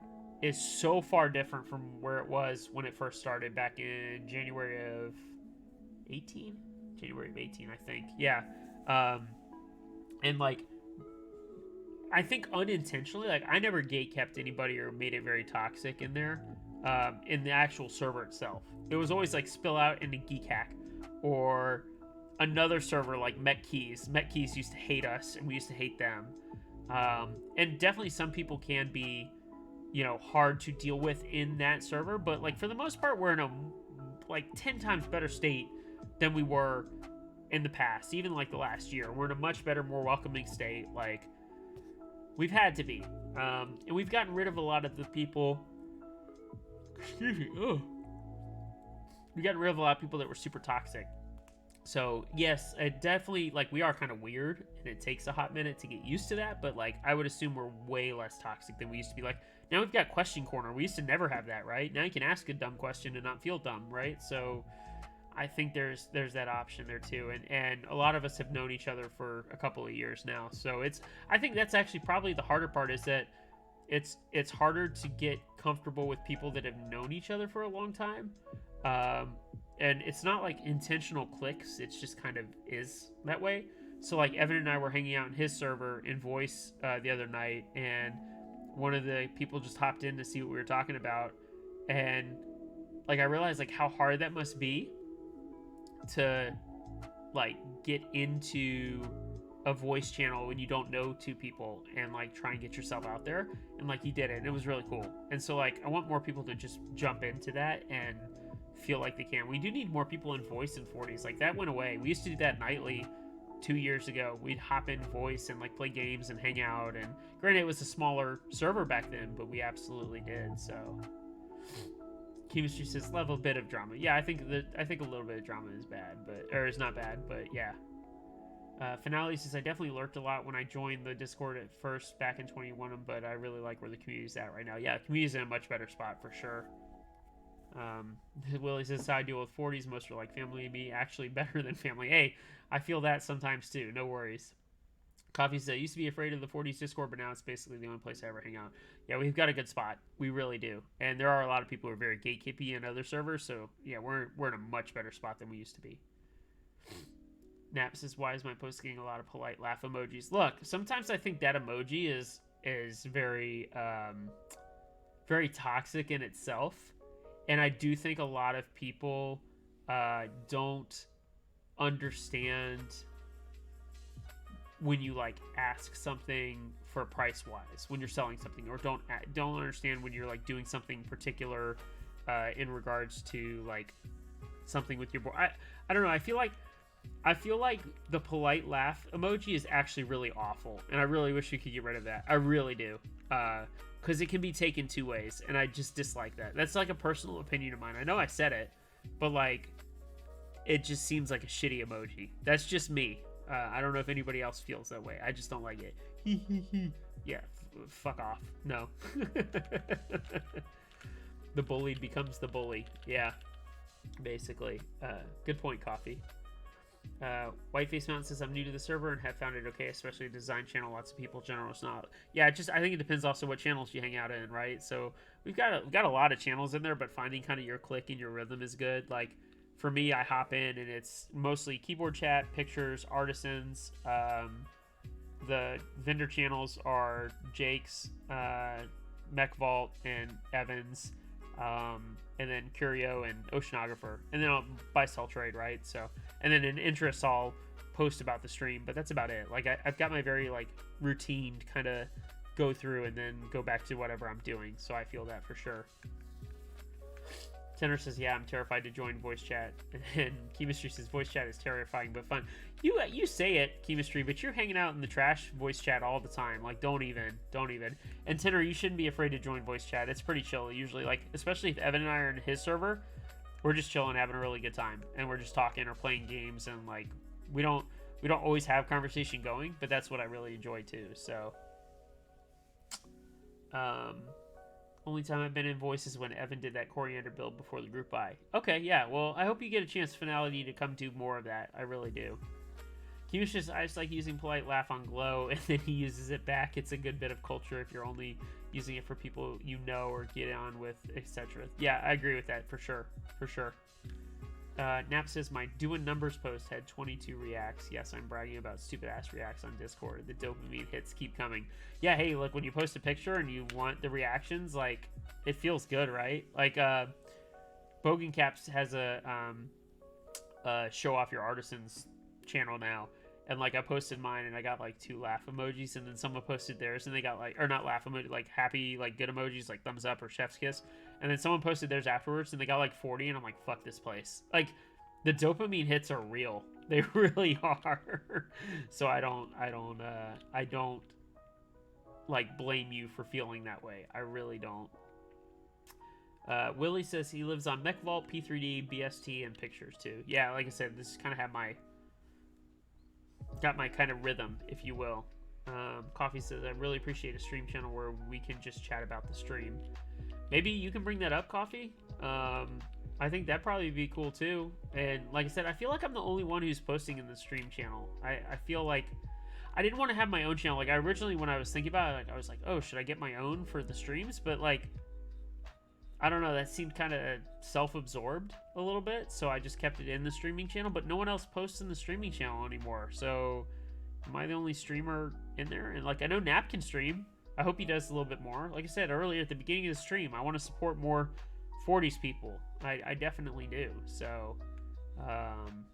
is so far different from where it was when it first started back in January of 18, I think. Yeah. And like, I think unintentionally, like, I never gatekept anybody or made it very toxic in there, in the actual server itself. It was always like spill out into Geek Hack or another server like Metkeys. Metkeys used to hate us and we used to hate them. And definitely some people can be, you know, hard to deal with in that server, but like, for the most part, we're in a like 10 times better state than we were in the past, even like the last year. We're in a much better, more welcoming state. Like, we've had to be. And we've gotten rid of a lot of the people. Excuse me. Oh. We got rid of a lot of people that were super toxic. So, yes, it definitely, like, we are kind of weird, and it takes a hot minute to get used to that, but, like, I would assume we're way less toxic than we used to be. Like, now we've got Question Corner. We used to never have that, right? Now you can ask a dumb question and not feel dumb, right? So, I think there's that option there, too. And a lot of us have known each other for a couple of years now. So, I think that's actually probably the harder part, is that it's harder to get comfortable with people that have known each other for a long time. And it's not like intentional clicks, it's just kind of is that way. So like Evan and I were hanging out in his server in voice the other night, and one of the people just hopped in to see what we were talking about, and like I realized like how hard that must be to like get into a voice channel when you don't know two people and like try and get yourself out there, and like he did it and it was really cool. And so like I want more people to just jump into that and feel like they can. We do need more people in voice in 40s. Like that went away. We used to do that nightly 2 years ago. We'd hop in voice and like play games and hang out, and granted it was a smaller server back then, but we absolutely did. So Chemistry says love a bit of drama. Yeah, I think a little bit of drama is bad, or is not bad, but yeah. Finale says I definitely lurked a lot when I joined the Discord at first back in 21, but I really like where the community's at right now. Yeah, the community's in a much better spot for sure. Willie says side deal with 40s, most are like family to me, actually better than family. Hey, I feel that sometimes too, no worries. Coffee says I used to be afraid of the 40s Discord, but now it's basically the only place I ever hang out. Yeah, we've got a good spot, we really do, and there are a lot of people who are very gatekeepy in other servers, so yeah, we're in a much better spot than we used to be. Nap says why is my post getting a lot of polite laugh emojis? Look, sometimes I think that emoji is very very toxic in itself. And I do think a lot of people don't understand when you like ask something for price wise when you're selling something, or don't understand when you're like doing something particular in regards to like something with your board. I don't know. I feel like the polite laugh emoji is actually really awful, and I really wish we could get rid of that. I really do. Because it can be taken two ways, and I just dislike that. That's like a personal opinion of mine. I know I said it, but like, it just seems like a shitty emoji. That's just me. I don't know if anybody else feels that way. I just don't like it. Yeah, fuck off. No. The bullied becomes the bully. Yeah, basically. Good point, Coffee. Whiteface Mountain says I'm new to the server and have found it okay, especially a design channel. Lots of people, general is not. Yeah, I think it depends also what channels you hang out in, right? So we've got a lot of channels in there, but finding kind of your click and your rhythm is good. Like for me, I hop in and it's mostly keyboard chat, pictures, artisans. The vendor channels are Jake's, Mech Vault, and Evans. And then Curio and Oceanographer, and then I'll buy, sell, trade, right? So, and then in interests I'll post about the stream, but that's about it. Like I've got my very like routine kind of go through and then go back to whatever I'm doing. So I feel that for sure. Tenor says, yeah, I'm terrified to join voice chat. And Chemistry says voice chat is terrifying but fun. You say it, Chemistry, but you're hanging out in the trash voice chat all the time. Like, don't even. And Tenor, you shouldn't be afraid to join voice chat. It's pretty chill usually. Like, especially if Evan and I are in his server, we're just chilling, having a really good time, and we're just talking or playing games, and like we don't always have conversation going, but that's what I really enjoy too. So, only time I've been in voice is when Evan did that coriander build before the group buy. Okay, yeah, well, I hope you get a chance, Finality, to come do more of that. I really do. I just like using polite laugh on Glow, and then he uses it back. It's a good bit of culture if you're only using it for people you know or get on with, etc. Yeah, I agree with that, for sure. Nap says, my doing numbers post had 22 reacts. Yes, I'm bragging about stupid-ass reacts on Discord. The dopamine hits keep coming. Yeah, hey, look, when you post a picture and you want the reactions, like, it feels good, right? Like, Bogan Caps has a show off your artisans channel now. And, like, I posted mine, and I got, like, 2 laugh emojis, and then someone posted theirs, and they got, like, or not laugh emoji, like, happy, like, good emojis, like, thumbs up or chef's kiss. And then someone posted theirs afterwards, and they got, like, 40, and I'm like, fuck this place. Like, The dopamine hits are real. They really are. So I don't like blame you for feeling that way. I really don't. Willie says he lives on Mech Vault, P3D, BST, and pictures too. Yeah, like I said, this kind of got my kind of rhythm, if you will. Coffee says, I really appreciate a stream channel where we can just chat about the stream. Maybe you can bring that up, Coffee. I think that'd probably be cool too. And like I said, I feel like I'm the only one who's posting in the stream channel. I feel like I didn't want to have my own channel. Like, I originally, when I was thinking about it, like, I was like, oh, should I get my own for the streams? But like, I don't know, that seemed kind of self-absorbed a little bit, so I just kept it in the streaming channel, but no one else posts in the streaming channel anymore, so am I the only streamer in there? And like, I know Nap can stream. I hope he does a little bit more. Like I said earlier at the beginning of the stream, I want to support more 40s people. I definitely do, so,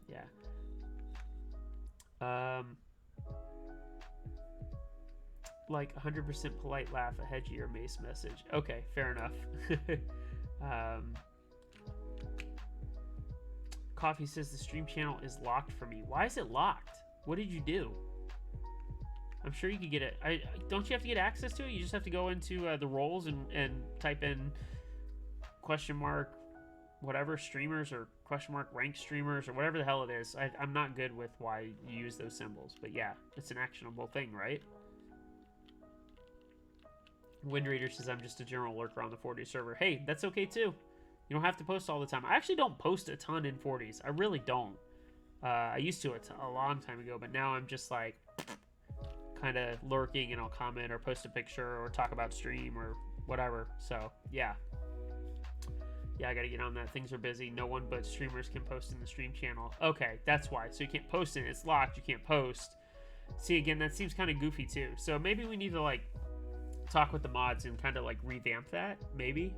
yeah. Like 100% polite laugh, a hedgy or mace message. Okay, fair enough. Coffee says the stream channel is locked for me. Why is it locked? What did you do? I'm sure you could get it. Don't you have to get access to it? You just have to go into the roles and type in question mark whatever streamers or question mark rank streamers or whatever the hell it is. I'm not good with why you use those symbols, but yeah, it's an actionable thing, right? Wind Raider says, I'm just a general lurker on the 40 server. Hey, that's okay too. You don't have to post all the time. I actually don't post a ton in 40s. I really don't. I used to a long time ago, but now I'm just like kind of lurking, and I'll comment or post a picture or talk about stream or whatever. So yeah. Yeah, I gotta get on that. Things are busy. No one but streamers can post in the stream channel. Okay, that's why. So you can't post in it. It's locked. You can't post. See, again, that seems kind of goofy too. So maybe we need to like talk with the mods and kind of like revamp that, maybe.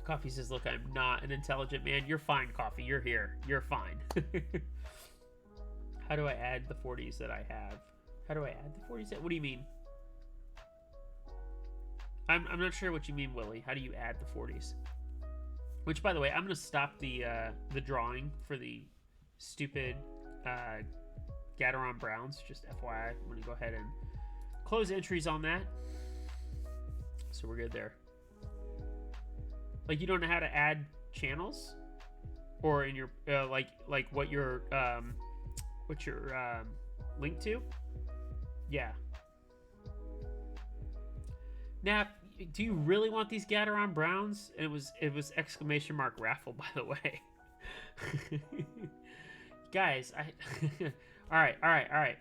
Coffee says, look, I'm not an intelligent man. You're fine, Coffee. You're here. You're fine. How do I add the 40s that I have? How do I add the 40s? What do you mean? I'm not sure what you mean, Willie. How do you add the 40s? Which, by the way, I'm going to stop the drawing for the stupid Gateron Browns. Just FYI, I'm going to go ahead and close entries on that. So we're good there. Like, you don't know how to add channels? Or in your, like what your linked to? Yeah. Nap, do you really want these Gateron Browns? And it was exclamation mark raffle, by the way. Guys, all right.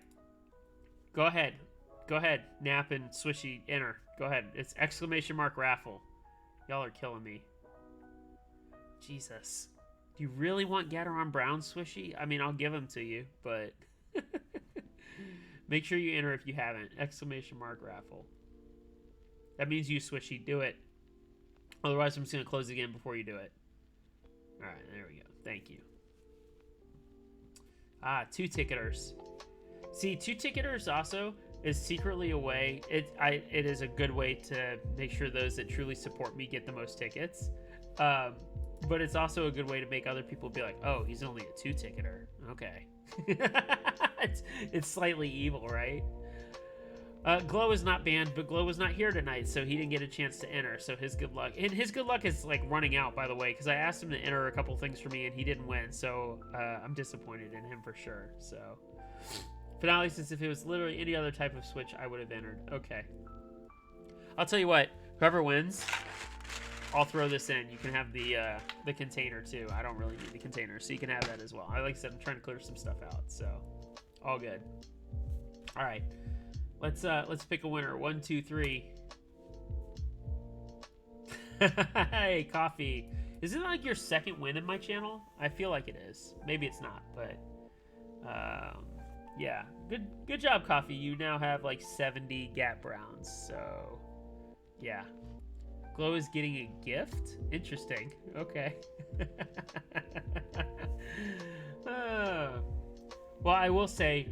Go ahead, Nap and Swishy, enter. Go ahead. It's exclamation mark raffle. Y'all are killing me. Jesus. Do you really want Gateron Brown, Swishy? I mean, I'll give them to you, but make sure you enter if you haven't. Exclamation mark raffle. That means you, Swishy. Do it. Otherwise, I'm just going to close again before you do it. All right, there we go. Thank you. Ah, 2-ticketers. See, 2-ticketers also is secretly a way. It is a good way to make sure those that truly support me get the most tickets. But it's also a good way to make other people be like, oh, he's only a 2-ticketer. Okay. it's slightly evil, right? Glow is not banned, but Glow was not here tonight, so he didn't get a chance to enter. So his good luck. And his good luck is like running out, by the way, because I asked him to enter a couple things for me, and he didn't win. So I'm disappointed in him for sure. So Finale says, if it was literally any other type of Switch, I would have entered. Okay. I'll tell you what. Whoever wins, I'll throw this in. You can have the container too. I don't really need the container, so you can have that as well. Like I said, I'm trying to clear some stuff out, so all good. All right. Let's pick a winner. 1, 2, 3. Hey, Coffee. Is it like your second win in my channel? I feel like it is. Maybe it's not, but yeah. Good job, Coffee. You now have like 70 Gat Browns. So yeah. Glow is getting a gift? Interesting. Okay. Well, I will say,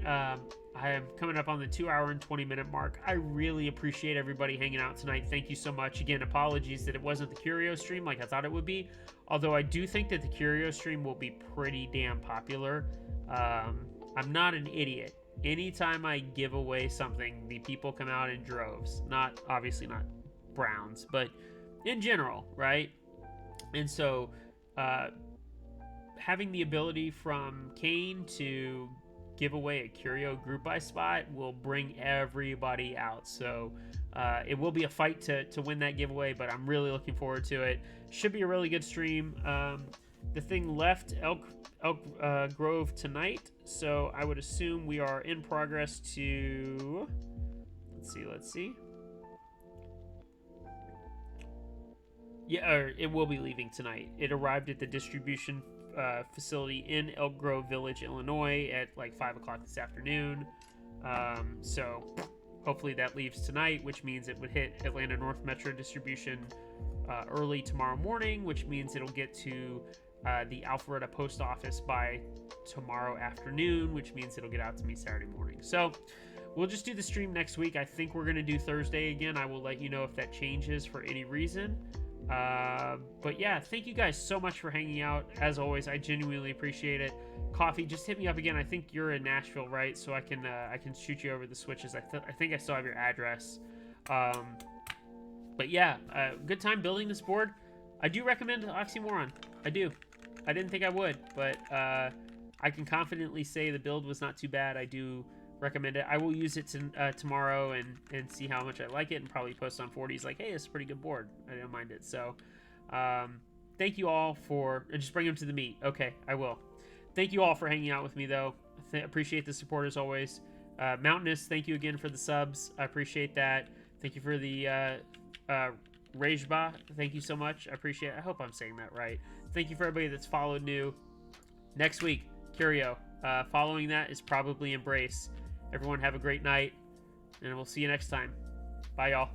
I am coming up on the 2 hour and 20-minute mark. I really appreciate everybody hanging out tonight. Thank you so much. Again, apologies that it wasn't the Curio stream like I thought it would be. Although I do think that the Curio stream will be pretty damn popular. I'm not an idiot. Anytime I give away something, the people come out in droves. Obviously not Browns, but in general, right? And so having the ability from Kane to give away a Curio group buy spot will bring everybody out. So it will be a fight to win that giveaway, but I'm really looking forward to it. Should be a really good stream. The thing left Elk Grove tonight, so I would assume we are in progress to... Let's see. Yeah, it will be leaving tonight. It arrived at the distribution facility in Elk Grove Village, Illinois at like 5 o'clock this afternoon. So hopefully that leaves tonight, which means it would hit Atlanta North Metro distribution early tomorrow morning, which means it'll get to the Alpharetta post office by tomorrow afternoon, which means it'll get out to me Saturday morning. So we'll just do the stream next week. I think we're going to do Thursday again. I will let you know if that changes for any reason. But yeah, thank you guys so much for hanging out. As always, I genuinely appreciate it. Coffee, just hit me up again. I think you're in Nashville, right? So I can shoot you over the switches. I think I still have your address. But yeah, good time building this board. I do recommend Oxymoron. I do. I didn't think I would, but I can confidently say the build was not too bad. I do recommend it. I will use it tomorrow and see how much I like it, and probably post on 40s like, hey, it's a pretty good board. I don't mind it. So thank you all for... just bring them to the meet. Okay, I will. Thank you all for hanging out with me, though. Appreciate the support as always. Mountainous, thank you again for the subs. I appreciate that. Thank you for the Rejba. Thank you so much. I appreciate it. I hope I'm saying that right. Thank you for everybody that's followed new. Next week, Curio. Following that is probably Embrace. Everyone have a great night, and we'll see you next time. Bye, y'all.